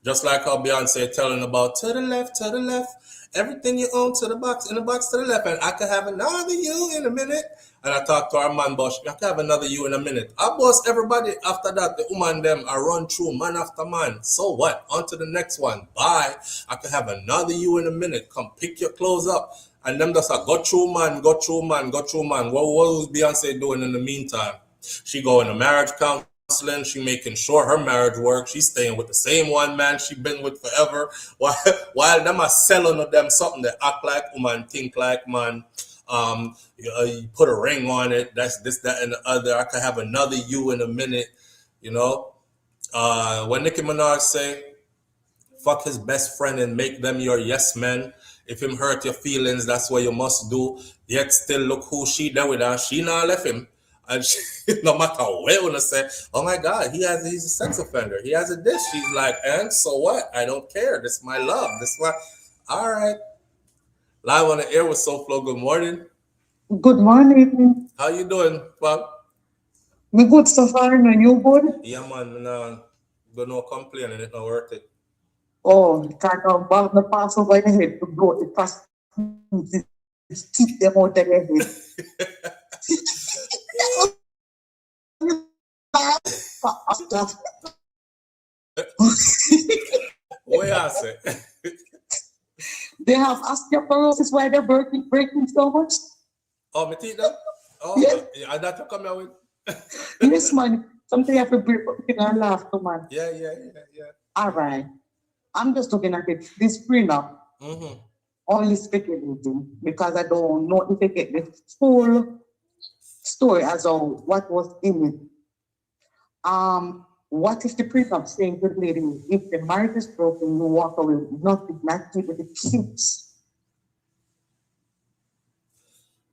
Just like how Beyonce telling about to the left, everything you own to the box, in the box to the left, and I could have another you in a minute. And I talked to our man boss, I could have another you in a minute. I boss everybody after that, the woman them, I run through man after man. So what? On to the next one. Bye. I could have another you in a minute. Come pick your clothes up. And them just go through man, go through man, go through man. What was Beyonce doing in the meantime? She going to marriage counseling. She making sure her marriage works. She's staying with the same one man she been with forever. While them are selling of them something that act like woman, think like man. You put a ring on it. That's this, that, and the other. I could have another you in a minute. You know, when Nicki Minaj say, "Fuck his best friend and make them your yes men." If him hurt your feelings, that's what you must do. Yet still look who she done with her. She not left him. And she, no matter what you wanna say, oh my God, he's a sex offender. He has a dish. She's like, and so what? I don't care. This is my love. This is my, all right. Live on the air with SouFlo. Good morning. Good morning. How you doing, Bob? Me good so far, and you good? Yeah, man. No complain, and it's not worth it. Oh, kind of bag the pass over your head to go the pass keep them out of your head. What you say? They have osteoporosis why they're breaking so much. Oh, me teeth them? Oh, yeah, that come here with. Yes, man. Something you have to break up and laugh to, man. Yeah. All right. I'm just looking at it. This prenup, only speculating because I don't know if I get the full story as of what was in it. What is the prenup saying to the lady? If the marriage is broken, you walk away with nothing, not even the kids.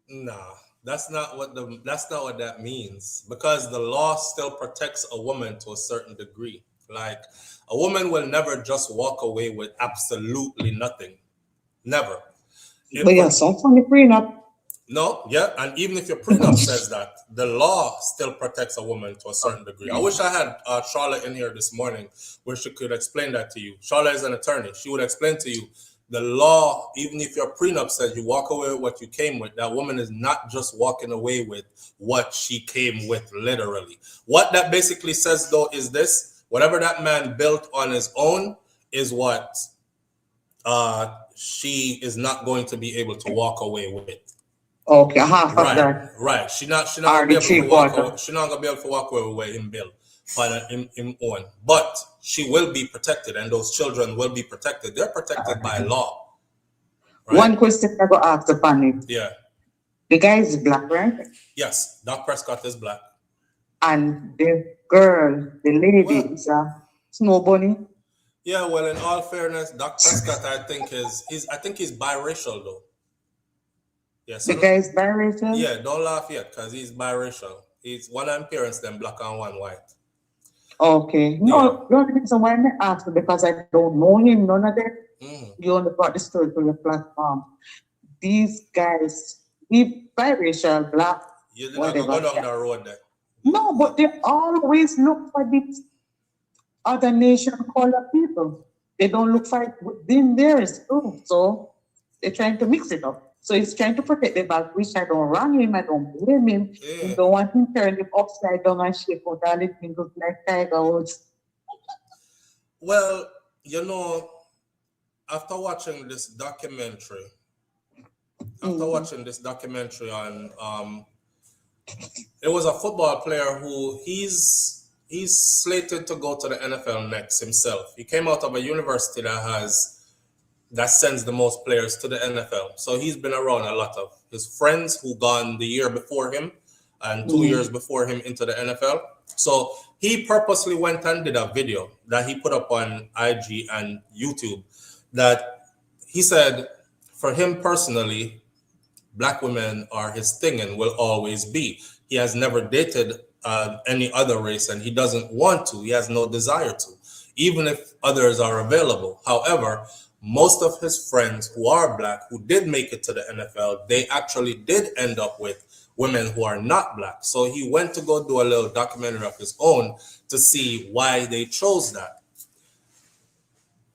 Nah, that's not what that means, because the law still protects a woman to a certain degree. Like, a woman will never just walk away with absolutely nothing. Never. But yeah, some from the prenup. No, yeah, and even if your prenup says that, the law still protects a woman to a certain degree. I wish I had Charlotte in here this morning where she could explain that to you. Charlotte is an attorney. She would explain to you the law, even if your prenup says you walk away with what you came with, that woman is not just walking away with what she came with, literally. What that basically says, though, is this: whatever that man built on his own is what she is not going to be able to walk away with. Okay, half of that. Right. She not gonna be able to walk away. She not gonna be able to walk away with what him build, but him own. But she will be protected, and those children will be protected. They're protected by law. Right? One question I go ask upon it. Yeah. The guy is black, right? Yes, Doc Prescott is black. And the girl, the lady, is a snow bunny. Yeah, well, in all fairness, Doc Prescott, I think he's biracial though. Yeah, so the guy is biracial? Yeah, don't laugh yet, because he's biracial. He's one of them parents, them black and one white. Okay. No, the only reason why I asked because I don't know him, none of them. You only brought the story to your platform. These guys, he biracial, black. You did not go down the road there. No, but they always look for these other nation color people. They don't look for it within theirs too. So they're trying to mix it up. So he's trying to protect the back, which I don't wrong him, I don't blame him. I don't want him turn him upside down and shake out all the things look like Tiger Woods. Well, you know, after watching this documentary, on it was a football player who he's slated to go to the NFL next himself. He came out of a university that sends the most players to the NFL. So he's been around a lot of his friends who gone the year before him and 2 years before him into the NFL. So he purposely went and did a video that he put up on IG and YouTube that he said, for him personally, black women are his thing and will always be. He has never dated any other race, and he doesn't want to. He has no desire to, even if others are available. However, most of his friends who are black, who did make it to the NFL, they actually did end up with women who are not black. So he went to go do a little documentary of his own to see why they chose that.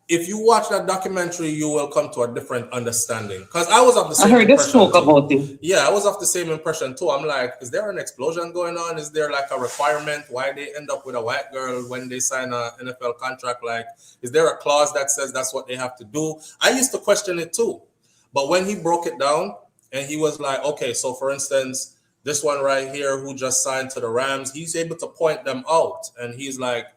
If you watch that documentary, you will come to a different understanding. Because I was of the same impression. I heard this talk about it. Yeah, I was of the same impression too. I'm like, is there an explosion going on? Is there like a requirement why they end up with a white girl when they sign an NFL contract? Like, is there a clause that says that's what they have to do? I used to question it too. But when he broke it down and he was like, okay, so for instance, this one right here who just signed to the Rams, he's able to point them out. And he's like,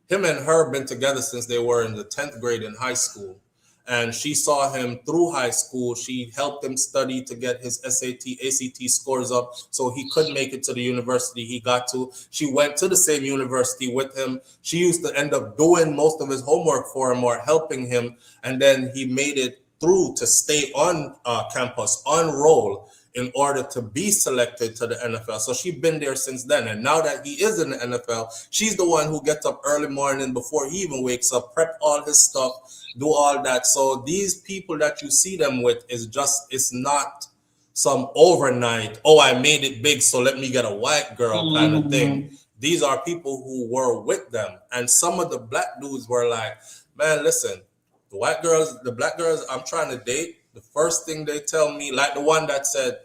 him and her been together since they were in the 10th grade in high school. And she saw him through high school. She helped him study to get his SAT, ACT scores up so he could make it to the university he got to. She went to the same university with him. She used to end up doing most of his homework for him or helping him. And then he made it through to stay on campus, on roll, in order to be selected to the NFL. So she's been there since then. And now that he is in the NFL, she's the one who gets up early morning before he even wakes up, prep all his stuff, do all that. So these people that you see them with it's not some overnight, oh, I made it big, so let me get a white girl kind of thing. These are people who were with them. And some of the black dudes were like, man, listen, The white girls, the black girls I'm trying to date, the first thing they tell me, like the one that said,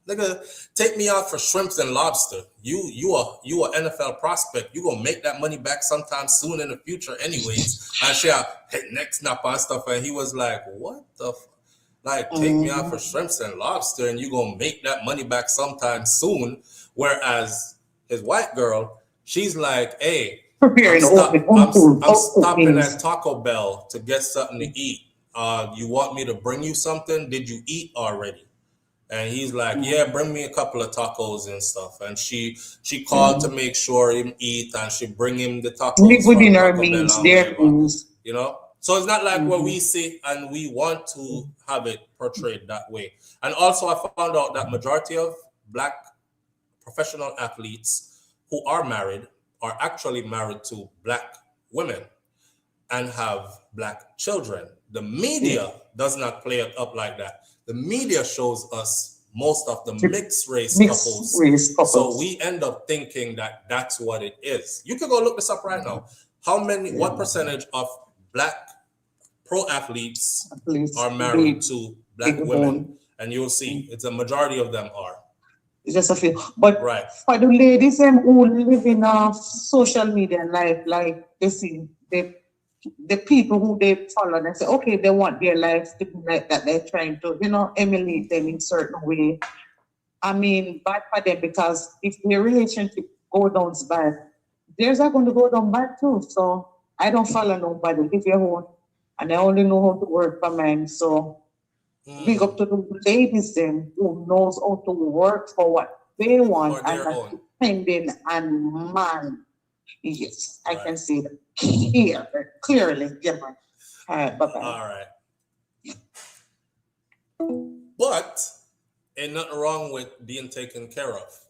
nigga, take me out for shrimps and lobster. You are NFL prospect. You gonna make that money back sometime soon in the future, anyways. I share next snap and stuff, and he was like, "What the, like, take me out for shrimps and lobster, and you gonna make that money back sometime soon." Whereas his white girl, she's like, "Hey, I'm stopping at Taco Bell to get something to eat. You want me to bring you something? Did you eat already?" And he's like, "Yeah, bring me a couple of tacos and stuff." And she called to make sure him eat, and she bring him the tacos. Live within our Taco means, Bell their means. you know. So it's not like what we see, and we want to have it portrayed that way. And also, I found out that majority of black professional athletes who are married are actually married to black women and have black children. The media does not play it up like that. The media shows us most of the mixed race couples. So we end up thinking that that's what it is. You can go look this up right now. What percentage of black pro athletes are married to black women? And you'll see it's a majority of them are. It's just a few. But for the ladies who live in social media life, like they see the people who they follow and say, okay, they want their lives to be like that. They're trying to, emulate them in certain way. I mean, bad for them, because if their relationship go down bad, theirs are going to go down bad too. So I don't follow nobody. Live your own. And I only know how to work for mine. So big up to the ladies then who knows how to work for what they want and not depending on man. Yes, I can see that here clearly. Yeah, man. All right, bye-bye. All right. But ain't nothing wrong with being taken care of.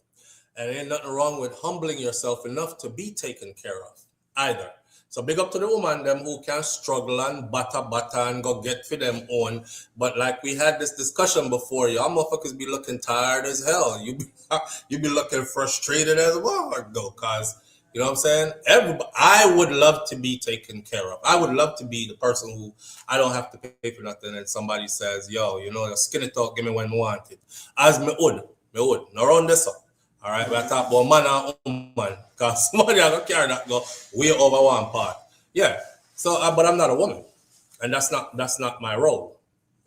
And ain't nothing wrong with humbling yourself enough to be taken care of either. So big up to the woman them who can struggle and butter and go get for them own. But like we had this discussion before, y'all motherfuckers be looking tired as hell. You be looking frustrated as well, though, cause you know what I'm saying? I would love to be taken care of. I would love to be the person who I don't have to pay for nothing, and somebody says, "Yo, your skinny talk, give me when I want it." As me would, no round this up. All right, we talk about man and woman, because somebody I don't carry that go way over one part. Yeah. So, but I'm not a woman, and that's not my role.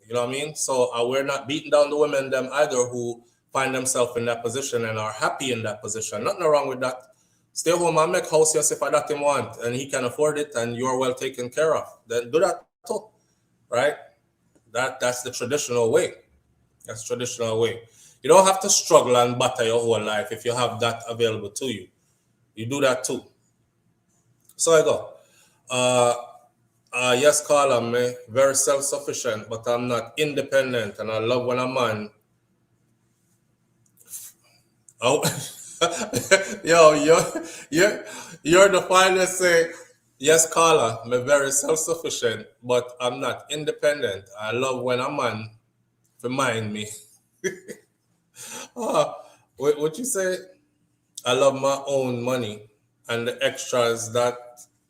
You know what I mean? So we're not beating down the women them either who find themselves in that position and are happy in that position. Nothing wrong with that. Stay home and make house yes if that him want, and he can afford it, and you're well taken care of. Then do that too, right? That's the traditional way. That's traditional way. You don't have to struggle and butter your whole life if you have that available to you. You do that too. So I go. Yes, Carla, I'm very self-sufficient, but I'm not independent, and I love when a man. Oh, you're the finest say. Yes, Carla, I'm very self-sufficient, but I'm not independent. I love when a man remind me. What you say? I love my own money and the extras that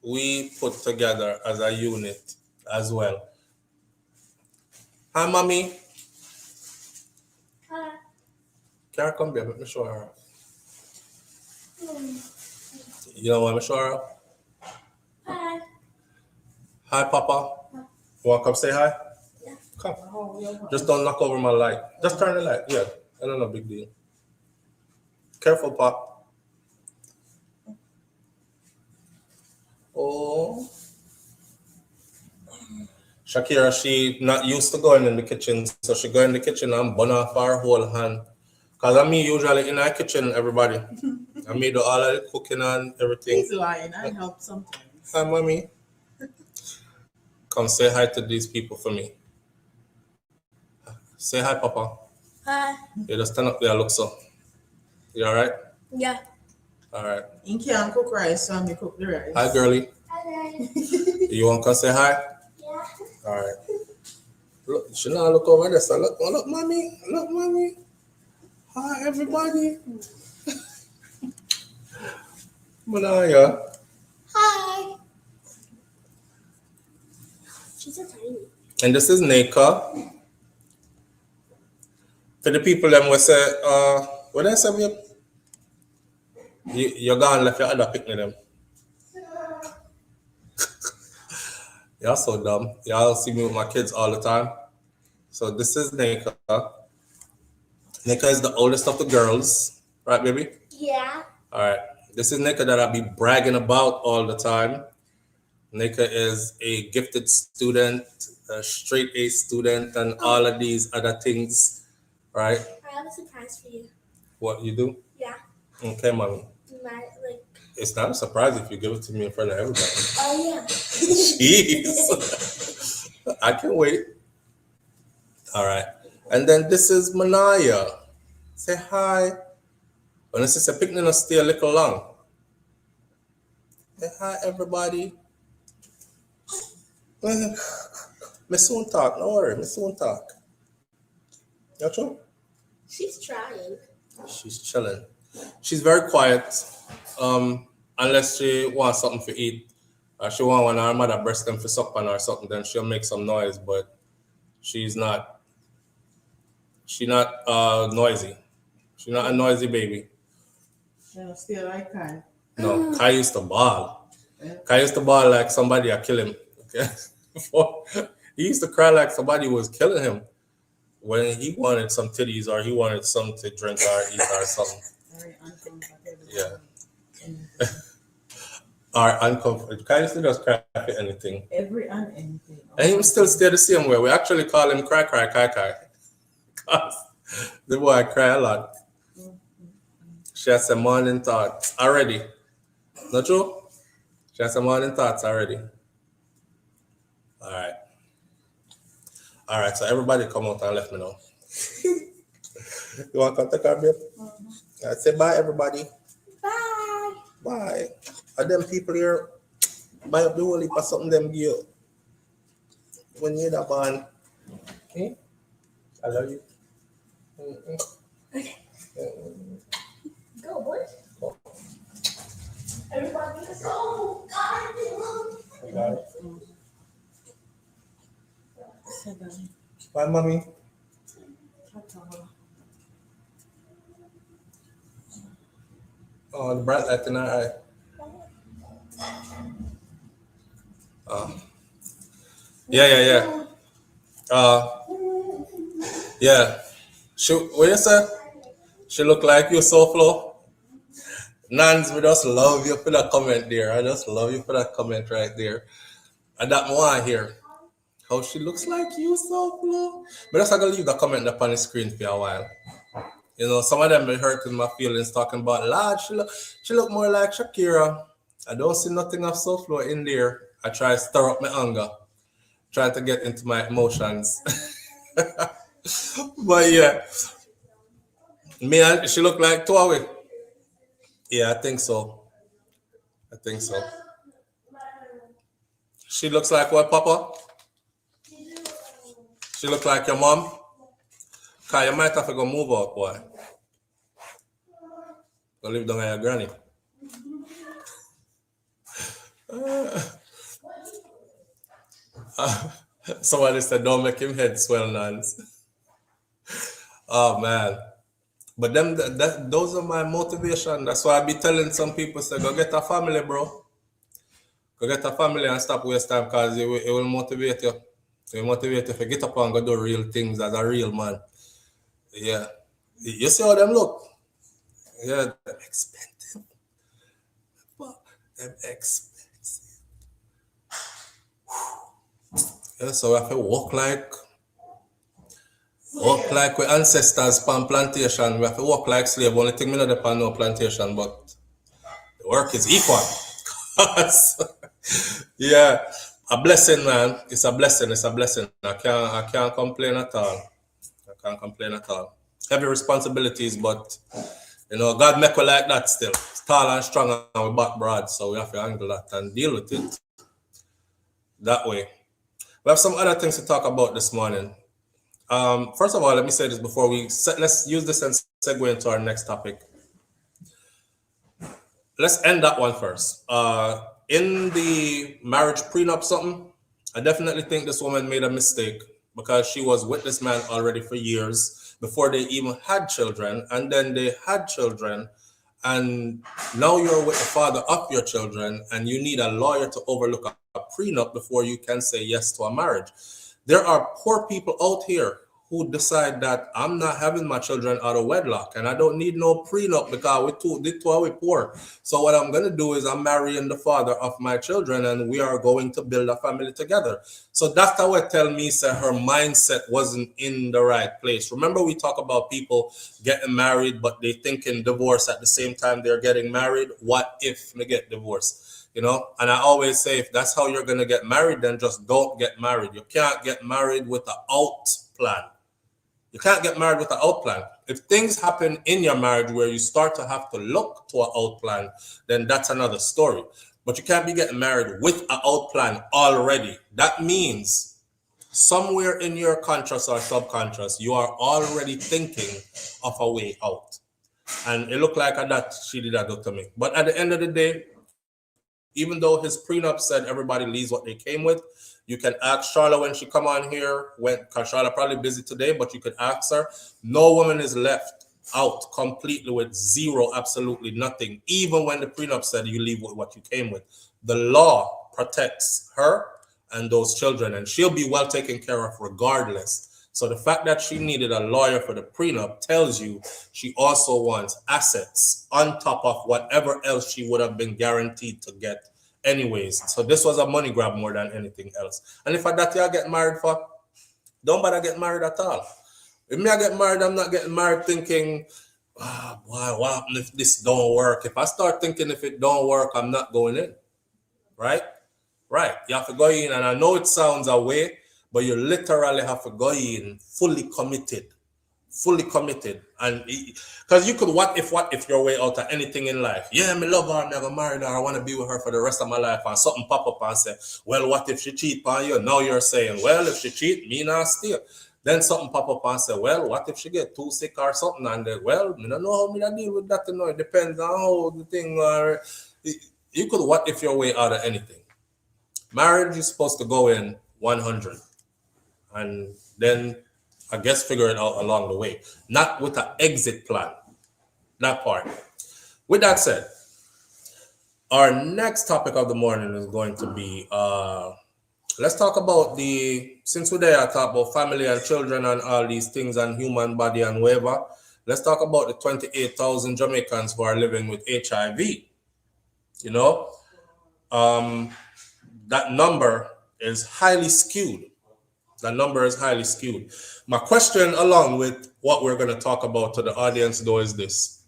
we put together as a unit as well. Hi, mommy. Hi. Can I come here? Let me show her. You don't want me to show her? Hi. Hi, Papa. You want to come say hi? Yeah. Come. Just don't knock over my light. Just turn the light. Yeah. I don't know, big deal. Careful, Pop. Oh. Shakira, she not used to going in the kitchen, so she go in the kitchen and burn off her whole hand. Because I'm me usually in the kitchen, everybody. I me do all of the cooking and everything. He's lying. I help sometimes. Hi, mommy. Come say hi to these people for me. Say hi, Papa. Hi. You just stand up there, look so. You all right? Yeah. All right. You can't cook rice, so I'm going to cook the rice. Hi, girlie. Hi, you want to come say hi? Yeah. All right. Look, you should not look over there. So look, mommy. Look, mommy. Hi, everybody. Manaya. Hi. She's so tiny. And this is Nika. For the people them will say, what I say, babe? You're gone left your other picnic them. Y'all so dumb. Y'all see me with my kids all the time. So this is Nika. Nika is the oldest of the girls. Right, baby? Yeah. All right. This is Nika that I be bragging about all the time. Nika is a gifted student, a straight A student, and all of these other things, right? I have a surprise for you. What you do? Yeah. Okay, mommy. It's not a surprise if you give it to me in front of everybody. Oh, yeah. Jeez. I can wait. All right. And then this is Manaya. Say hi. When it's just a picnic, I'll stay a little long. Say hi, everybody. Me soon talk. Don't worry. Me soon talk. You true? She's trying. She's chilling. She's very quiet. Unless she wants something to eat. She want when her mother breast them for suck on or something, then she'll make some noise, but she's not noisy. She's not a noisy baby. No, still like Kai. No, Kai used to bawl. Kai used to bawl like somebody had killed him. Okay? He used to cry like somebody was killing him when he wanted some titties or he wanted something to drink or eat or something. Very uncomfortable. Yeah. Or uncomfortable. Kai used to just cry for anything. Every and anything. And he still stay the same way. We actually call him Cry Cry Kai Kai. Because the boy cry a lot. She has some morning thoughts already. Not true? She has some morning thoughts already. All right, so everybody come out and let me know. You want to come take our babe? All right, say bye, everybody. Bye. Bye. Are them people here buy up the whole heap of something them give you when you're that man? Okay? I love you. Okay. Go, boys. Everybody is so I got it. Bye, mommy. Oh, the bright light in our eye. Yeah. Yeah. What you say? She look like you, SouFLo. Nans, we just love you for that comment there. I just love you for that comment right there. And that one here. How she looks like you, SouFLo. But just gonna leave the comment up on the screen for a while. You know, some of them be hurting my feelings talking about, lad, she look more like Shakira. I don't see nothing of SouFLo in there. I try to stir up my anger. Try to get into my emotions. But yeah. She look like Tuawe. Yeah, I think so. She looks like what, Papa? She look like your mom? Cause you might have to go move out, boy. Go live down with your granny. Somebody said, don't make him head swell, Nance. Oh, man. But those are my motivation. That's why I be telling some people, say, go get a family, bro. Go get a family and stop waste time because it will motivate you. It will motivate you to get up and go do real things as a real man. Yeah. You see how them look? Yeah, they're expensive. They're expensive. Yeah, so we have to walk like we ancestors on plantation. We have to walk like slave. Only thing we know upon no plantation, but the work is equal. Yeah, a blessing, man. It's a blessing. I can't complain at all. Heavy responsibilities, but you know, God make us like that still. Tall and strong and we back broad, so we have to handle that and deal with it that way. We have some other things to talk about this morning. First of all, let me say this before let's use this and segue into our next topic. Let's end that one first. In the marriage prenup something, I definitely think this woman made a mistake because she was with this man already for years before they even had children, and then they had children, and now you're with the father of your children, and you need a lawyer to overlook a prenup before you can say yes to a marriage. There are poor people out here who decide that I'm not having my children out of wedlock and I don't need no prenup because we poor. So what I'm gonna do is I'm marrying the father of my children and we are going to build a family together. So Dr. Wet tell me that her mindset wasn't in the right place. Remember we talk about people getting married but they thinking divorce at the same time they're getting married. What if they get divorced? And I always say, if that's how you're going to get married, then just don't get married. You can't get married with an out plan. You can't get married with an out plan. If things happen in your marriage where you start to have to look to an out plan, then that's another story. But you can't be getting married with an out plan already. That means somewhere in your conscious or subconscious, you are already thinking of a way out. And it looked like that she did that to me. But at the end of the day, even though his prenup said everybody leaves what they came with, you can ask Charlotte when she come on here, because Charlotte probably busy today, but you could ask her. No woman is left out completely with zero, absolutely nothing, even when the prenup said you leave with what you came with. The law protects her and those children, and she'll be well taken care of regardless. So the fact that she needed a lawyer for the prenup tells you she also wants assets on top of whatever else she would have been guaranteed to get anyways. So this was a money grab more than anything else. And if I that you get married for, don't bother get married at all. If me I get married, I'm not getting married thinking, boy, what happen if this don't work? If I start thinking if it don't work, I'm not going in. Right? Right. You have to go in, and I know it sounds away, but you literally have to go in fully committed. And because you could what if your way out of anything in life. Yeah, me love her, I'm never married her, I want to be with her for the rest of my life, and something pop up and say, well, what if she cheat on you? Now you're saying, well, if she cheat, me not steal. Then something pop up and say, well, what if she get too sick or something? And then, well, I don't know how me to deal with that. It depends on how the thing or you could what if your way out of anything. Marriage is supposed to go in 100, and then I guess figure it out along the way, not with an exit plan. That part. With that said, our next topic of the morning is going to be let's talk about since we're there, I talk about family and children and all these things and human body and whatever. Let's talk about the 28,000 Jamaicans who are living with HIV. That number is highly skewed. My question, along with what we're going to talk about to the audience, though, is this.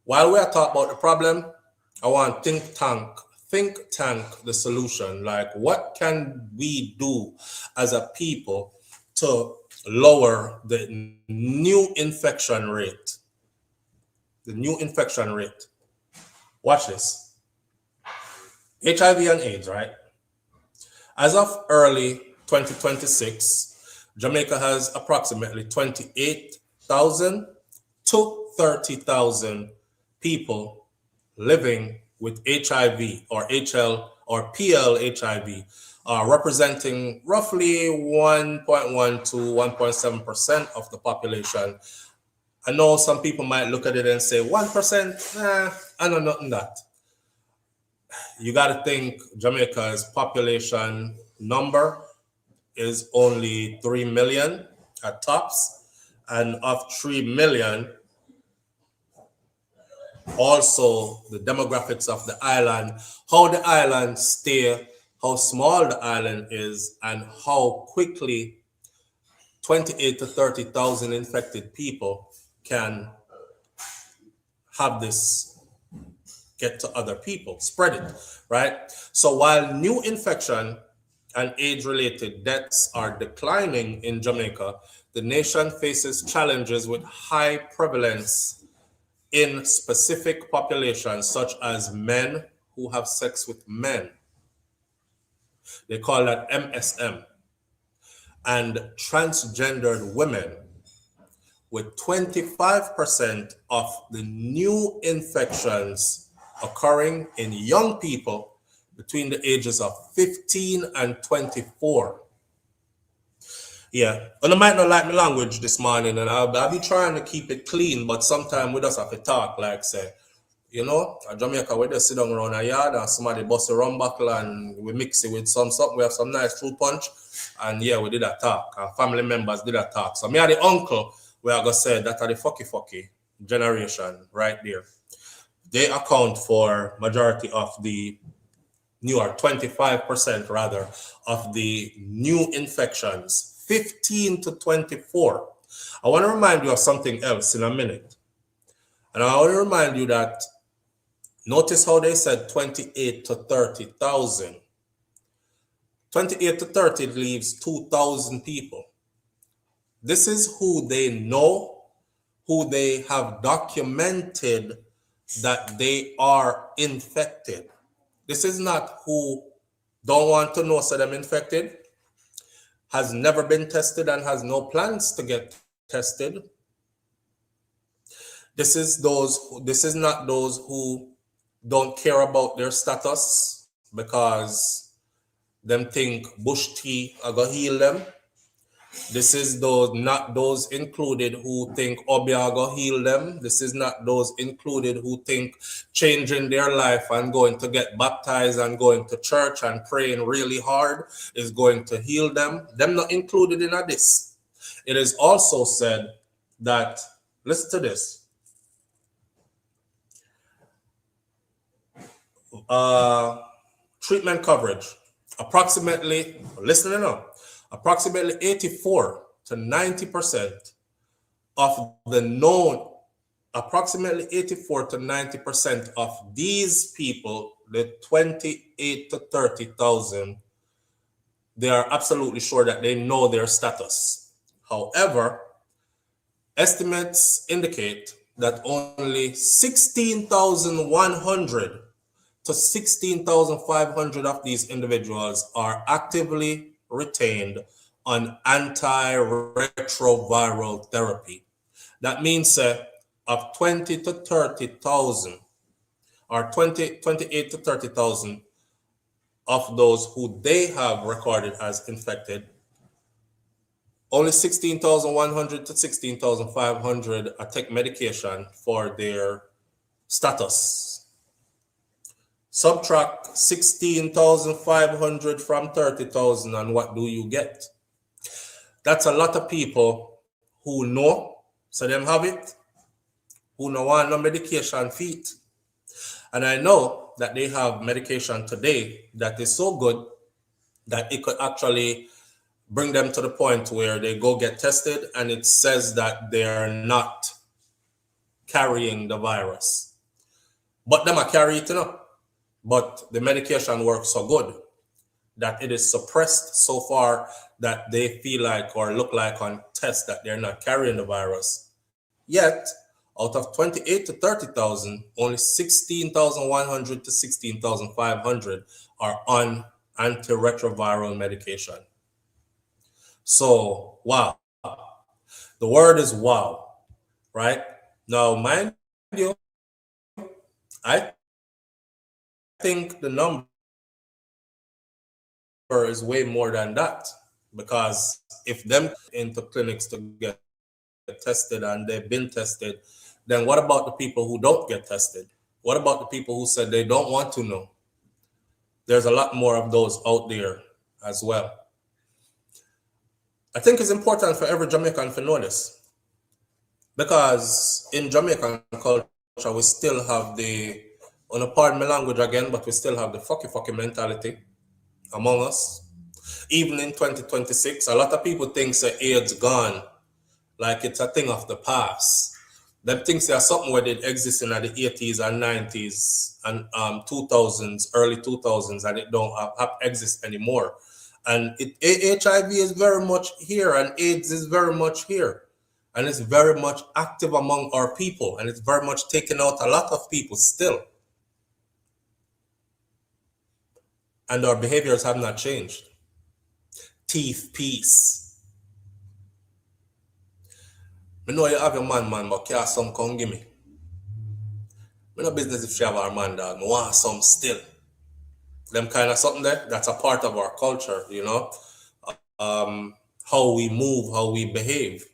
While we're talking about the problem, I want think tank the solution. Like, what can we do as a people to lower the new infection rate? Watch this. HIV and AIDS, right? As of early 2026, Jamaica has approximately 28,000 to 30,000 people living with HIV or HL or PL HIV, representing roughly 1.1 to 1.7% of the population. I know some people might look at it and say 1%, I know nothing that. You got to think Jamaica's population number is only 3 million at tops, and of 3 million, also the demographics of the island, how the island stay, how small the island is, and how quickly 28 to 30,000 infected people can have this get to other people, spread it, right? So while new infection and AIDS-related deaths are declining in Jamaica, the nation faces challenges with high prevalence in specific populations, such as men who have sex with men. They call that MSM. And transgendered women, with 25% of the new infections occurring in young people between the ages of 15 and 24. Yeah, and I might not like my language this morning, and I'll be trying to keep it clean, but sometimes we just have to talk, like say, you know, in Jamaica, we just sit down around a yard and somebody bust a rum buckle and we mix it with something. We have some nice fruit punch, and yeah, we did a talk. Our family members did a talk. So me and the uncle, we are gonna say that are the fucky generation right there. They account for majority of the new, or 25% rather, of the new infections, 15 to 24. I want to remind you of something else in a minute. And I want to remind you that, notice how they said 28 to 30,000. 28 to 30 leaves 2,000 people. This is who they know, who they have documented that they are infected. This is not who don't want to know so them infected, has never been tested and has no plans to get tested. This is not those who don't care about their status because them think bush tea are gonna heal them. This is not those included who think Obi are gonna heal them. This is not those included who think changing their life and going to get baptized and going to church and praying really hard is going to heal them. Them not included in this. It is also said that, listen to this, treatment coverage, approximately 84 to 90% of the known, approximately 84 to 90% of these people, the 28 to 30,000, they are absolutely sure that they know their status. However, estimates indicate that only 16,100 to 16,500 of these individuals are actively retained on antiretroviral therapy. That means of 20 to 30,000 or 28 to 30,000 of those who they have recorded as infected, only 16,100 to 16,500 take medication for their status. Subtract 16,500 from 30,000 and what do you get? That's a lot of people who know, so them have it, who no want no medication feet. And I know that they have medication today that is so good that it could actually bring them to the point where they go get tested and it says that they're not carrying the virus. But them are carry it, you know. But the medication works so good that it is suppressed so far that they feel like or look like on tests that they're not carrying the virus. Yet, out of 28 to 30,000, only 16,100 to 16,500 are on antiretroviral medication. So, wow. The word is wow, right? Now, mind you, I think the number is way more than that, because if them into clinics to get tested and they've been tested, then what about the people who don't get tested? What about the people who said they don't want to know? There's a lot more of those out there as well. I think it's important for every Jamaican to know this, because in Jamaican culture, we still have the, pardon my language again, but we still have the fucky mentality among us. Even in 2026, a lot of people think that AIDS gone, like it's a thing of the past. Them things are something where it exists in the 80s and 90s and 2000s, early 2000s, and it don't exist anymore. And HIV is very much here, and AIDS is very much here. And it's very much active among our people, and it's very much taking out a lot of people still. And our behaviors have not changed. Thief, peace. I know you have your man, but can't some come give me. I no business if she have her man, dog. I want some still. Them kind of something there, that's a part of our culture, you know. How we move, how we behave.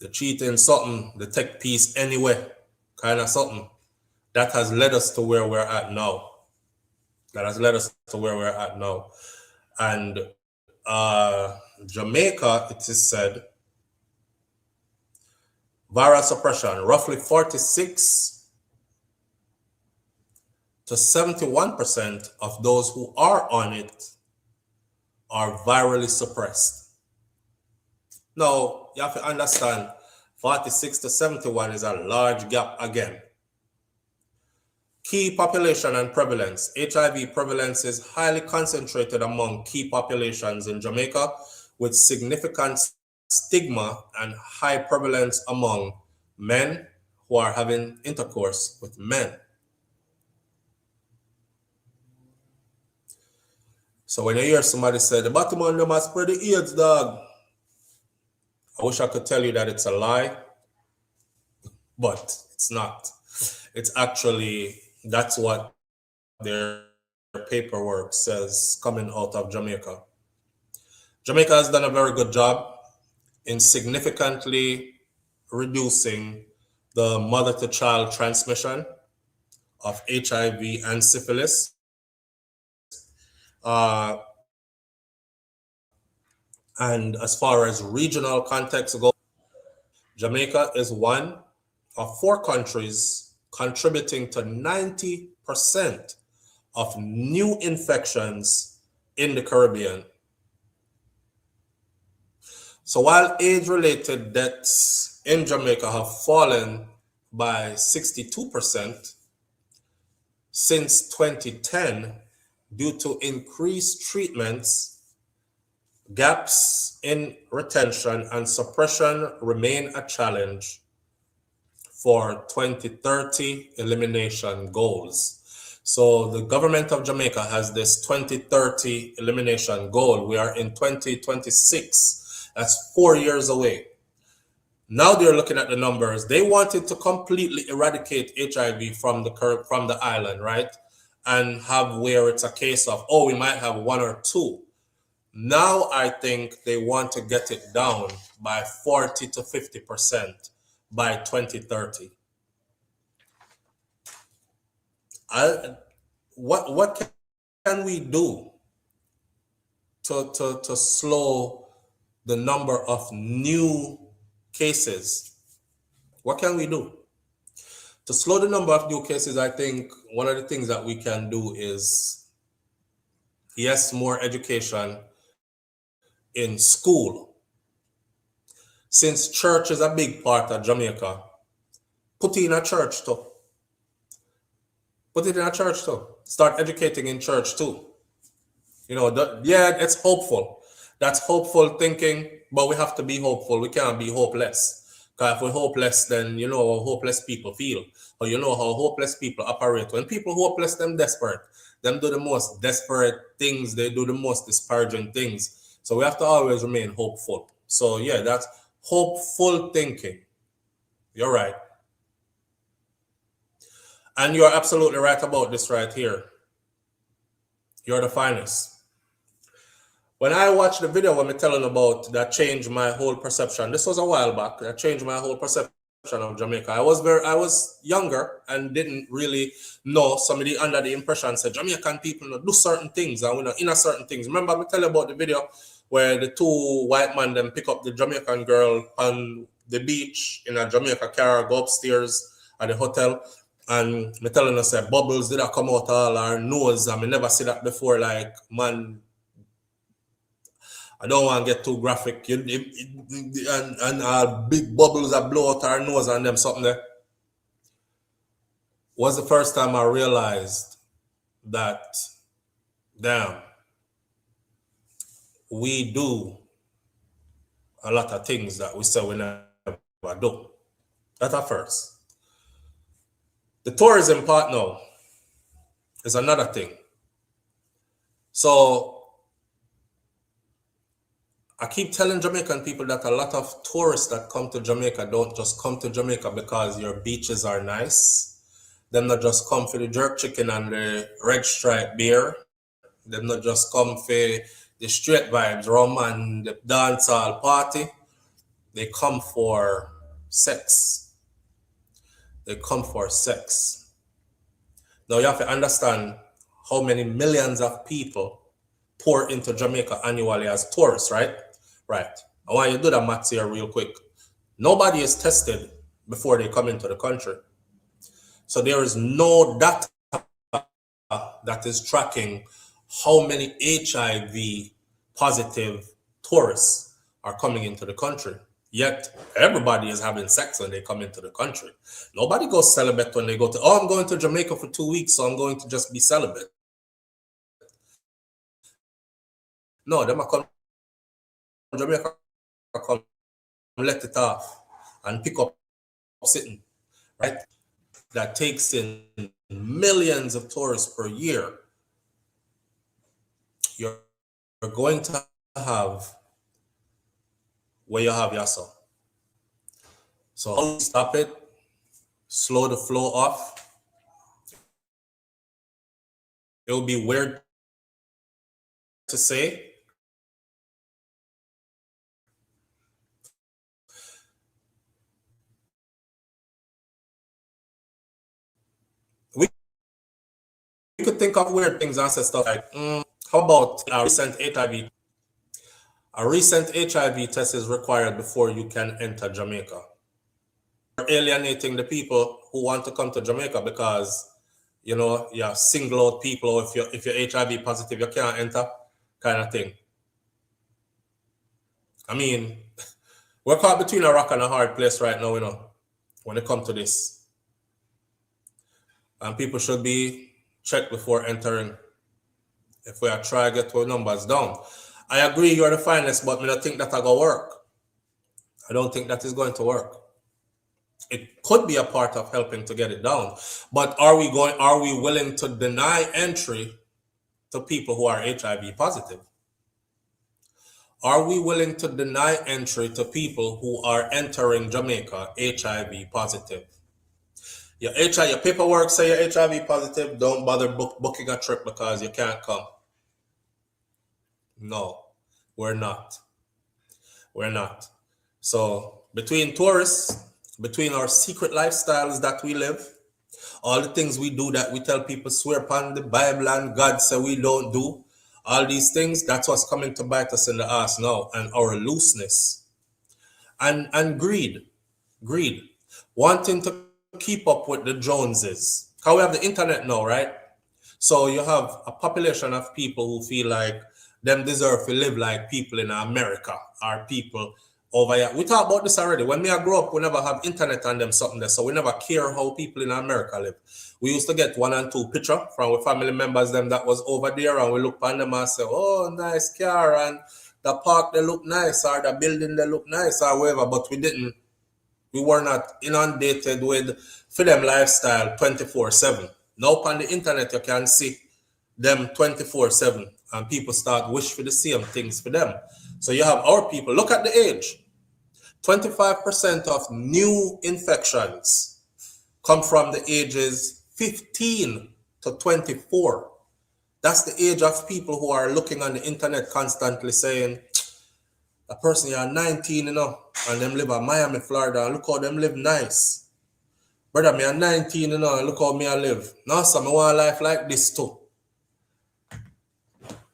The cheating something, the tech piece anyway, kind of something. That has led us to where we're at now. That has led us to where we're at now. And Jamaica, it is said, viral suppression, roughly 46 to 71% of those who are on it are virally suppressed. Now, you have to understand, 46 to 71 is a large gap again. Key population and prevalence. HIV prevalence is highly concentrated among key populations in Jamaica, with significant stigma and high prevalence among men who are having intercourse with men. So when you hear somebody say, the bottom man them must spread the AIDS, dog, I wish I could tell you that it's a lie, but it's not. It's actually, that's what their paperwork says coming out of Jamaica. Jamaica has done a very good job in significantly reducing the mother-to-child transmission of HIV and syphilis. And as far as regional context goes, Jamaica is one of 4 countries contributing to 90% of new infections in the Caribbean. So while AIDS-related deaths in Jamaica have fallen by 62% since 2010 due to increased treatments, gaps in retention and suppression remain a challenge for 2030 elimination goals. So the government of Jamaica has this 2030 elimination goal. We are in 2026. That's 4 years away. Now they're looking at the numbers. They wanted to completely eradicate HIV from the island, right? And have where it's a case of, oh, we might have 1 or 2. Now I think they want to get it down by 40 to 50% by 2030. What can we do to slow the number of new cases? What can we do? To slow the number of new cases, I think one of the things that we can do is, yes, more education in school. Since church is a big part of Jamaica, put it in a church too. Put it in a church too. Start educating in church too. You know, yeah, it's hopeful. That's hopeful thinking, but we have to be hopeful. We can't be hopeless. Because if we're hopeless, then you know how hopeless people feel. Or you know how hopeless people operate. When people hopeless, them desperate. Them do the most desperate things. They do the most disparaging things. So we have to always remain hopeful. So yeah, that's hopeful thinking. You're right. And you're absolutely right about this right here. You're the finest. When I watched the video when me telling about that changed my whole perception. This was a while back. That changed my whole perception of Jamaica. I was younger and didn't really know. Somebody under the impression said Jamaican people do certain things and we know inner certain things. Remember me tell you about the video where the 2 white men them pick up the Jamaican girl on the beach in a Jamaica car, go upstairs at the hotel, and me telling us that bubbles did come out all our nose, and me never see that before. Like, man, I don't want to get too graphic, and big bubbles that blow out our nose and them something there. Was the first time I realized that, damn, we do a lot of things that we say we never do. That's at first. The tourism part now is another thing. So I keep telling Jamaican people that a lot of tourists that come to Jamaica don't just come to Jamaica because your beaches are nice. Them not just come for the jerk chicken and the red stripe beer. Them not just come for the straight vibes, rum and the dancehall party. They come for sex. They come for sex. Now you have to understand how many millions of people pour into Jamaica annually as tourists, right? Right. I want you to do that maths here real quick. Nobody is tested before they come into the country. So there is no data that is tracking how many HIV positive tourists are coming into the country. Yet everybody is having sex when they come into the country. Nobody goes celibate when they go to, oh, I'm going to Jamaica for 2 weeks, so I'm going to just be celibate. No, them are come to Jamaica, come let it off and pick up sitting, right? That takes in millions of tourists per year. You're going to have where you have yourself. So stop it, slow the flow off. It will be weird to say. We could think of weird things and say stuff like, how about a recent HIV? A recent HIV test is required before you can enter Jamaica. You're alienating the people who want to come to Jamaica because, you know, you single out people. If you're HIV positive, you can't enter, kind of thing. I mean, we're caught between a rock and a hard place right now, you know, when it comes to this. And people should be checked before entering. If we are trying to get our numbers down. I agree you're the finest, but I don't think that's going to work. I don't think that is going to work. It could be a part of helping to get it down. But are we willing to deny entry to people who are HIV positive? Are we willing to deny entry to people who are entering Jamaica HIV positive? Your paperwork say you're HIV positive, don't bother booking a trip because you can't come. No, we're not. We're not. So between tourists, between our secret lifestyles that we live, all the things we do that we tell people swear upon the Bible and God say we don't do, all these things, that's what's coming to bite us in the ass now. And our looseness and greed, wanting to keep up with the Joneses. Because we have the internet now, right? So you have a population of people who feel like them deserve to live like people in America or people over here. We talked about this already. When me I grew up, we never have internet and them something there. So we never care how people in America live. We used to get 1 and 2 picture from our family members them that was over there, and we look on them and say, oh, nice car, and the park they look nice, or the building they look nice, or whatever. But we were not inundated with for them lifestyle 24/7. Now on the internet you can see them 24/7, and people start wish for the same things for them. So you have our people, look at the age. 25% of new infections come from the ages 15 to 24. That's the age of people who are looking on the internet constantly saying, a person you are 19, you know, and them live in Miami, Florida, and look how them live nice. Brother, me are 19, you know, and look how me I live. Now, so I want a life like this too.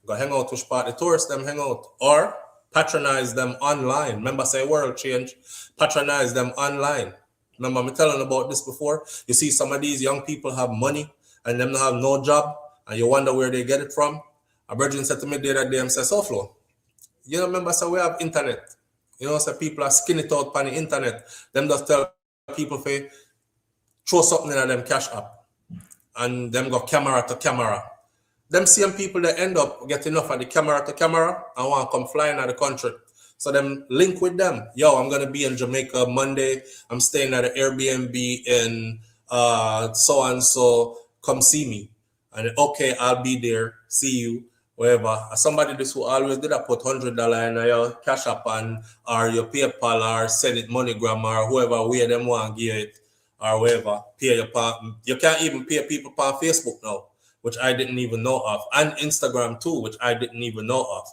Go hang out with part the tourists, them hang out. Or patronize them online. Remember, say world change. Patronize them online. Remember, me telling about this before. You see some of these young people have money and them have no job, and you wonder where they get it from. A virgin said to me the other day, and said, SouFlo, you know, remember, so we have internet. You know, so people are skinny out on the internet. Them just tell people to throw something in them cash app. And them go camera to camera. Them same people that end up getting enough of the camera to camera and want to come flying out of the country. So them link with them. Yo, I'm going to be in Jamaica Monday. I'm staying at an Airbnb in so-and-so. Come see me. And okay, I'll be there. See you. Whatever. Somebody this who always did I put $100 in your cash app and or your PayPal or send it MoneyGram or whoever way them want to give it. or whatever, pay your you can't even pay people on Facebook now, which I didn't even know of, and Instagram too, which I didn't even know of.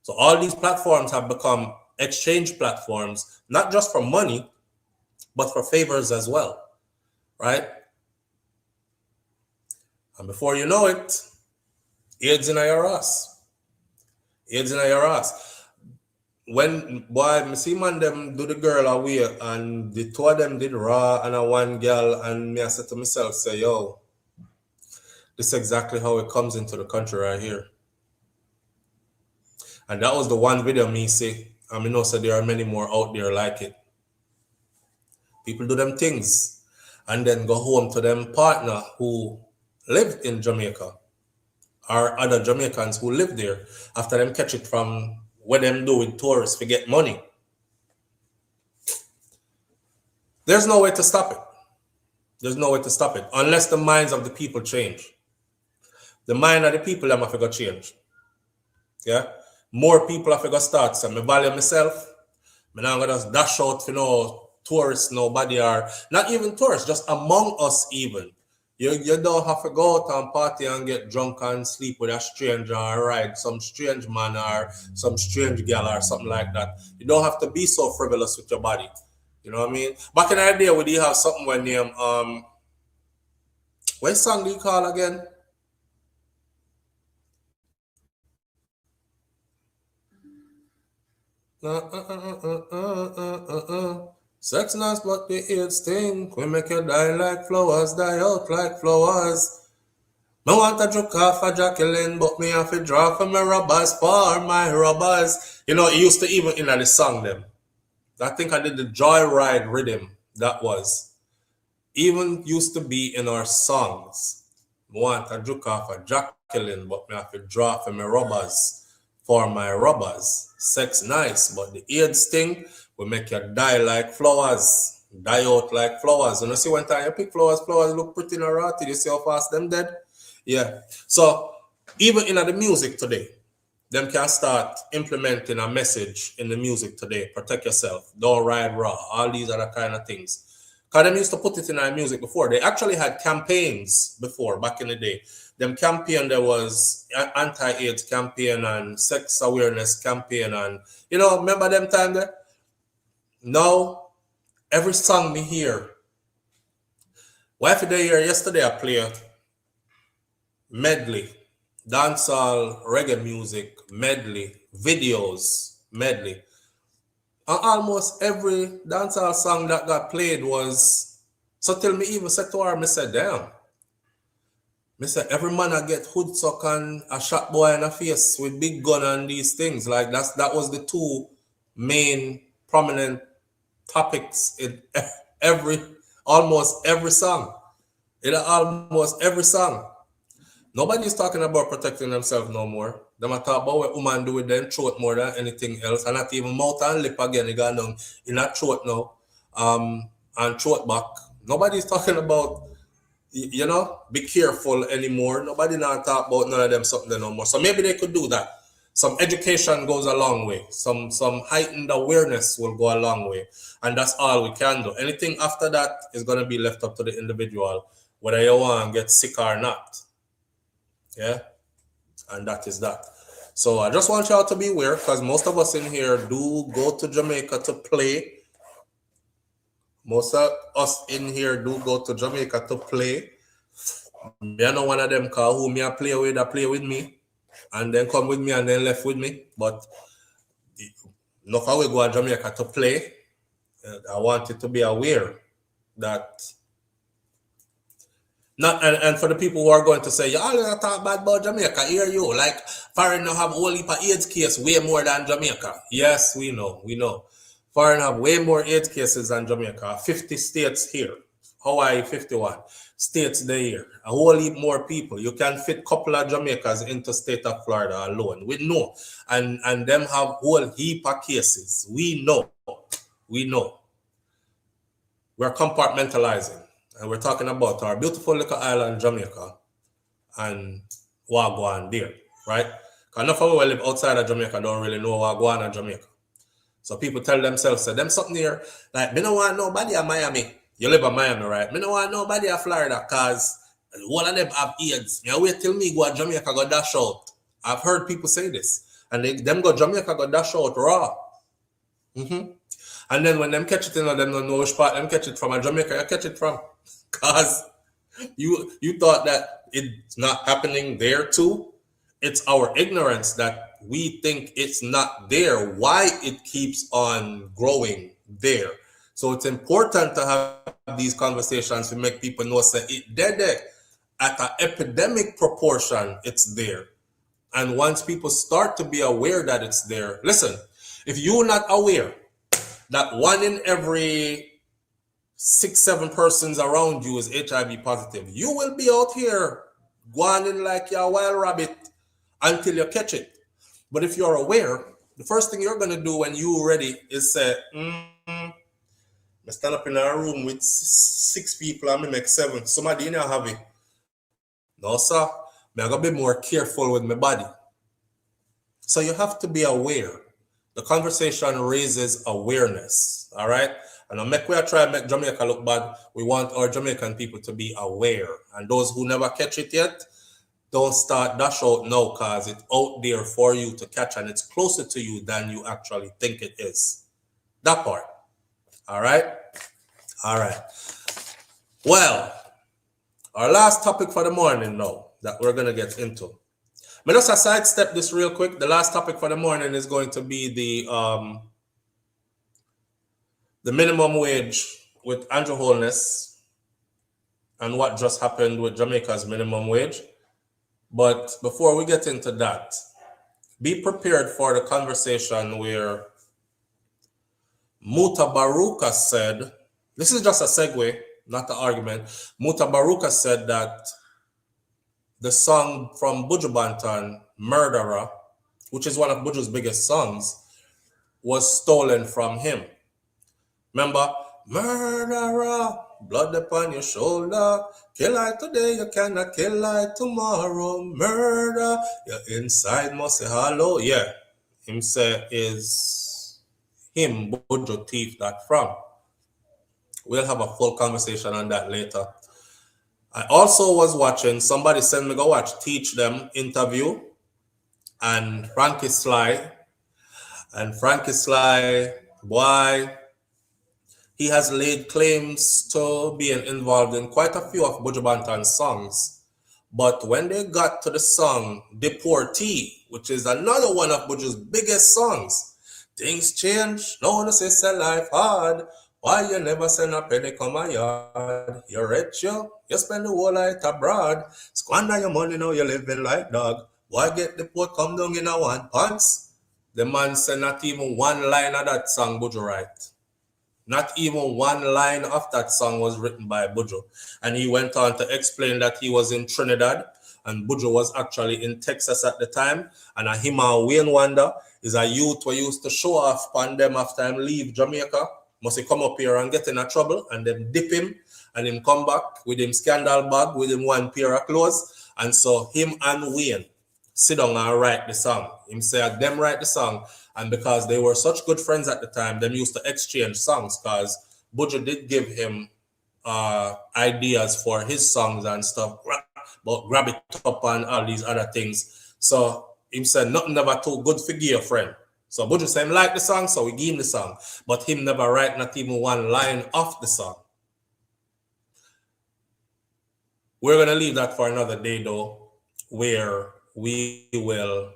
So all these platforms have become exchange platforms, not just for money, but for favors as well, right? And before you know it, AIDS in your ass. AIDS in your ass. When boy, me see man them do the girl away, and the two of them did raw and a one girl, and me I said to myself, say, yo, this is exactly how it comes into the country right here. And that was the one video me see. I mean, know, so there are many more out there like it. People do them things and then go home to them partner who lived in Jamaica or other Jamaicans who live there after them catch it from what them do with tourists to get money. There's no way to stop it. There's no way to stop it unless the minds of the people change. The mind of the people them have to go change. Yeah? More people have to go start. So I value myself. I'm not gonna just dash out for no tourists, nobody, or not even tourists, just among us even. You don't have to go out and party and get drunk and sleep with a stranger or ride some strange man or some strange girl or something like that. You don't have to be so frivolous with your body. You know what I mean? Back in the day, we did have something when name what song do you call again? Sex nice, but the AIDS stink. We make you die like flowers, die out like flowers. Me want to drink off a Jacqueline, but me have to draw for my rubbers, for my rubbers. You know, it used to even in the song them. I think I did the Joyride rhythm. That was. Even used to be in our songs. Me want to drink off a Jacqueline, but me have to draw for my rubbers, for my rubbers. Sex nice, but the AIDS thing will make you die like flowers, die out like flowers. You know, see when time you pick flowers, flowers look pretty and rotted. You see how fast them dead? Yeah. So even in the music today, them can start implementing a message in the music today. Protect yourself. Don't ride raw. All these other kind of things. Because them used to put it in our music before. They actually had campaigns before, back in the day. Them campaign, there was anti-AIDS campaign and sex awareness campaign. And, you know, remember them time there? Now, every song me hear. Wifey day here yesterday I play medley. Dancehall, reggae music, medley, videos, medley. And almost every dancehall song that got played was, so till me even said to her, me said, damn. Me said, every man I get hood suck and a shot boy in the face with big gun and these things. Like that was the two main prominent topics in almost every song. In almost every song. Nobody's talking about protecting themselves no more. Them are talking about what women do with them throat more than anything else. And not even mouth and lip again. They got down in that throat now. And throat back. Nobody's talking about, you know, be careful anymore. Nobody not talk about none of them something no more. So maybe they could do that. Some education goes a long way. Some heightened awareness will go a long way. And that's all we can do. Anything after that is going to be left up to the individual, whether you want to get sick or not. Yeah, and that is that. So I just want y'all to be aware, because most of us in here do go to Jamaica to play. Most of us in here do go to Jamaica to play. Me are not one of them, cause who me I play with me, and then come with me and then left with me. But look how we go to Jamaica to play. I want you to be aware that. Not and for the people who are going to say, you always talk bad about Jamaica, hear you. Like, foreign have whole heap of AIDS case way more than Jamaica. Yes, we know. Foreign have way more AIDS cases than Jamaica. 50 states here. Hawaii, 51. States there here. A whole heap more people. You can fit a couple of Jamaicas into state of Florida alone. We know. And them have whole heap of cases. We know. We're compartmentalizing. And we're talking about our beautiful little island, Jamaica, and Wagwan there, right? Because enough of we live outside of Jamaica don't really know Wagwan and Jamaica. So people tell themselves, say, them something here, like, they don't want nobody in Miami. you live in Miami, right? Me no want nobody in Florida because one of them have AIDS. You wait till me go to Jamaica go dash out. I've heard people say this. And them go Jamaica go dash out raw. And then when them catch it in, them don't know which part them catch it from. And Jamaica, you catch it from. Because you thought that it's not happening there too. It's our ignorance that we think it's not there. Why it keeps on growing there. So it's important to have these conversations to make people know that it dead there. At an epidemic proportion, it's there. And once people start to be aware that it's there, listen, if you're not aware that 1 in every 6-7 persons around you is HIV positive, you will be out here going like a wild rabbit until you catch it. But if you're aware, the first thing you're going to do when you're ready is say, I stand up in a room with 6 people and me make 7. Somebody in here have it. No, sir. I'm going to be more careful with my body. So you have to be aware. The conversation raises awareness. All right? And I make we try to make Jamaica look bad. We want our Jamaican people to be aware. And those who never catch it yet, don't start dash out now because it's out there for you to catch and it's closer to you than you actually think it is. That part. All right? All right. Well, our last topic for the morning now that we're going to get into. But just sidestep this real quick. The last topic for the morning is going to be the minimum wage with Andrew Holness and what just happened with Jamaica's minimum wage. But before we get into that, be prepared for the conversation where Mutabaruka said, this is just a segue, not an argument. Mutabaruka said that the song from Buju Banton, Murderer, which is one of Buju's biggest songs, was stolen from him. Remember, murderer, blood upon your shoulder, kill I today, you cannot kill I tomorrow, murder, your inside must say hello. Yeah, him say is him, Buju thief that from. We'll have a full conversation on that later. I also was watching, somebody sent me go watch Teach Them interview, and Frankie Sly, boy, he has laid claims to being involved in quite a few of Buju Banton's songs. But when they got to the song Deportee, which is another one of Buju's biggest songs, things change, no one says sell life hard. Why you never send a penny come my yard? You're rich, you spend the whole night abroad. Squander your money now, you're living like dog. Why get the poor come down in a one pants? The man said not even one line of that song Buju write. Not even one line of that song was written by Buju. And he went on to explain that he was in Trinidad and Buju was actually in Texas at the time. And him and Wayne Wonder is a youth who used to show off on them after him leave Jamaica. Must he come up here and get in a trouble and then dip him and him come back with him scandal bag with him one pair of clothes. And so him and Wayne sit down and write the song. Him say them write the song. And because they were such good friends at the time, them used to exchange songs because Buju did give him ideas for his songs and stuff, but grab it up and all these other things. So him said nothing never too good for your friend. So Buju said him like the song, so we give him the song. But him never write not even one line of the song. We're going to leave that for another day though, where we will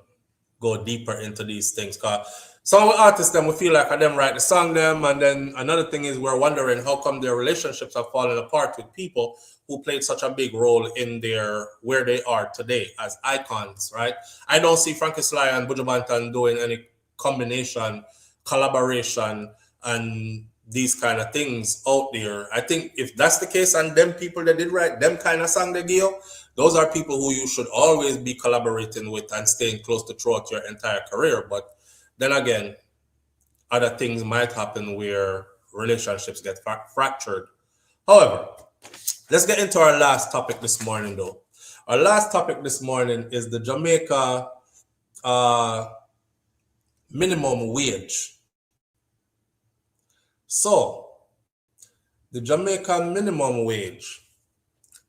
go deeper into these things. Because some of the artists, them, we feel like them write the song them, and then another thing is we're wondering how come their relationships have fallen apart with people who played such a big role in their where they are today as icons, right? I don't see Frankie Sly and Buju Banton doing any combination, collaboration, and these kind of things out there. I think if that's the case, and them people that did write them kind of song they give, those are people who you should always be collaborating with and staying close to throughout your entire career. But then again, other things might happen where relationships get fractured. However, let's get into our last topic this morning though. Our last topic this morning is the Jamaica minimum wage. So, the Jamaican minimum wage.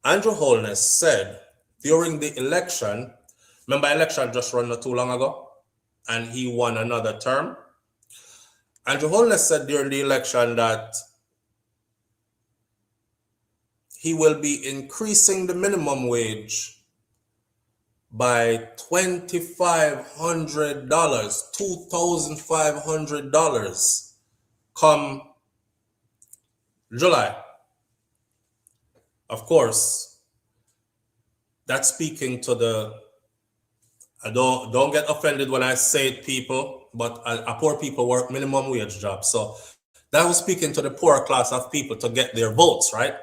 Andrew Holness said during the election, remember election just run not too long ago, and he won another term. Andrew Holness said during the election that he will be increasing the minimum wage by $2,500, $2,500 come July. Of course, that's speaking to the, don't get offended when I say it, people, but a poor people work minimum wage job. So that was speaking to the poor class of people to get their votes, right?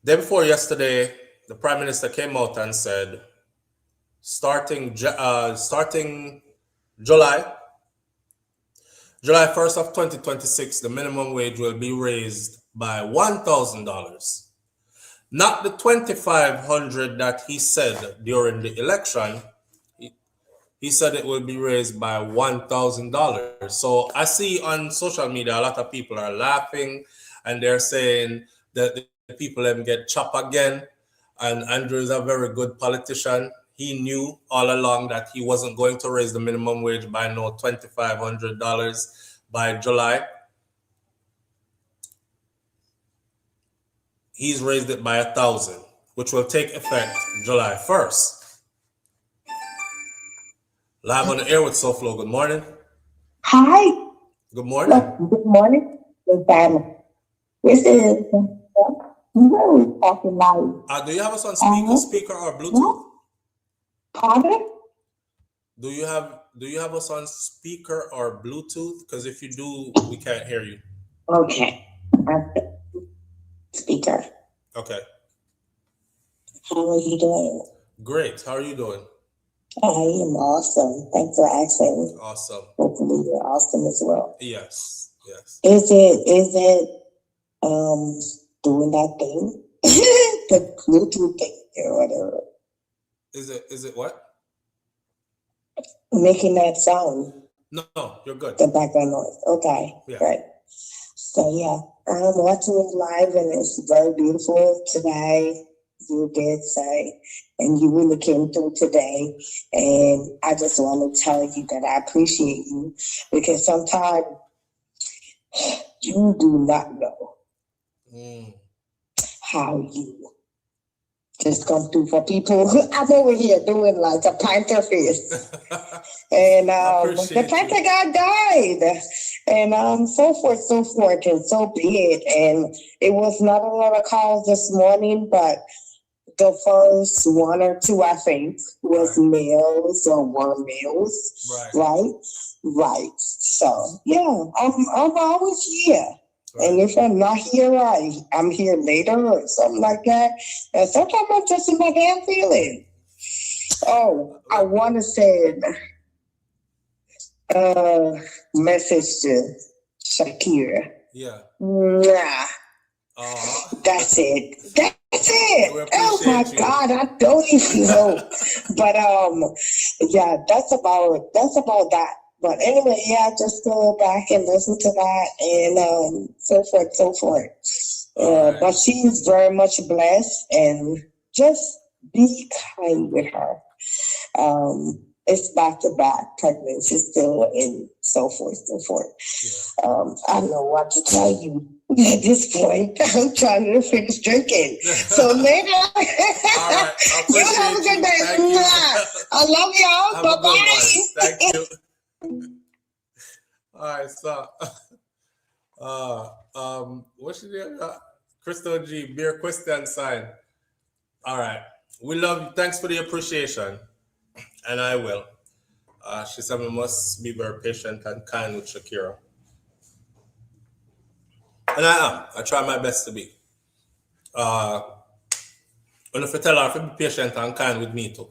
Day before yesterday, the Prime Minister came out and said, starting July 1st of 2026, the minimum wage will be raised by $1,000. Not the $2,500 that he said during the election. He said it will be raised by $1,000. So I see on social media, a lot of people are laughing and they're saying that the people them get chopped again. And Andrew is a very good politician. He knew all along that he wasn't going to raise the minimum wage by no $2,500 by July. He's raised it by $1,000, which will take effect July 1st. Live on the air with SouFLo. Good morning. Hi. Good morning. Good morning. This is really talking live. Do you have us on speaker or Bluetooth? Pardon? Do you have us on speaker or Bluetooth? Because if you do, we can't hear you. Okay. Speaker. Okay. How are you doing? Great. How are you doing? I am awesome. Thanks for asking. Awesome. Hopefully you're awesome as well. Yes. Yes. Is it doing that thing? The Bluetooth thing or whatever. Is it what? Making that sound. No, you're good. The background noise. Okay. Yeah. Right. So yeah, I'm watching it live and it's very beautiful today. You did say, and you really came through today. And I just want to tell you that I appreciate you because sometimes you do not know how you just come through for people. I'm over here doing like a panther face. And the panther guy died. And so forth, and so be it. And it was not a lot of calls this morning, but the first one or two, I think, was males or were males. Right. So yeah, I'm always here. Right. And if I'm not here, I'm here later or something like that. And sometimes I'm just in my damn feeling. Oh, I want to send a message to Shakira. Yeah. Nah. That's it. Oh my God, I don't even know. But yeah, that's about that. But anyway, yeah, just go back and listen to that and so forth. But she's very much blessed and just be kind with her. It's back-to-back pregnancy still and so forth. Yeah. I don't know what to tell you at this point. I'm trying to finish drinking. So later, all right. you have a good day. I love y'all. Bye-bye. Thank you. All right, so what's your name? Crystal G, beer question sign. All right. We love you. Thanks for the appreciation. And I will. She said we must be very patient and kind with Shakira. And I am. I try my best to be. And if I tell her to be patient and kind with me too.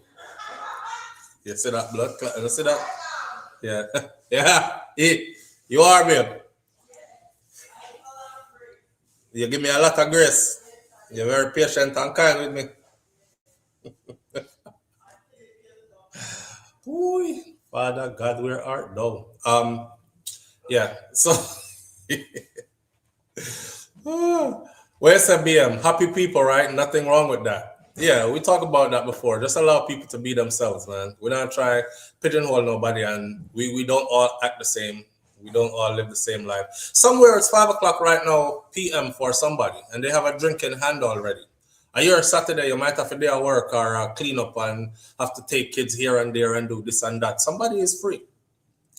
You see that blood clot? You see that? Yeah. Yeah. You are, babe. You give me a lot of grace. You're very patient and kind with me. Ooh, Father God, where art thou? Yeah. So where's a BM? Happy people, right? Nothing wrong with that. Yeah, we talked about that before. Just allow people to be themselves, man. We don't try pigeonhole nobody, and we don't all act the same. We don't all live the same life. Somewhere it's 5 o'clock right now, PM for somebody, and they have a drink in hand already. A year Saturday, you might have a day at work or clean up and have to take kids here and there and do this and that. Somebody is free.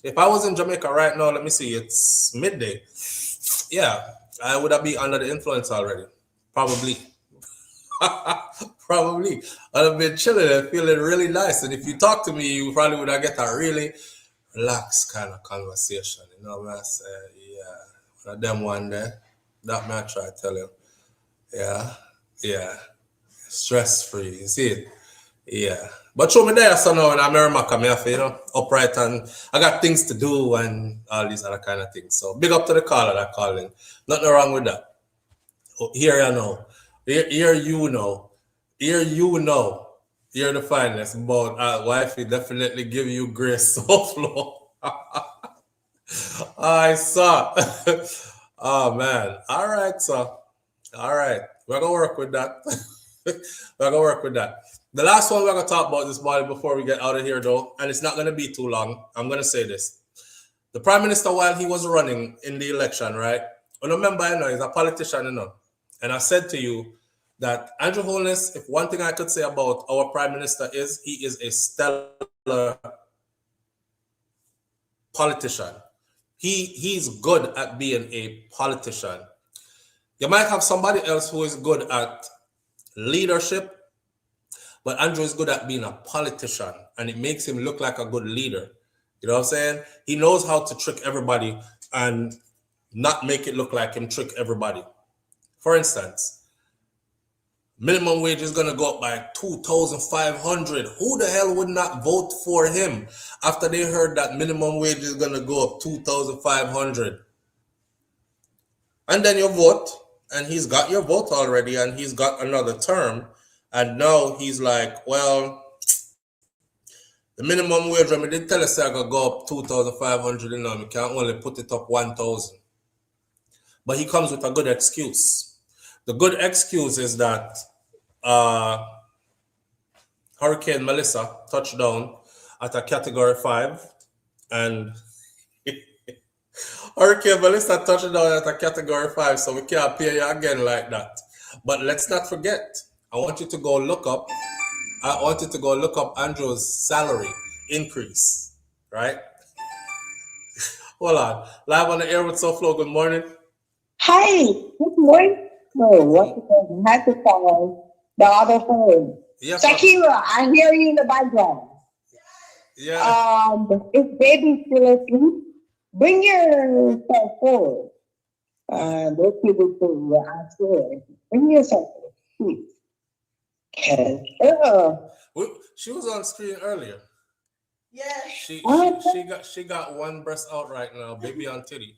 If I was in Jamaica right now, let me see, it's midday. Yeah, I would have been under the influence already. Probably. Probably. I'd have been chilling and feeling really nice. And if you talk to me, you probably would have get a really relaxed kind of conversation. You know what I say? Yeah. One of them one day. That man try to tell you. Yeah. Yeah. Stress free. You see it? Yeah. But show me there, so now in America, me have, you know, upright and I got things to do and all these other kind of things. So big up to the caller that calling. Nothing wrong with that. Oh, here you know. Here you know. Here you know. You're the finest. But wifey definitely give you grace so flow. I saw. Oh man. All right, so. All right. We're gonna work with that. We're gonna work with that. The last one we're gonna talk about this morning before we get out of here though, and it's not gonna be too long. I'm gonna say this. The Prime Minister, while he was running in the election, right? Well, remember, you know, he's a politician, you know. And I said to you that Andrew Holness, if one thing I could say about our Prime Minister is he is a stellar politician. He's good at being a politician. You might have somebody else who is good at leadership, but Andrew is good at being a politician, and it makes him look like a good leader. You know what I'm saying? He knows how to trick everybody and not make it look like him trick everybody. For instance, minimum wage is going to go up by 2,500. Who the hell would not vote for him after they heard that minimum wage is going to go up 2,500? And then you vote, and he's got your vote already, and he's got another term. And now he's like, well, the minimum wage, I mean, they tell us I gotta go up 2,500, you know, we can't only put it up 1,000. But he comes with a good excuse. The good excuse is that Hurricane Melissa touched down at a Category 5, and Hurricane Melissa touched down at a Category 5, so we can't pay you again like that. But let's not forget, I want you to go look up Andrew's salary increase, right? Hold on. Live on the air with SouFLo. Good morning. Hi, good morning. Oh, what had to call the other phone. Yes, Shakira, I hear you in the background. Yeah. If baby's still asleep, bring yourself forward. Those people who are scared. Bring yourself forward, please. She was on screen earlier. Yeah. She got one breast out right now, baby on titty.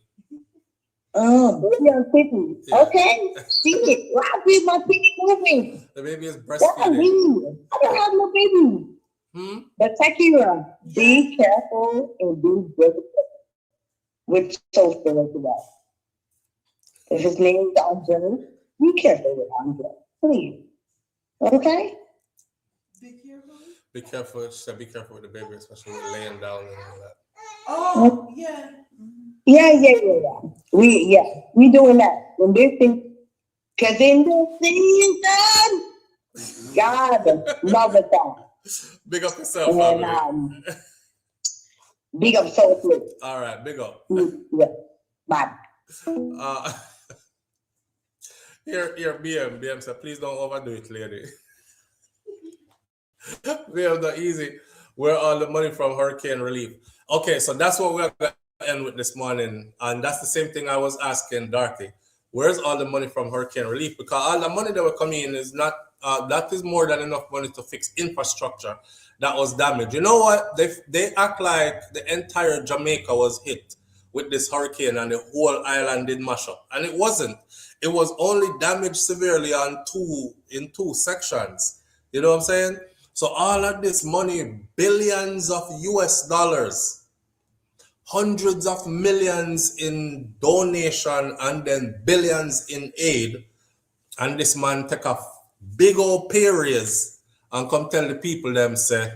Oh, baby on titty. Yeah. Okay, see it. Why is my titty moving? The baby is That's breastfeeding. me. I don't have no baby. But Shakira, be careful and be very careful with social as well. If his name is Andre, be careful with Andre, please. Okay? Be careful. She said, be careful with the baby, especially with laying down and all that. Oh, yeah. Yeah. We doing that. When this thing, cause in the season, God love it that. Big up yourself, family. And big up SouFLo. All right, big up. Yeah. Bye. Here, BM said, please don't overdo it, lady. BM, not easy. Where all the money from hurricane relief? Okay, so that's what we're going to end with this morning. And that's the same thing I was asking Dorothy. Where's all the money from hurricane relief? Because all the money that will come in is not, that is more than enough money to fix infrastructure that was damaged. You know what? They act like the entire Jamaica was hit with this hurricane and the whole island did mash up. And it wasn't. It was only damaged severely in two sections. You know what I'm saying? So all of this money, billions of US dollars, hundreds of millions in donation and then billions in aid, and this man take a big old pay raise and come tell the people them say,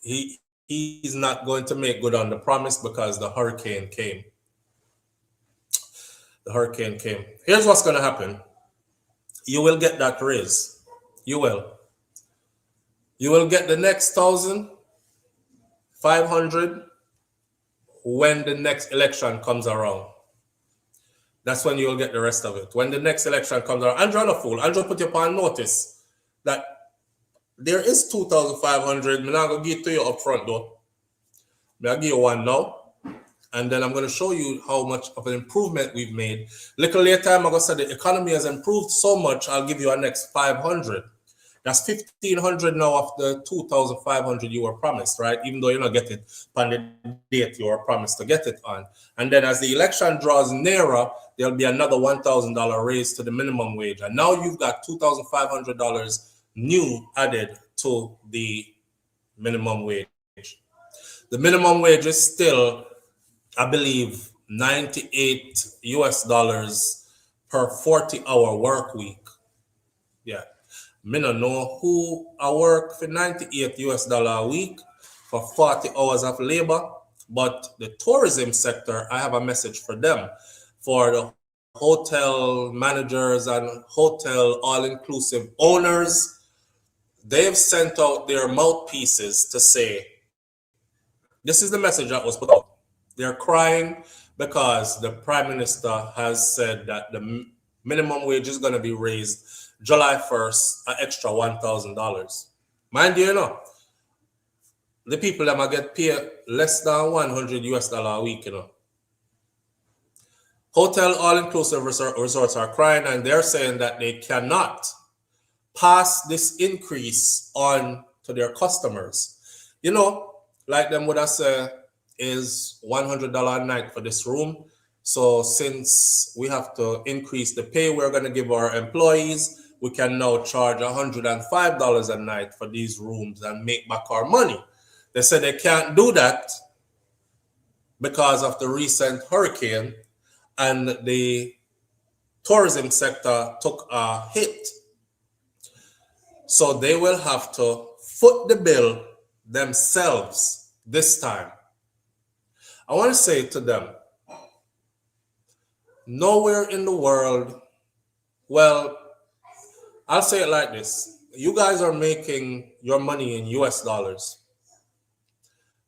he's not going to make good on the promise because the hurricane came. The hurricane came. Here's what's going to happen. You will get that raise. You will. You will get the next 1,500 when the next election comes around. That's when you'll get the rest of it. When the next election comes around. Andrew, not a fool. Andrew put you upon notice that there is 2,500. I'm not going to give it to you up front though. I'll give you one now. And then I'm going to show you how much of an improvement we've made. Little later, I'm going to say the economy has improved so much, I'll give you a next 500. That's 1,500 now of the 2,500 you were promised, right? Even though you don't get it on the date you were promised to get it on. And then as the election draws nearer, there'll be another $1,000 raise to the minimum wage. And now you've got $2,500 new added to the minimum wage. The minimum wage is still, I believe, $98 per 40-hour work week. Yeah. I don't know who I work for $98 a week for 40 hours of labor, but the tourism sector, I have a message for them. For the hotel managers and hotel all-inclusive owners, they've sent out their mouthpieces to say, this is the message that was put out. They're crying because the Prime Minister has said that the minimum wage is going to be raised July 1st, an extra $1,000. Mind you, the people that might get paid less than $100 a week, Hotel all-inclusive resorts are crying, and they're saying that they cannot pass this increase on to their customers. Like them would have said, is $100 a night for this room. So since we have to increase the pay we're going to give our employees, we can now charge $105 a night for these rooms and make back our money. They said they can't do that because of the recent hurricane, and the tourism sector took a hit. So they will have to foot the bill themselves this time. I want to say to them, nowhere in the world, well, I'll say it like this. You guys are making your money in US dollars,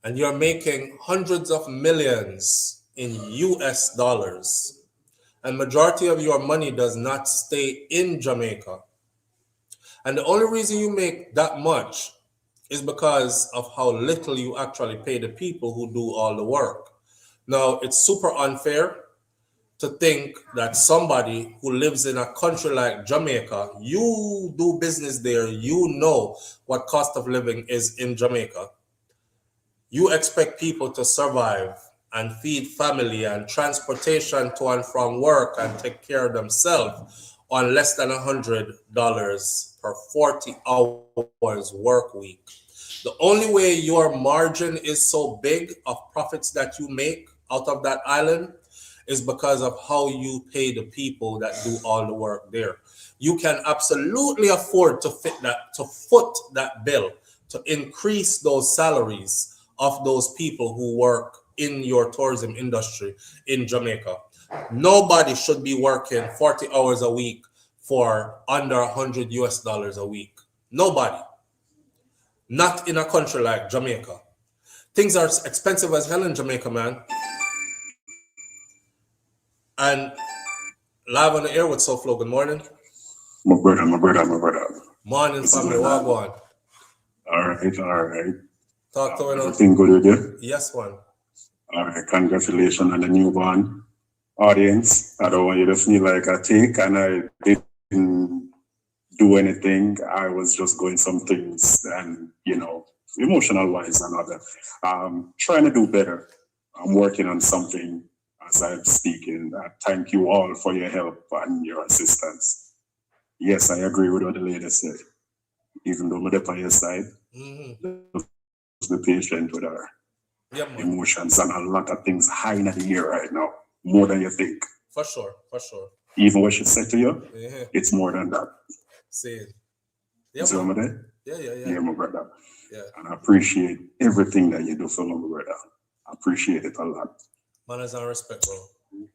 and you're making hundreds of millions in US dollars, and majority of your money does not stay in Jamaica. And the only reason you make that much is because of how little you actually pay the people who do all the work. Now, it's super unfair to think that somebody who lives in a country like Jamaica, you do business there, you know what cost of living is in Jamaica. You expect people to survive and feed family and transportation to and from work and take care of themselves on less than $100 per 40 hours work week. The only way your margin is so big of profits that you make out of that island is because of how you pay the people that do all the work there. You can absolutely afford to foot that bill, to increase those salaries of those people who work in your tourism industry in Jamaica. Nobody should be working 40 hours a week for under $100 a week. Nobody. Not in a country like Jamaica. Things are expensive as hell in Jamaica, man. And live on the air with SouFLo, good morning. My brother. Morning, family, wagwan. All right. Talk to me now. Everything good with you? Yes, man. All right, congratulations on the newborn audience. I don't want you to feel like I think, and I didn't do anything. I was just going some things and, emotional wise and other. Trying to do better. I'm working on something as I'm speaking. Thank you all for your help and your assistance. Yes, I agree with what the lady said. even though I'm up on your side, just be patient with her emotions and a lot of things high in the air right now, more than you think. For sure, for sure. Even what she said to you, it's more than that. See, See what I'm saying? Yeah, my brother. Yeah. And I appreciate everything that you do for my brother. I appreciate it a lot. Manners and respect, bro.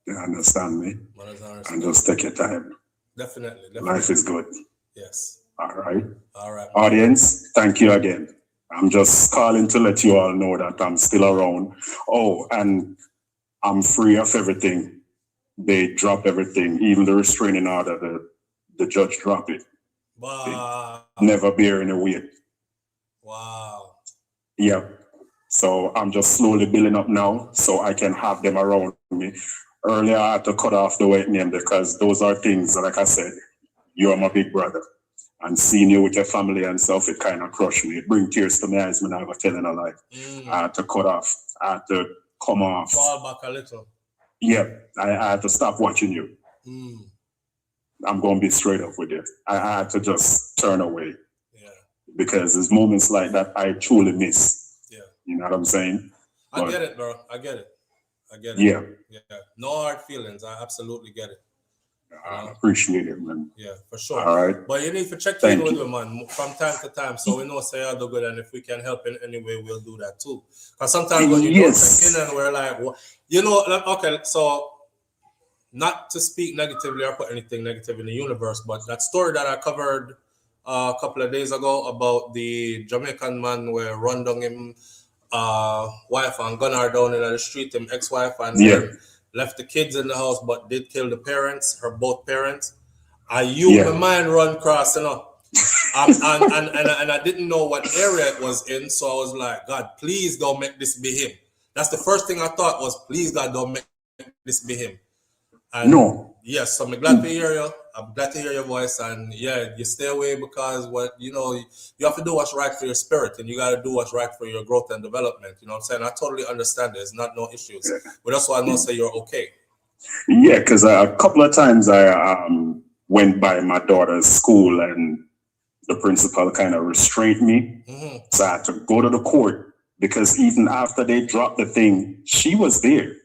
You understand me? Manners and respect. And just take your time. Definitely. Life is good. Yes. All right. All right. Audience, thank you again. I'm just calling to let you all know that I'm still around. Oh, and I'm free of everything. They drop everything, even the restraining order, the judge dropped it. Wow. Never bearing a weight. Wow. Yeah. So I'm just slowly building up now so I can have them around me. Earlier, I had to cut off the weight name because those are things, like I said, you're my big brother. And seeing you with your family and stuff, it kind of crushed me. It brings tears to my eyes when I was telling a lie. I had to cut off. I had to come off. Fall back a little. Yeah, I had to stop watching you. I'm going to be straight up with you. I had to just turn away. Yeah. Because there's moments like that I truly miss. Yeah. You know what I'm saying? I get it, bro. I get it. Yeah. No hard feelings. I absolutely get it. I appreciate it, man. Yeah, for sure. All right. But you need to check in with them, man, from time to time, so we know say do good, and if we can help in any way, we'll do that too. Because sometimes when you don't check in and we're like, well, you know, like, okay, so not to speak negatively or put anything negative in the universe, but that story that I covered a couple of days ago about the Jamaican man where run down him wife and gun her down in the street, him ex-wife, and then left the kids in the house, but did kill the parents, both parents. My mind run cross, you know. And I didn't know what area it was in, so I was like, God, please don't make this be him. That's the first thing I thought was, please, God, don't make this be him. And no. Yes, so I'm glad to hear you. I'm glad to hear your voice, and yeah, you stay away because you have to do what's right for your spirit, and you got to do what's right for your growth and development. You know what I'm saying? I totally understand. There's no issues, but that's why I know say you're okay. Yeah, because a couple of times I went by my daughter's school, and the principal kind of restrained me, so I had to go to the court because even after they dropped the thing, she was there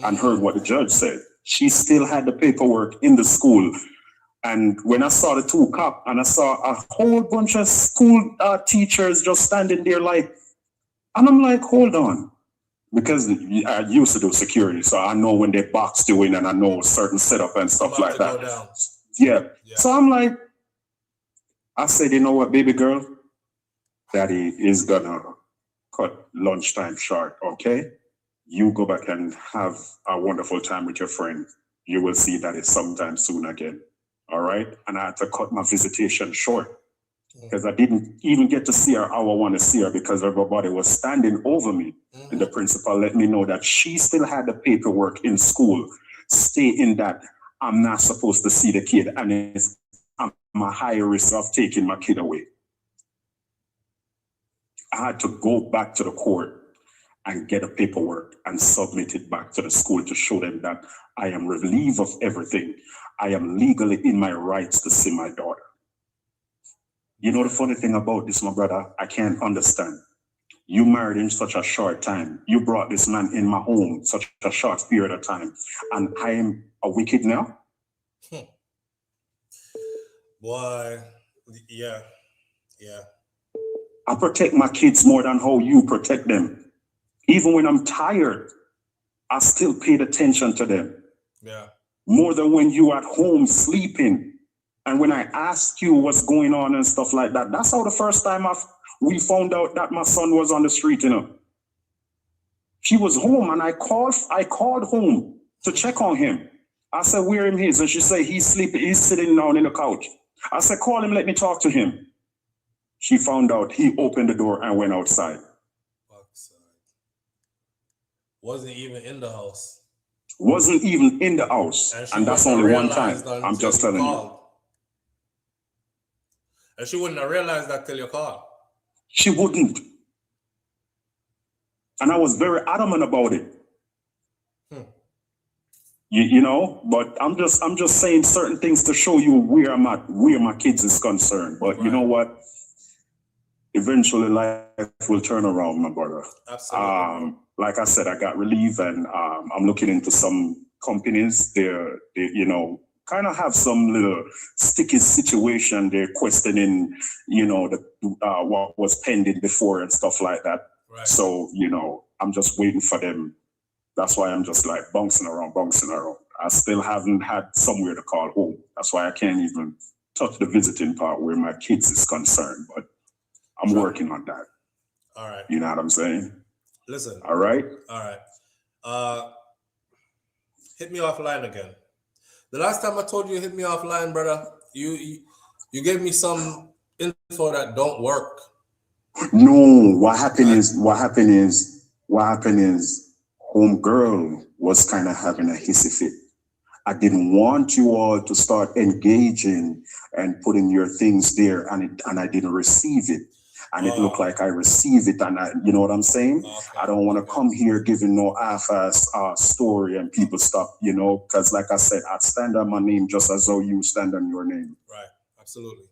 and heard what the judge said. She still had the paperwork in the school. And when I saw the two cops and I saw a whole bunch of school teachers just standing there and I'm like, hold on. Because I used to do security, so I know when they boxed you in and I know certain setup and stuff like that. Yeah. So I'm like, I said, you know what, baby girl? Daddy is gonna cut lunchtime short, okay? You go back and have a wonderful time with your friend. You will see that it's sometime soon again. All right? And I had to cut my visitation short because I didn't even get to see her how I want to see her because everybody was standing over me. And the principal let me know that she still had the paperwork in school stating that I'm not supposed to see the kid and I'm a high risk of taking my kid away. I had to go back to the court and get a paperwork and submit it back to the school to show them that I am relieved of everything. I am legally in my rights to see my daughter. You know the funny thing about this, my brother, I can't understand. You married in such a short time. You brought this man in my home such a short period of time. And I am a wicked now? Boy, yeah. I protect my kids more than how you protect them. Even when I'm tired, I still paid attention to them. Yeah. More than when you at home sleeping. And when I asked you what's going on and stuff like that, that's how the first time we found out that my son was on the street, you know. She was home and I called home to check on him. I said, where him is? And she said, he's sleeping, he's sitting down in the couch. I said, call him, let me talk to him. She found out he opened the door and went outside. Wasn't even in the house. Wasn't even in the house. And that's only one time. I'm just telling you. And she wouldn't have realized that till you called. She wouldn't. And I was very adamant about it. you know, but I'm just saying certain things to show you where my kids is concerned. But you know what? Eventually life will turn around, my brother. Absolutely. Like I said, I got relief, and I'm looking into some companies. They you know, kind of have some little sticky situation. They're questioning, you know, what was pending before and stuff like that. Right. So, you know, I'm just waiting for them. That's why I'm just like bouncing around. I still haven't had somewhere to call home. That's why I can't even touch the visiting part where my kids is concerned. But I'm working on that. All right. You know what I'm saying? Listen. All right. All right. Hit me offline again. The last time I told you hit me offline, brother, you gave me some info that don't work. No, what happened is homegirl was kind of having a hissy fit. I didn't want you all to start engaging and putting your things there, and I didn't receive it. And it looked like I received it, and you know what I'm saying? Okay. I don't want to come here giving no half-ass story and people stop, you know, because like I said, I stand on my name just as though you stand on your name. Right, absolutely.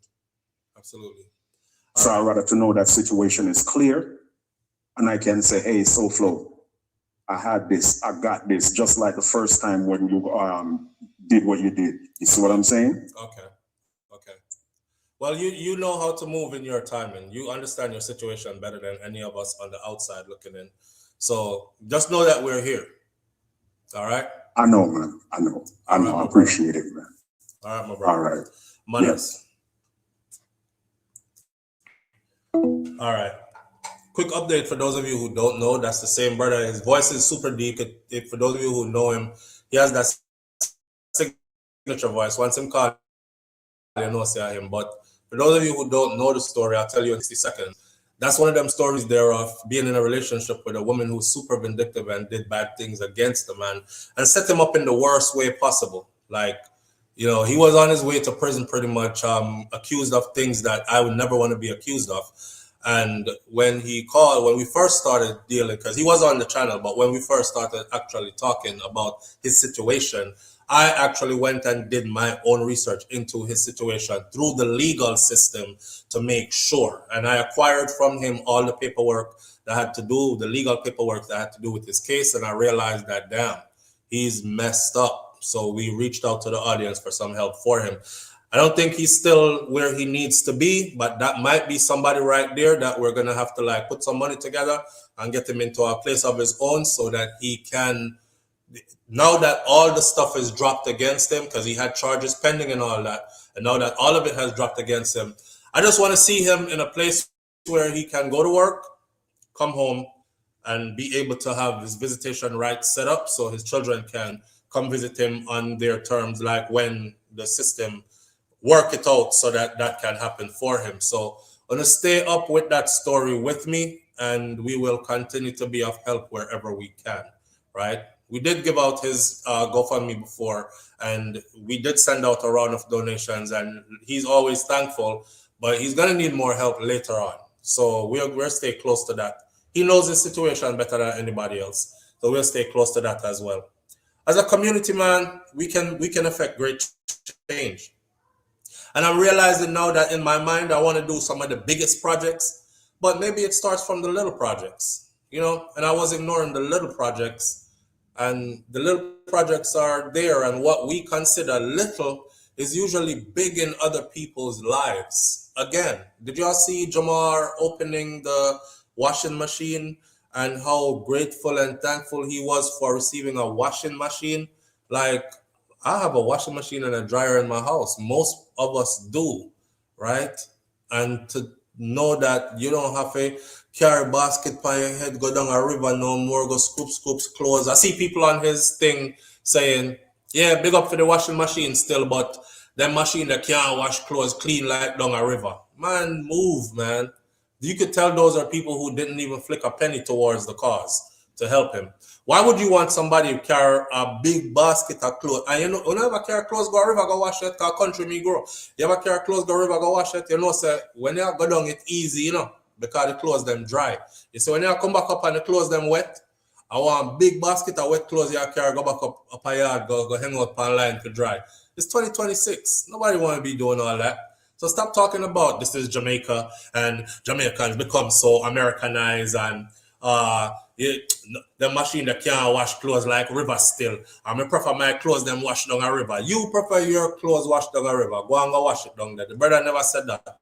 So I'd rather to know that situation is clear, and I can say, hey, SouFlo, I had this, I got this, just like the first time when you did what you did. You see what I'm saying? Okay. Well, you know how to move in your timing. You understand your situation better than any of us on the outside looking in. So just know that we're here. All right? I know, man. I know. I appreciate it, man. All right, my brother. All right. Manners. Yes. All right. Quick update for those of you who don't know, that's the same brother. His voice is super deep. For those of you who know him, he has that signature voice. Once him call, you know, say him. But for those of you who don't know the story, I'll tell you in 60 seconds. That's one of them stories there of being in a relationship with a woman who's super vindictive and did bad things against the man and set him up in the worst way possible. Like, you know, he was on his way to prison pretty much, accused of things that I would never want to be accused of. And when he called, when we first started dealing, because he was on the channel, but when we first started actually talking about his situation, I actually went and did my own research into his situation through the legal system to make sure. And I acquired from him all the paperwork that had to do, the legal paperwork that had to do with his case. And I realized that, damn, he's messed up. So we reached out to the audience for some help for him. I don't think he's still where he needs to be, but that might be somebody right there that we're going to have to like put some money together and get him into a place of his own so that he can, now that all the stuff is dropped against him, because he had charges pending and all that, and now that all of it has dropped against him, I just want to see him in a place where he can go to work, come home, and be able to have his visitation rights set up so his children can come visit him on their terms, like when the system work it out so that that can happen for him. So I'm going to stay up with that story with me, and we will continue to be of help wherever we can, right? We did give out his GoFundMe before, and we did send out a round of donations, and he's always thankful, but he's going to need more help later on. So we'll stay close to that. He knows his situation better than anybody else. So we'll stay close to that as well. As a community, man, we can affect great change. And I'm realizing now that in my mind, I want to do some of the biggest projects, but maybe it starts from the little projects, you know, and I was ignoring the little projects, and the little projects are there. And what we consider little is usually big in other people's lives. Again, did y'all see Jamar opening the washing machine and how grateful and thankful he was for receiving a washing machine? Like, I have a washing machine and a dryer in my house. Most of us do, right? And to know that you don't have to carry a basket on your head, go down a river no more, go scoops clothes. I see people on his thing saying, yeah, big up for the washing machine still, but that machine that can't wash clothes clean like down a river. Man, move, man. You could tell those are people who didn't even flick a penny towards the cause to help him. Why would you want somebody to carry a big basket of clothes? And you know, when you ever carry clothes, go river, go wash it, because country me grow. You ever carry clothes, go river, go wash it, you know, say, when you go down, it's easy, you know, because the clothes them dry. You see, when you come back up and the clothes them wet, I want big basket of wet clothes you carry, go back up a yard, go hang out online to dry. It's 2026. Nobody want to be doing all that. So stop talking about this is Jamaica and Jamaicans become so Americanized and the machine that can't wash clothes like river still. I prefer my clothes them wash down a river. You prefer your clothes washed down a river. Go and go wash it down there. The brother never said that.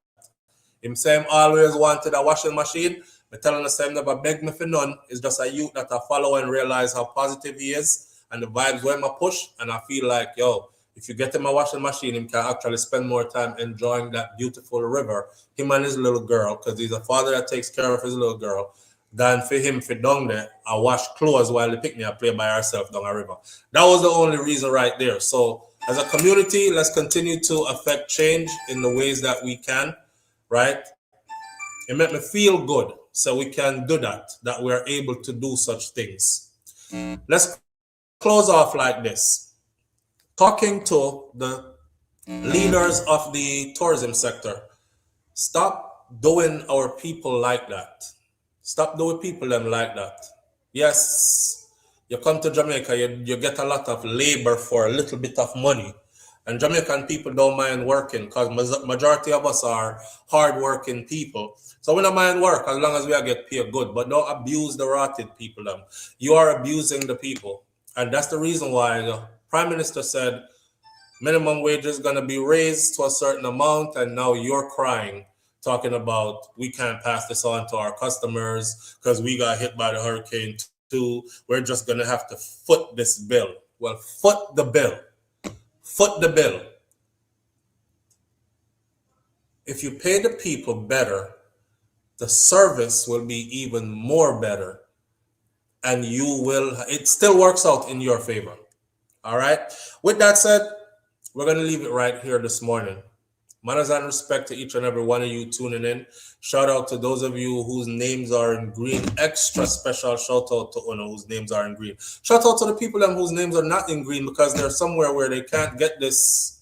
Him say him always wanted a washing machine. But telling the same never beg me for none. It's just a youth that I follow and realize how positive he is and the vibes where I push. And I feel like, yo, if you get him a washing machine, him can actually spend more time enjoying that beautiful river, him and his little girl, because he's a father that takes care of his little girl, than for him for down there and wash clothes while the picnic play by herself down a river. That was the only reason right there. So as a community, let's continue to affect change in the ways that we can, right? It made me feel good. So we can do that we're able to do such things. Let's close off like this. Talking to the leaders of the tourism sector. Stop doing our people like that. Stop doing people them like that. Yes, you come to Jamaica, you get a lot of labor for a little bit of money. And Jamaican people don't mind working because majority of us are hard-working people. So we don't mind work as long as we get paid good. But don't abuse the rotted people. You are abusing the people. And that's the reason why the Prime Minister said minimum wage is going to be raised to a certain amount. And now you're crying, talking about we can't pass this on to our customers because we got hit by the hurricane too. We're just going to have to foot this bill. Well, foot the bill. Foot the bill. If you pay the people better, the service will be even more better. And it still works out in your favor. All right. With that said, we're going to leave it right here this morning. Manners and respect to each and every one of you tuning in. Shout out to those of you whose names are in green. Extra special shout out to Uno whose names are in green. Shout out to the people whose names are not in green because they're somewhere where they can't get this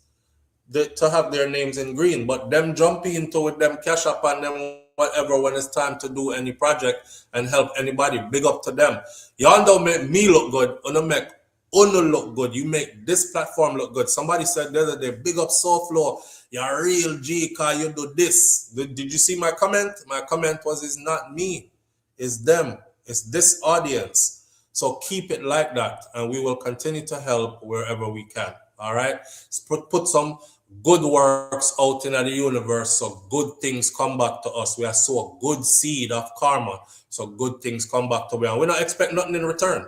to have their names in green. But them jumping into with them cash up and them whatever when it's time to do any project and help anybody. Big up to them. Y'all don't make me look good. Uno make Uno look good. You make this platform look good. Somebody said the other day, big up SouFLo. You're a real G because you do this. Did you see my comment? My comment was, it's not me. It's them. It's this audience. So keep it like that. And we will continue to help wherever we can. All right? Put some good works out in the universe so good things come back to us. We are so a good seed of karma. So good things come back to us. And we don't expect nothing in return.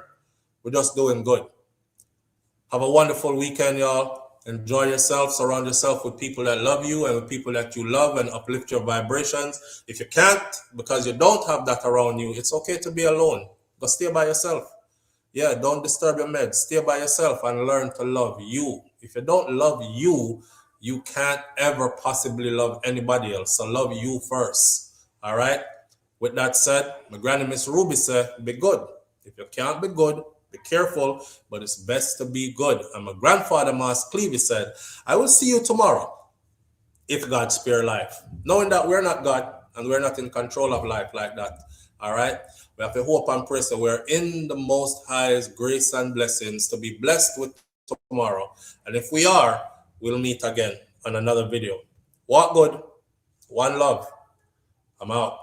We're just doing good. Have a wonderful weekend, y'all. Enjoy yourself. Surround yourself with people that love you and with people that you love and uplift your vibrations. If you can't, because you don't have that around you, it's okay to be alone. But stay by yourself. Yeah, don't disturb your meds. Stay by yourself and learn to love you. If you don't love you, you can't ever possibly love anybody else. So love you first. All right? With that said, my granny Miss Ruby said, be good. If you can't be good, be careful, but it's best to be good. And my grandfather, Mas Clevey, said, I will see you tomorrow if God spare life. Knowing that we're not God and we're not in control of life like that. All right? We have to hope and pray that we're in the Most High's grace and blessings to be blessed with tomorrow. And if we are, we'll meet again on another video. Walk good. One love. I'm out.